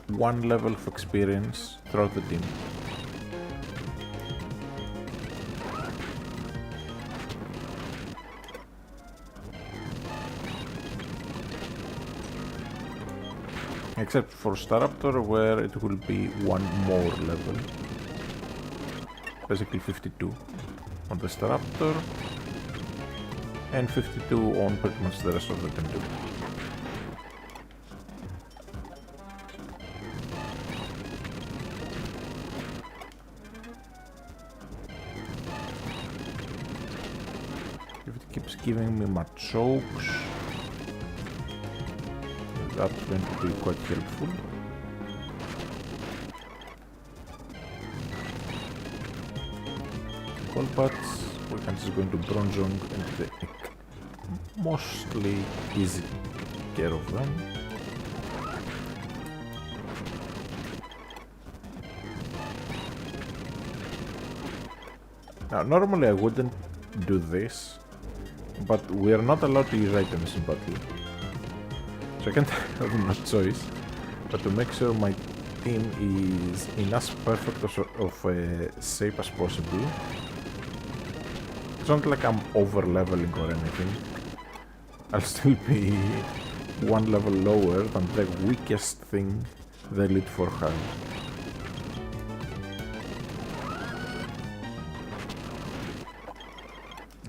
one level of experience throughout the team. Except for Staraptor, where it will be one more level. Basically 52 on the Staraptor, and 52 on pretty much the rest of the team too. If it keeps giving me Machokes, that's going to be quite helpful. Golbats, we can just go into Bronzong and take mostly easy care of them. Now, normally I wouldn't do this, but we are not allowed to use items in battle. So I can't have no choice but to make sure my team is in as perfect of a shape as possible. It's not like I'm over leveling or anything. I'll still be one level lower than the weakest thing the Elite 4 has.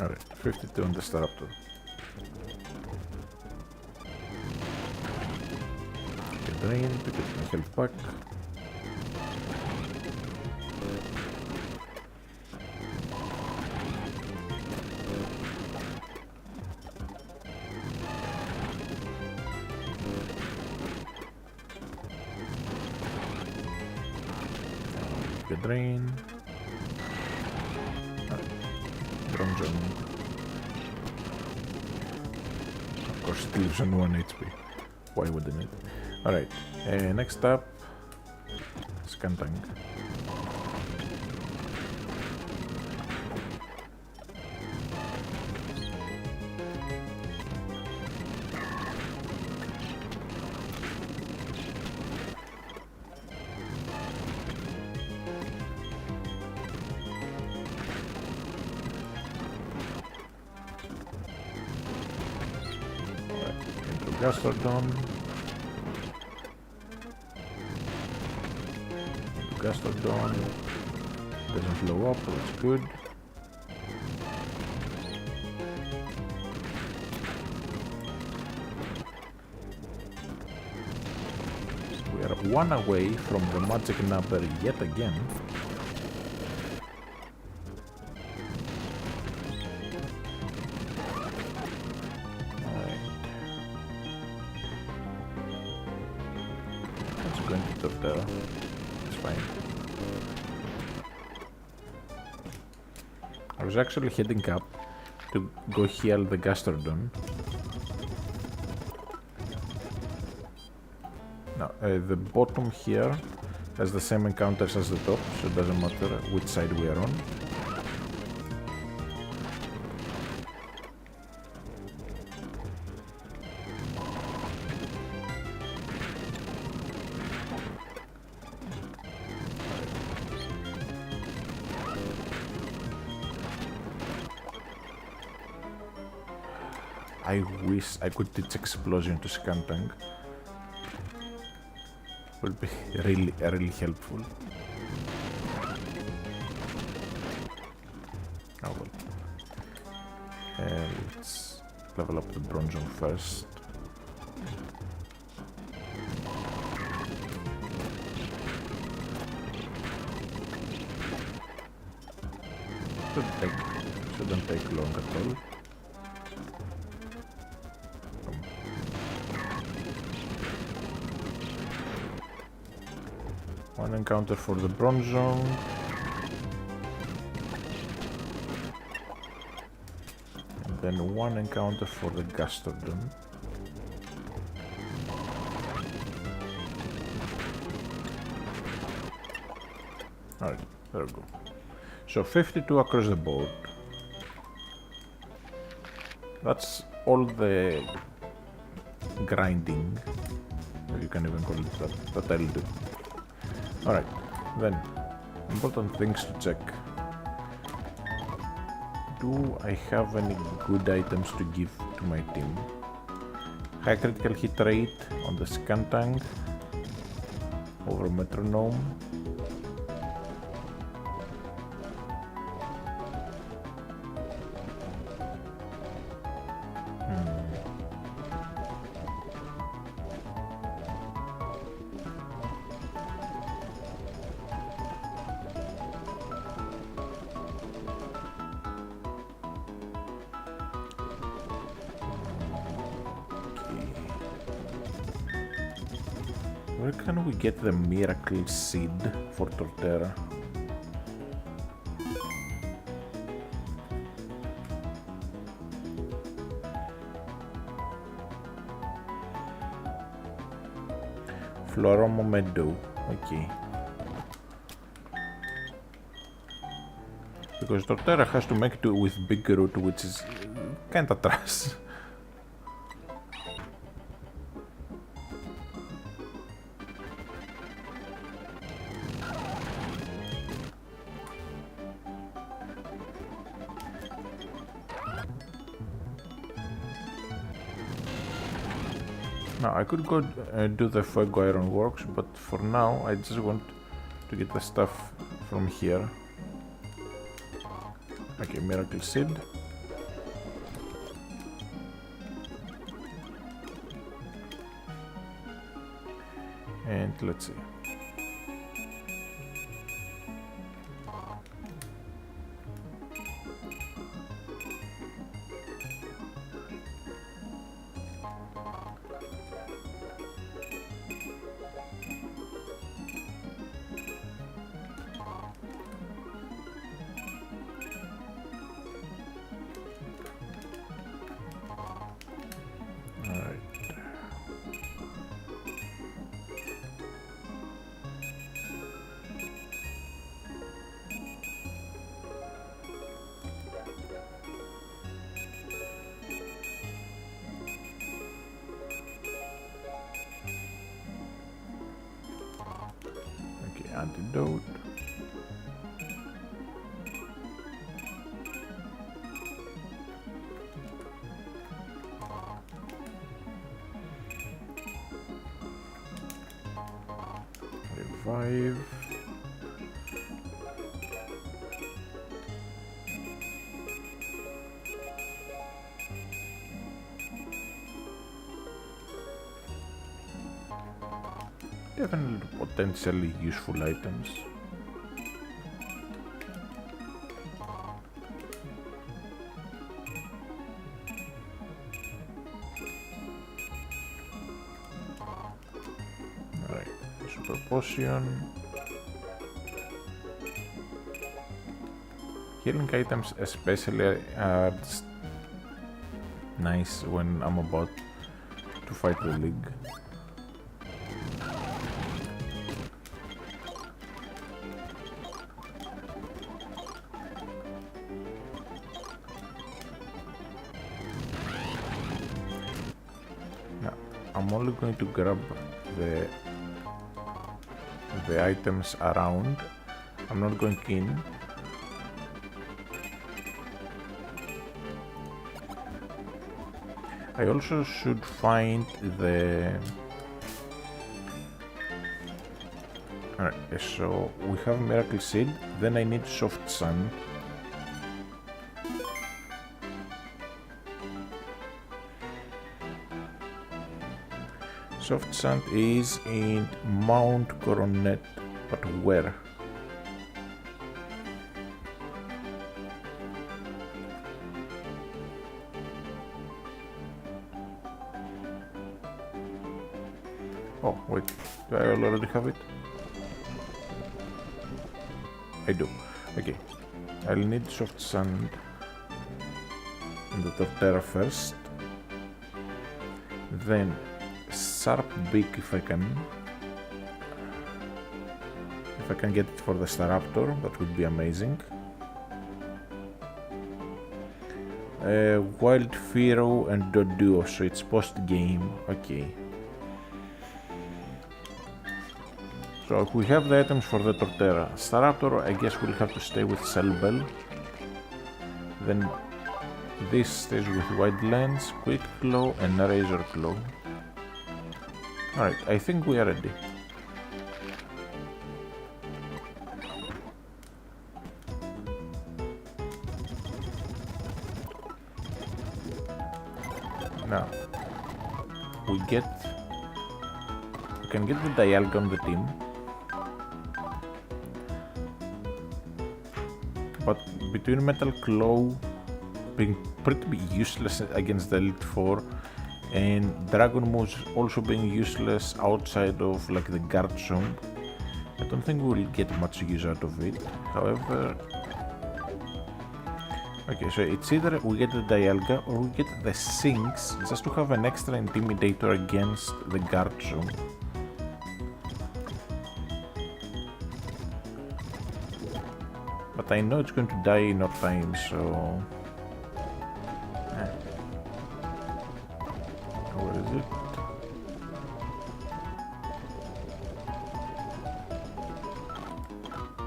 Alright, 52 on the Staraptor. Drain to get my health back. Get drain. Bronzong. Of course it lives on 1 HP. Why wouldn't it? Alright, next up, Skuntank. Alright, into Gastrodon. Gastrodon doesn't blow up, that's good. We are one away from the magic number yet again. Alright. Let's go into Torterra. Fine. I was actually heading up to go heal the Gastrodon. Now, the bottom here has the same encounters as the top, so it doesn't matter which side we are on. I wish I could teach Explosion to Skuntank. Would be really helpful. Oh well. Let's level up the Bronzong first. Shouldn't take long at all. One encounter for the Bronzong. And then one encounter for the Gastrodon. Alright, there we go. So 52 across the board. That's all the grinding, if you can even call it that I'll do. Alright, then, important things to check. Do I have any good items to give to my team? High critical hit rate on the Skuntank over Metronome. Where can we get the Miracle Seed for Torterra? Floromo Meadow, okay. Because Torterra has to make do with Big Root, which is kinda trash. Now, I could go do the Fuego Iron Works, but for now I just want to get the stuff from here. Okay, Miracle Seed. And let's see. Antidote. Revive. Definitely potentially useful items. Alright, Super Potion. Healing items especially are just nice when I'm about to fight the League. I'm only going to grab the items around. I'm not going in. I also should find the... Alright, so we have Miracle Seed, then I need Soft Sun. Soft Sand is in Mount Coronet, but where? Oh, wait, do I already have it? I do. Okay, I'll need Soft Sand and the Torterra first. Then Sharp Beak if I can. If I can get it for the Staraptor, that would be amazing. Wild Pharaoh and Doduo, so it's post-game. Okay. So we have the items for the Torterra. Staraptor, I guess we'll have to stay with Cellbell. Then this stays with Wide Lens, Quick Claw and Razor Claw. Alright, I think we are ready. Now, we can get the Dialga on the team. But between Metal Claw being pretty useless against the Elite Four and Dragon Moose also being useless outside of like the Garchomp, I don't think we'll get much use out of it. However, okay, so it's either we get the Dialga or we get the Sinks just to have an extra Intimidator against the Garchomp. But I know it's going to die in no time, so... Where is it?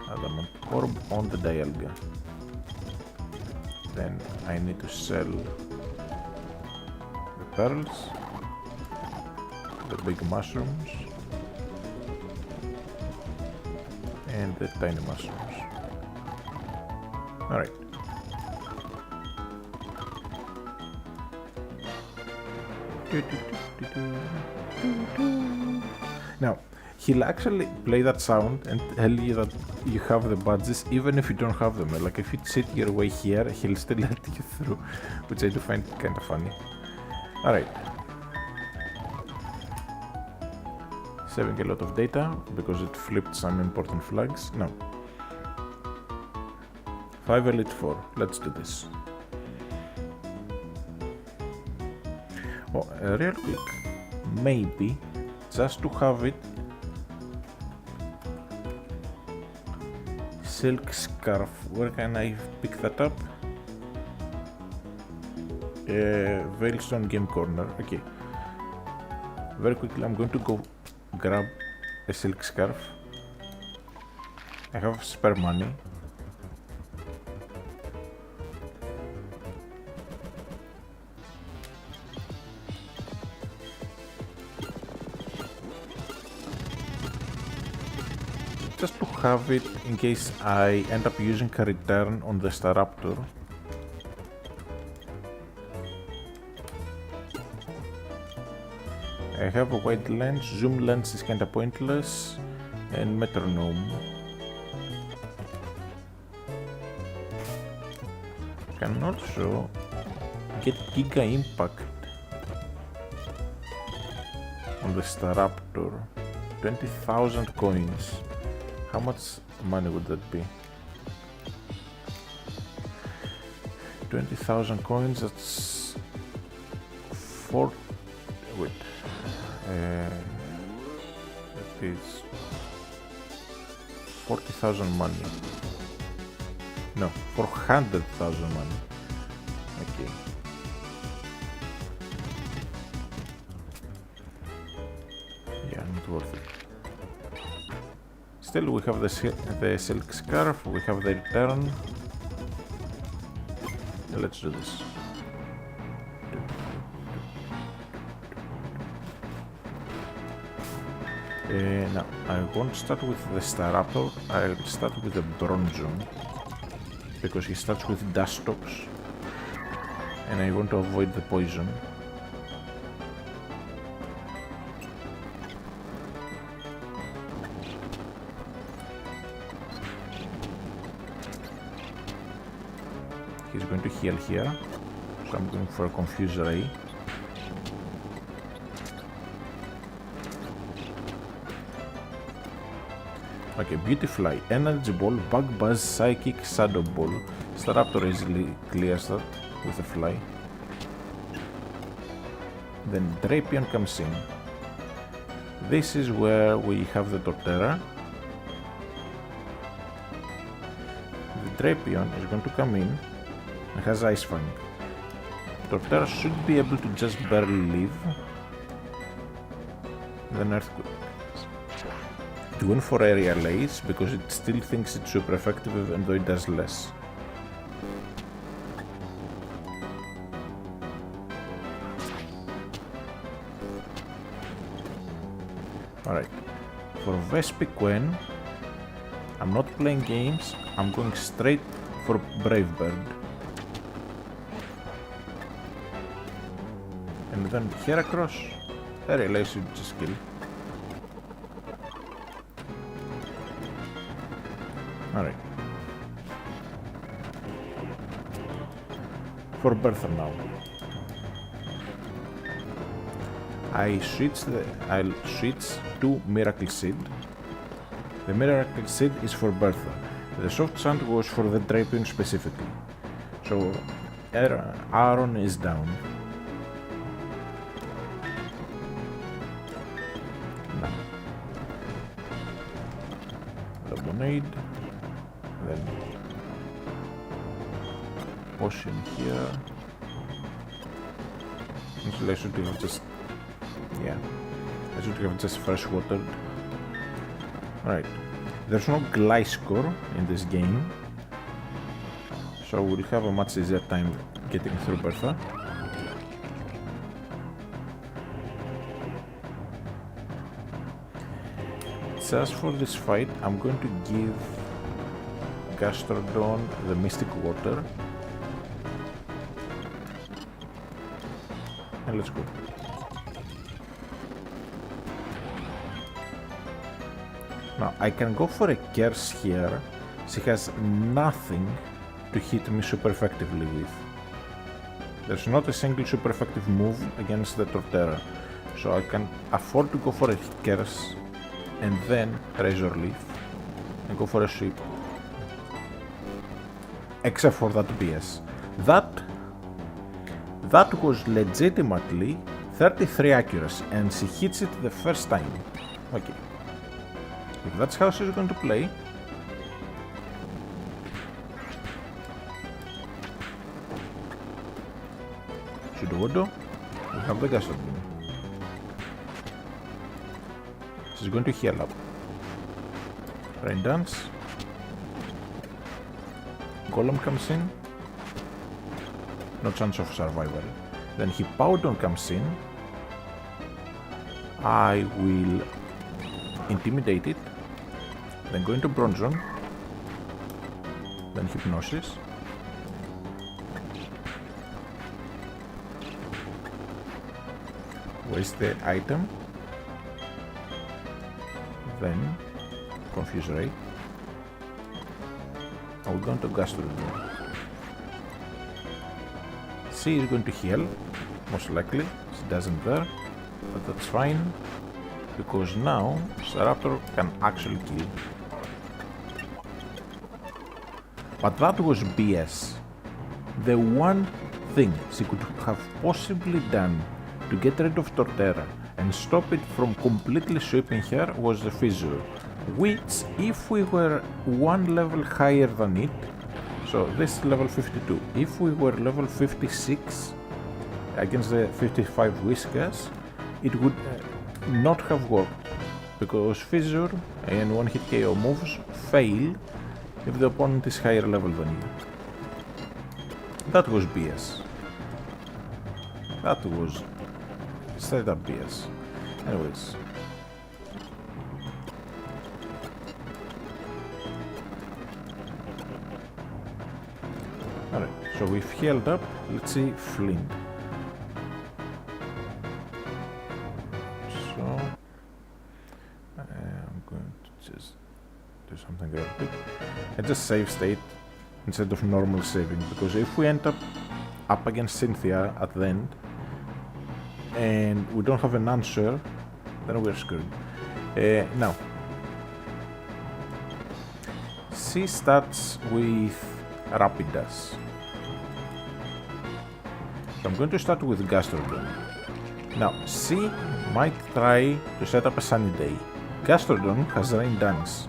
Adamant Orb on the Dialga. Then I need to sell the pearls, the big mushrooms, and the tiny mushrooms. Alright. Now, he'll actually play that sound and tell you that you have the badges even if you don't have them. Like if you sit your way here, he'll still let you through, which I do find kind of funny. Alright. Saving a lot of data because it flipped some important flags. No. 5 Elite Four. Let's do this. Oh, real quick. Maybe just to have it. Silk Scarf. Where can I pick that up? Veilstone Game Corner. Okay. Very quickly, I'm going to go grab a Silk Scarf. I have spare money. Just to have it in case I end up using a return on the Staraptor. I have a wide lens, zoom lens is kinda pointless, and metronome. Can also get Giga Impact on the Staraptor. 20,000 coins. How much money would that be? 20,000 coins, that's 4... wait. That is 40,000 money. No, 400,000 money. Okay. Yeah, not worth it. Still, we have the Silk Scarf, we have the return. Let's do this. Now, I won't start with the Staraptor, I'll start with the Bronzong, because he starts with Dustox, and I want to avoid the poison. he's going to heal here. So I'm going for a Confuse Ray. Okay, Beautifly, Energy Ball, Bug Buzz, Psychic, Shadow Ball. Staraptor easily clears that with a fly. Then Drapion comes in. This is where we have the Torterra. The Drapion is going to come in and has Ice Fang. Torterra should be able to just barely live. Then Earthquake. It went for Aerial Ace because it still thinks it's super effective even though it does less. Alright, for Vespiquen, I'm not playing games, I'm going straight for Brave Bird. And then Heracross, Aerial Ace should just kill. Alright. For Bertha now. I'll switch to Miracle Seed. The Miracle Seed is for Bertha. The Soft Sand was for the Drapion specifically. So Aaron is down. Now. Lemonade. Then Potion here. Actually I should have just fresh watered. Alright. There's no Gliscor in this game. So we'll have a much easier time getting through Bertha. Just for this fight, I'm going to give Gastrodon the Mystic Water. And let's go. Now, I can go for a Curse here. She has nothing to hit me super effectively with. There's not a single super effective move against the Torterra. So I can afford to go for a Curse and then Razor Leaf and go for a Sweep. Except for that BS. That was legitimately 33 accuracy and she hits it the first time. Okay. If that's how she's going to play, Sudowoodo, we have the Gastrodon. She's going to heal up. Rain Dance. Golem comes in. No chance of survival. Then Hippowdon comes in. I will intimidate it. Then go into Bronzong. Then Hypnosis. Waste the item. Then Confuse Ray. I will go into Gastrodon. She is going to heal, most likely. She doesn't there, but that's fine. Because now Staraptor can actually kill. But that was BS. The one thing she could have possibly done to get rid of Torterra and stop it from completely sweeping her was the Fissure, which if we were one level higher than it, so this is level 52, if we were level 56 against the 55 Whiscash, it would not have worked, because Fissure and one hit KO moves fail if the opponent is higher level than you. That was BS. That was straight up BS. Anyways. Alright, so we've healed up. Let's see Flint. So I'm going to just do something real quick. I just save state instead of normal saving, because if we end up against Cynthia at the end and we don't have an answer, then we're screwed. Now, C starts with Rapidas. So I'm going to start with Gastrodon. Now, C might try to set up a Sunny Day. Gastrodon has Rain Dance.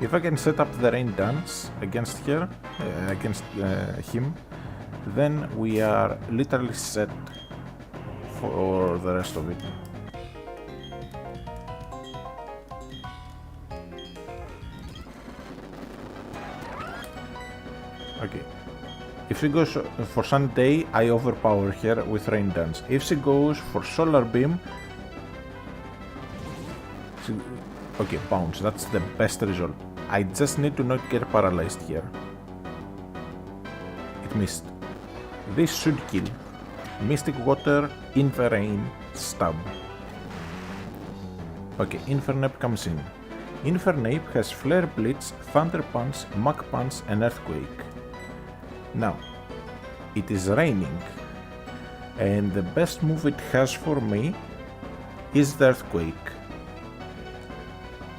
If I can set up the Rain Dance against him, then we are literally set for the rest of it. Okay. If she goes for Sunny Day, I overpower her with Rain Dance. If she goes for Solar Beam, okay, Bounce, that's the best result. I just need to not get paralyzed here. It missed. This should kill. Mystic Water, Infernape, Stab. Okay, Infernape comes in. Infernape has Flare Blitz, Thunder Punch, Mach Punch and Earthquake. Now, it is raining, and the best move it has for me is the Earthquake.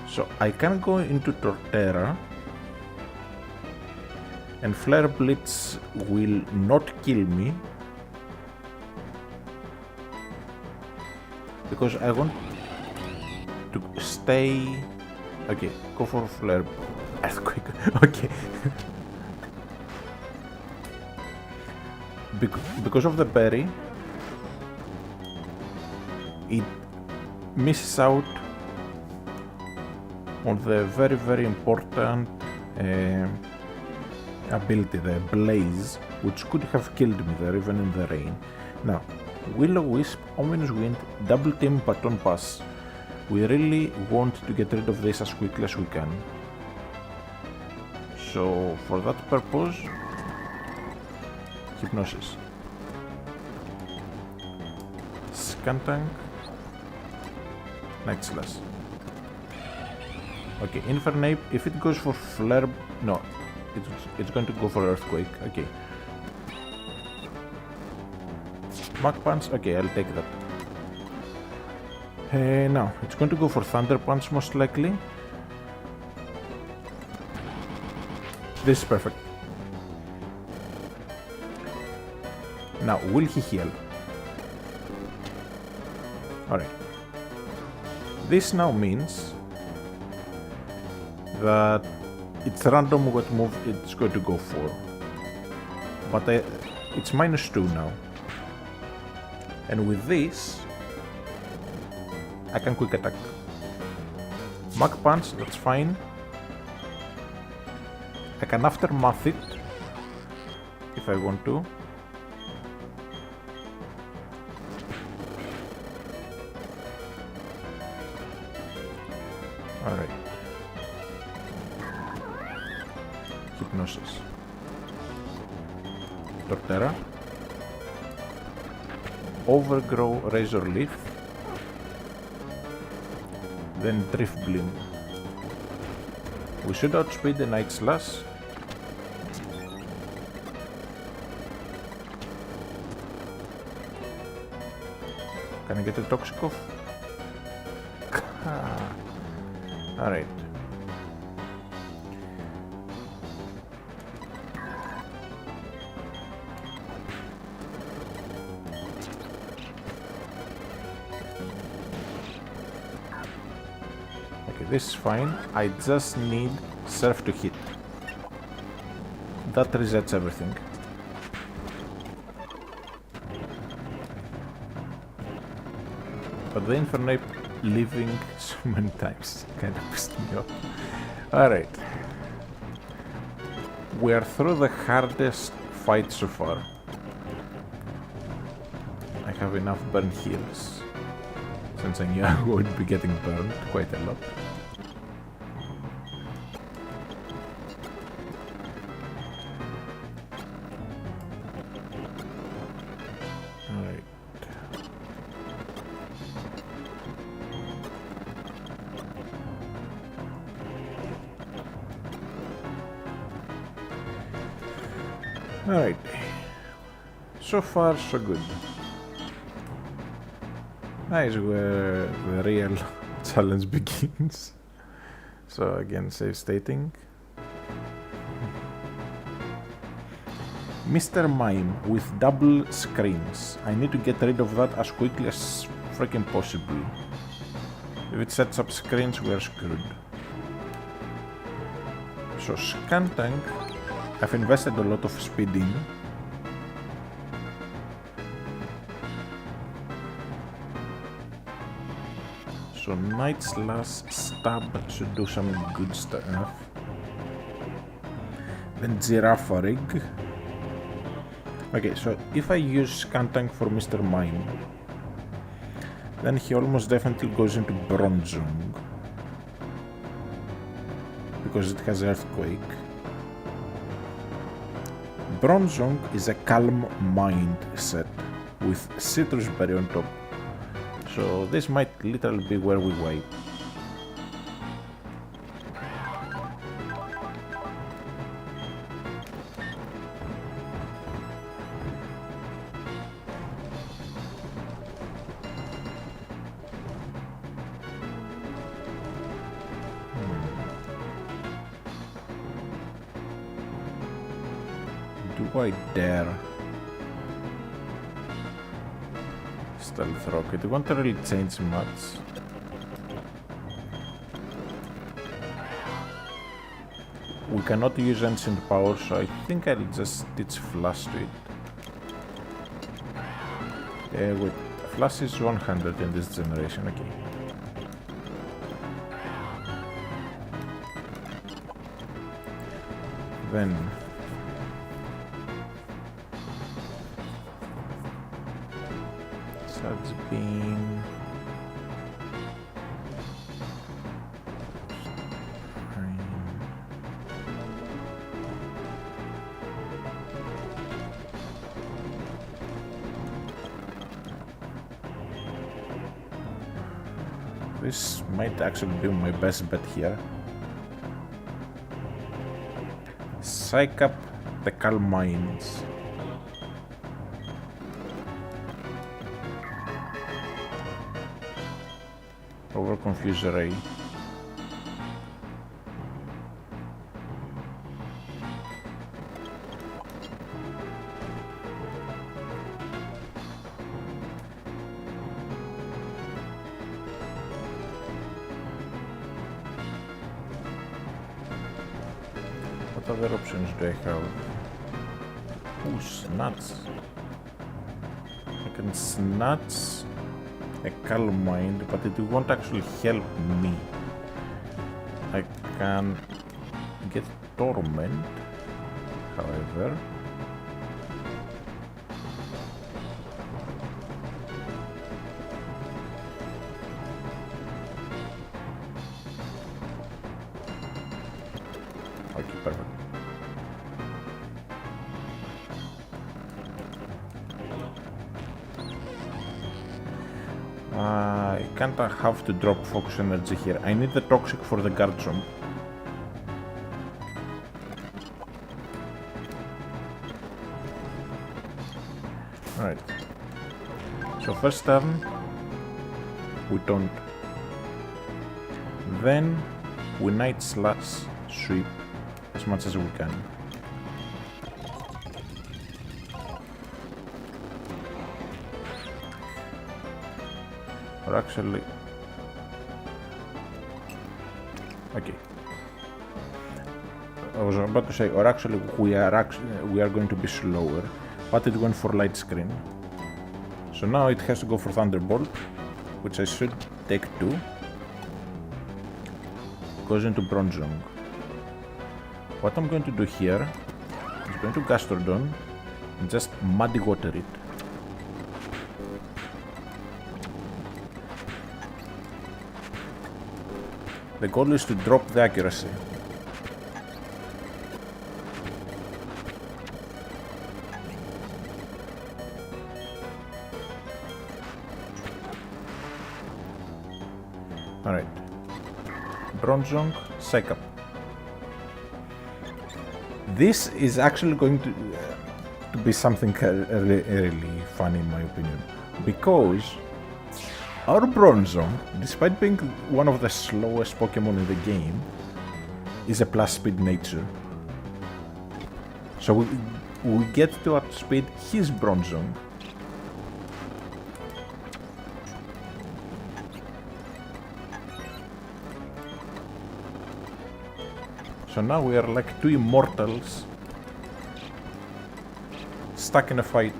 So I can go into Torterra, and Flare Blitz will not kill me, because I want to stay. Okay, go for Flare Earthquake. Okay. Because of the berry, it misses out on the very, very important ability, the Blaze, which could have killed me there even in the rain. Now, Will-O-Wisp, Ominous Wind, Double Team, Baton Pass. We really want to get rid of this as quickly as we can. So, for that purpose, Hypnosis. Skuntank. Night Slash. Okay, Infernape, if it goes for Flare... No, it's going to go for Earthquake. Okay. Mach Punch, okay, I'll take that. Now, it's going to go for Thunder Punch most likely. This is perfect. Now, will he heal? Alright. This now means that it's random what move it's going to go for. But it's -2 now. And with this, I can quick attack. Mach Punch, that's fine. I can Aftermath it if I want to. Alright. Hypnosis. Torterra. Overgrow, Razor Leaf. Then Drift Beam. We should outspeed the Night Slash. Can I get a Toxic off? Alright. Okay, this is fine. I just need Surf to hit. That resets everything. But the Infernape living so many times kind of pissed me off. Alright. We are through the hardest fight so far. I have enough burn heals, since I knew I would be getting burned quite a lot. Alright. Alright. So far, so good. Nice where the real challenge begins. So again, save stating. Mr. Mime with double screens. I need to get rid of that as quickly as freaking possible. If it sets up screens, we are screwed. So Scantank, I've invested a lot of speed in. So Night Slash Stab should do some good stuff. Then Giraffe Rig. Okay, so if I use Scantank for Mr. Mime, then he almost definitely goes into Bronzong, because it has Earthquake. Bronzong is a Calm Mind set with Citrus Berry on top, so this might literally be where we wipe. Do I dare? Stealth Rocket, it won't really change much. We cannot use Ancient Power, so I think I'll just stitch Flash to it. Wait, Flash is 100 in this generation, okay. Then Surge Beam. This might actually be my best bet here. Psych up the Calm Minds. Over Confuse Ray. What other options do I have? Ooh, Snatch. I can snatch a Calm Mind, but it won't actually help me. I can get Torment, however. Okay, perfect. I can't have to drop Focus Energy here. I need the Toxic for the Garchomp. Alright. So first turn, we don't. Then we Night Slash sweep as much as we can. Or actually, okay. I was about to say, or actually, we are going to be slower, but it went for Light Screen. So now it has to go for Thunderbolt, which I should take 2. Goes into Bronzong. What I'm going to do here is going to Gastrodon and just Muddy Water it. The goal is to drop the accuracy. Alright. Bronzong, Psych Up. This is actually going to... to be something really funny in my opinion, because our Bronzong, despite being one of the slowest Pokemon in the game, is a plus speed nature. So we get to outspeed his Bronzong. So now we are like two immortals stuck in a fight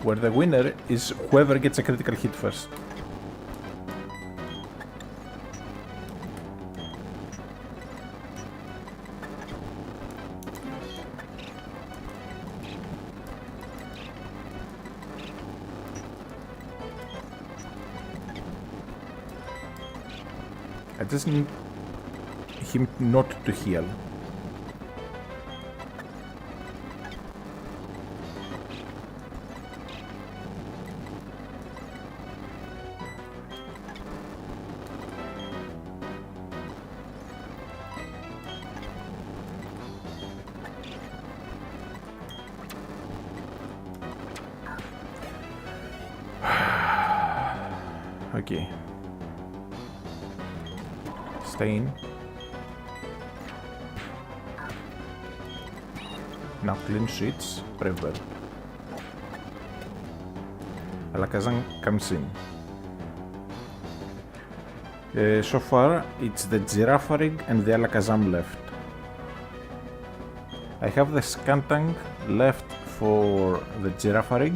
where the winner is whoever gets a critical hit first. I just need him not to heal. Okay. Stain. Now clean sheets, prevail. Alakazam comes in. So far, it's the Girafarig and the Alakazam left. I have the Skuntank left for the Girafarig.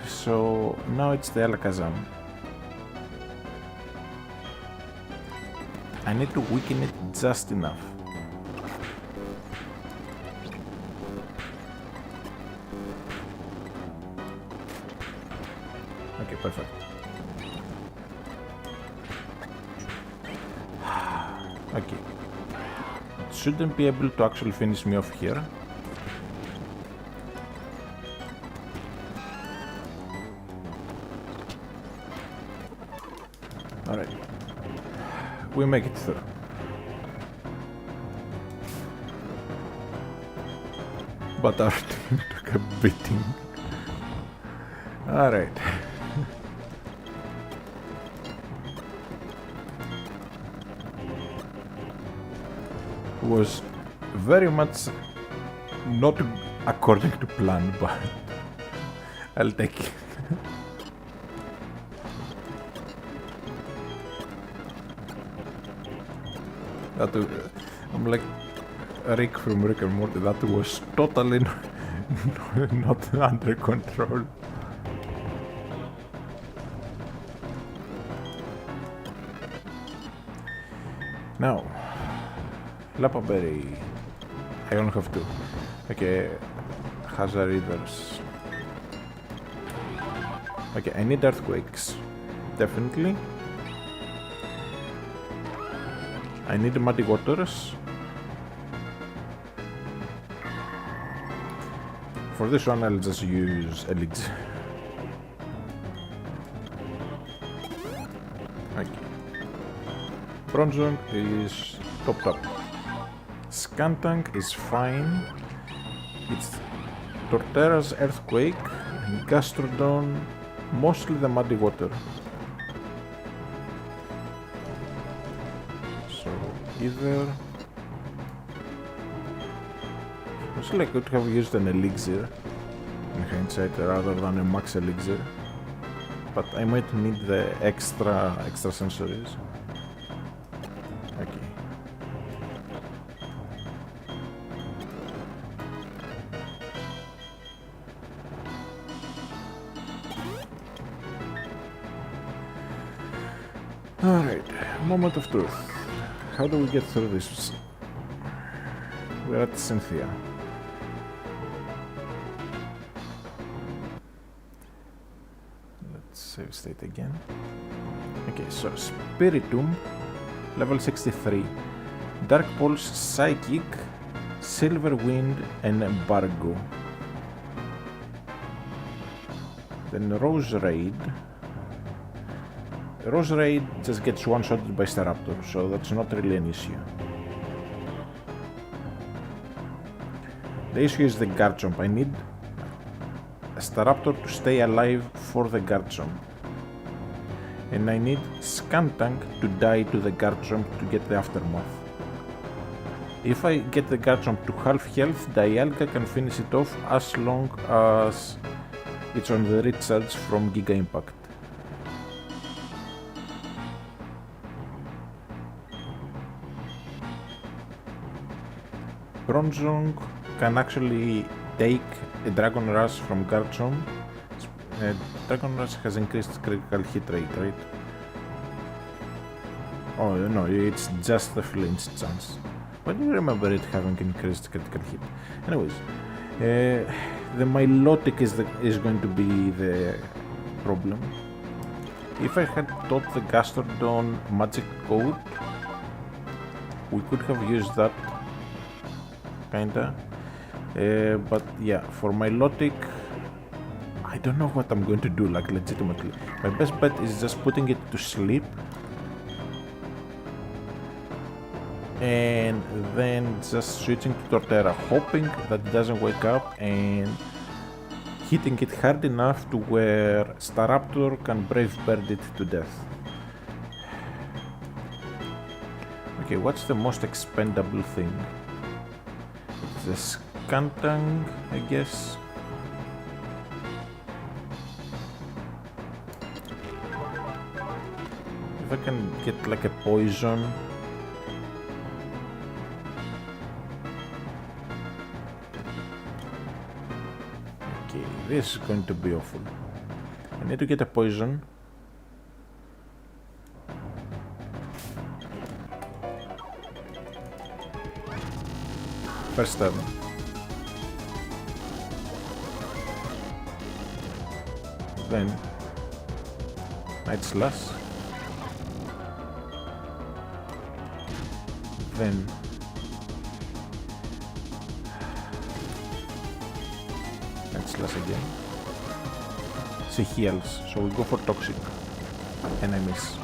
So now it's the Alakazam. I need to weaken it just enough. Okay, perfect. Okay. It shouldn't be able to actually finish me off here. Alright. We make it through. But our team took a beating. Alright. Was very much not according to plan, but I'll take it. I'm like Rick from Rick and Morty. That was totally not under control. Now, Lapaberry. I only have two. Okay, Hazarders. Okay, I need Earthquakes. Definitely. I need Muddy Waters. For this one, I'll just use Elixir. Okay. Bronzong is topped up. Skuntank is fine. It's Torterra's Earthquake, Gastrodon, mostly the Muddy Water. So either I could have used an Elixir in hindsight rather than a Max Elixir, but I might need the extra sensories. Okay. Alright, moment of truth. How do we get through this? We're at Cynthia. Let's save state again. Okay, so Spiritomb, level 63. Dark Pulse, Psychic, Silver Wind, and Embargo. Then Rose Raid. Rose Raid just gets one-shotted by Staraptor, so that's not really an issue. The issue is the Garchomp. I need a Staraptor to stay alive for the Garchomp. And I need Skuntank to die to the Garchomp to get the Aftermath. If I get the Garchomp to half health, Dialga can finish it off as long as it's on the recharge from Giga Impact. Bronzong can actually take a Dragon Rush from Garchomp. Dragon Rush has increased critical hit rate, right? Oh no, it's just the flinch chance. Why do you remember it having increased critical hit? Anyways, the Milotic is going to be the problem. If I had taught the Gastrodon Magic Code, we could have used that, kinda. But yeah, for Milotic, I don't know what I'm going to do, like legitimately. My best bet is just putting it to sleep and then just switching to Torterra, hoping that it doesn't wake up and hitting it hard enough to where Staraptor can Brave Bird it to death. Okay, what's the most expendable thing? It's the Skuntank, I guess. If I can get like a poison. Okay, this is going to be awful. I need to get a poison. First turn. Then Night Slash. Then Night Slash again. She heals, so we go for Toxic. And I miss.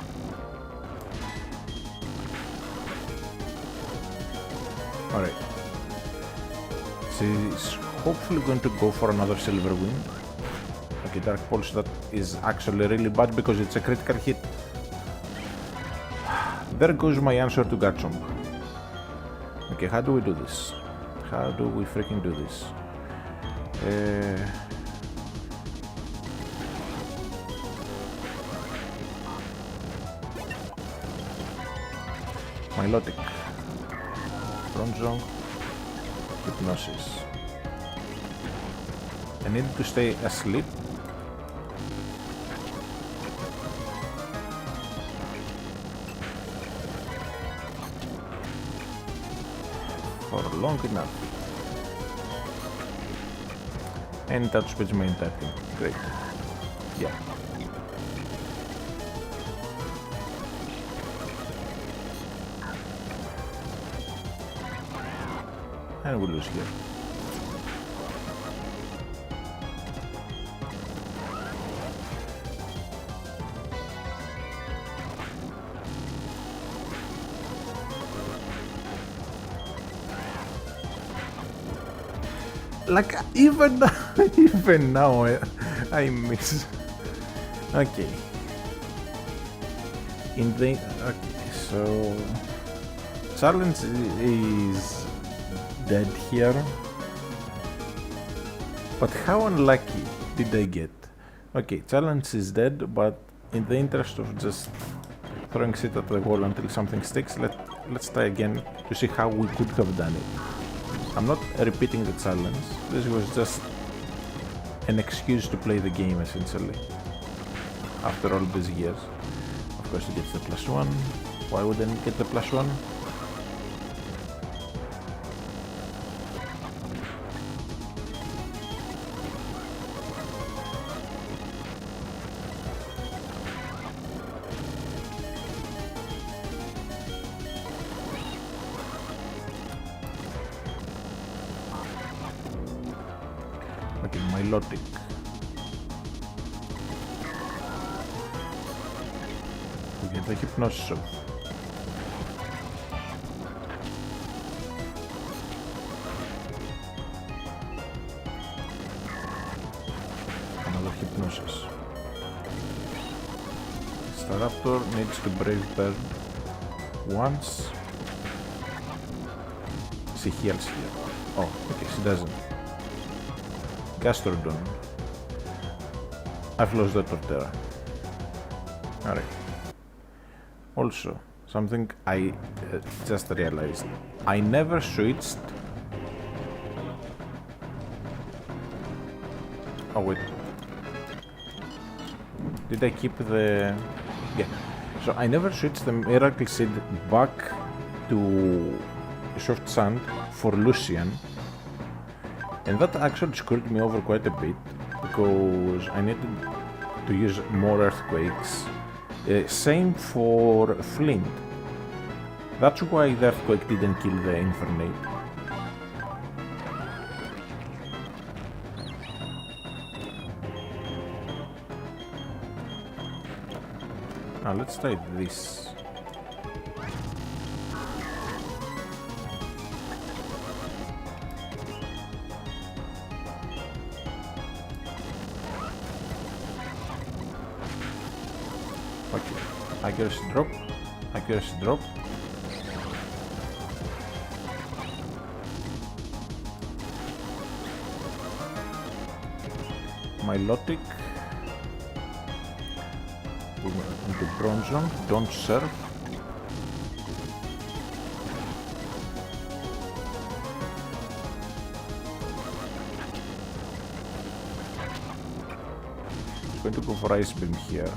Alright. She's hopefully going to go for another Silver Wind. Okay, Dark Pulse, that is actually really bad because it's a critical hit. There goes my answer to Garchomp. Okay, how do we do this? How do we freaking do this? Milotic. Bronzong. Hypnosis. I need to stay asleep. For long enough. And that speeds my entire team. Great. Yeah. And we lose here. Like even now I miss. Okay. Okay, so challenge is dead here. But how unlucky did I get? Okay, challenge is dead, but in the interest of just throwing shit at the wall until something sticks, let's try again to see how we could have done it. I'm not repeating the challenge, this was just an excuse to play the game essentially. After all these years. Of course it gets the +1. Why wouldn't it get the +1? Okay, Milotic. We get the Hypnosis off. Castor needs to Brave Bird once. She heals here. Oh, okay, she doesn't. Gastrodon. I've lost the Torterra. Alright. Also, something I just realized. I never switched. Oh wait. Did I keep the... Yeah. So I never switched the Miracle Seed back to Soft Sand for Lucian. And that actually screwed me over quite a bit because I needed to use more Earthquakes. Same for Flint. That's why the Earthquake didn't kill the Infernape. Now let's try this. Okay, accuracy drop, accuracy drop. Milotic. Into Bronzong, don't surf. I'm going to go for Ice Beam here.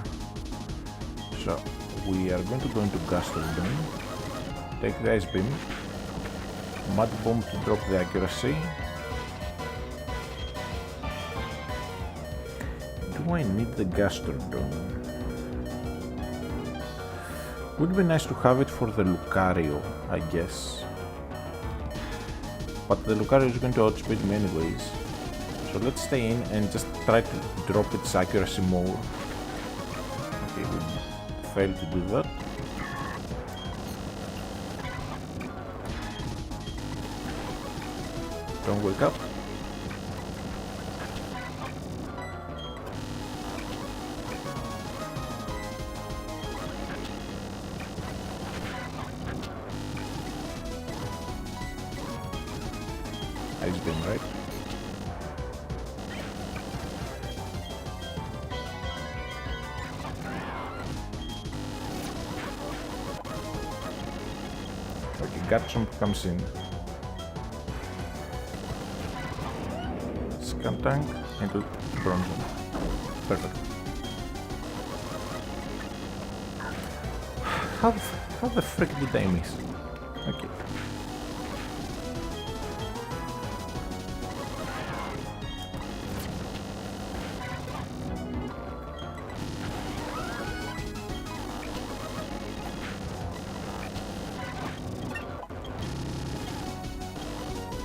So we are going to go into Gastrodon, take the Ice Beam, Mud Bomb to drop the accuracy. Do I need the Gastrodon? Would be nice to have it for the Lucario, I guess. But the Lucario is going to outspeed me anyways. So let's stay in and just try to drop its accuracy more. Okay, we failed to do that. Don't wake up. Ice Beam, right? Okay, Garchomp comes in. Skuntank into Bronzong. Perfect. How the frick did I miss? Okay.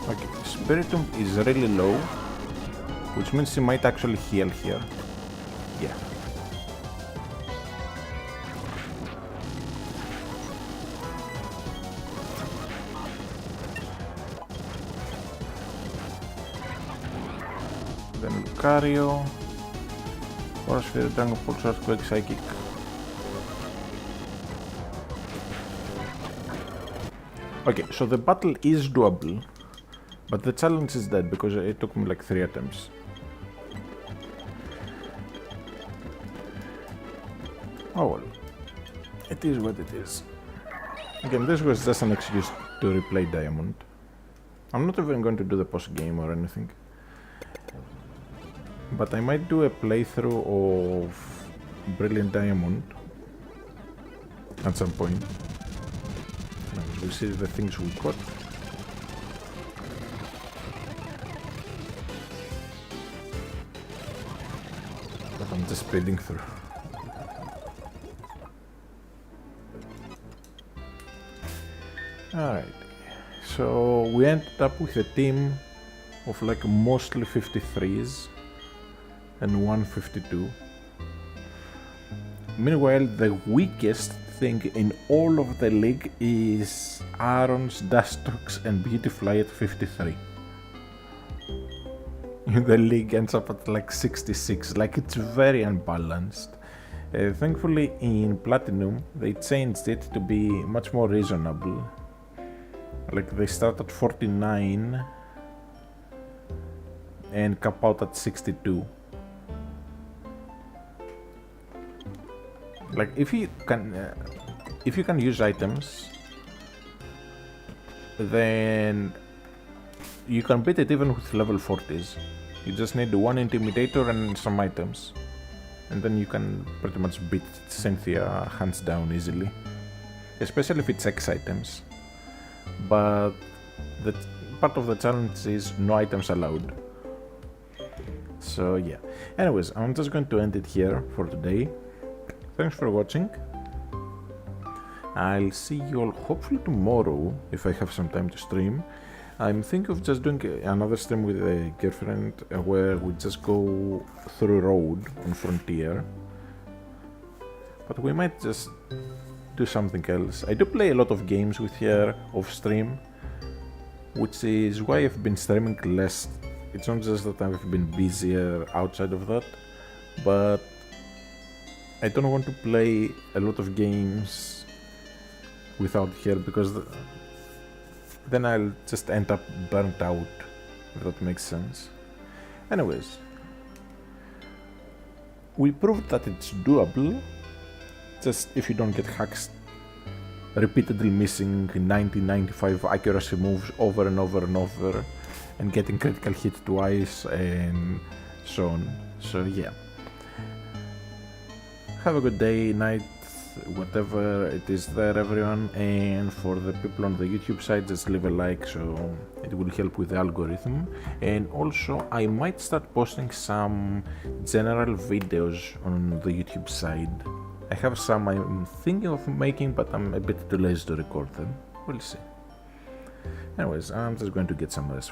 Okay, Spiritomb is really low, which means he might actually heal here. Yeah. Then Lucario, Force Sphere, Dragon Pulse, Earthquake, Psychic. Okay, so the battle is doable. But the challenge is dead because it took me like 3 attempts. Oh well. It is what it is. Again, this was just an excuse to replay Diamond. I'm not even going to do the post game or anything. But I might do a playthrough of Brilliant Diamond at some point. We'll see the things we got. I'm just speeding through. Alright, so we ended up with a team of like mostly 53s and 152. Meanwhile, the weakest thing in all of the league is Aaron's, Dustox and Beautifly at 53. The league ends up at like 66, like it's very unbalanced. Thankfully in Platinum they changed it to be much more reasonable. Like they start at 49 and cap out at 62. Like if you can use items, then you can beat it even with level 40s. You just need one intimidator and some items, and then you can pretty much beat Cynthia hands down easily, especially if it's X items. But the part of the challenge is no items allowed. So yeah, anyways, I'm just going to end it here for today. Thanks for watching. I'll see you all hopefully tomorrow if I have some time to stream. I'm thinking of just doing another stream with a girlfriend where we just go through road on Frontier. But we might just do something else. I do play a lot of games with her off stream, which is why I've been streaming less. It's not just that I've been busier outside of that, but I don't want to play a lot of games without her because then I'll just end up burnt out, if that makes sense. Anyways, we proved that it's doable, just if you don't get hacks repeatedly missing 90-95 accuracy moves over and over and over and getting critical hit twice and so on. So yeah. Have a good day, night, whatever it is there, everyone. And for the people on the YouTube side, just leave a like so it will help with the algorithm. And also I might start posting some general videos on the YouTube side. I have some I'm thinking of making, but I'm a bit too lazy to record them. We'll see. Anyways, I'm just going to get some rest.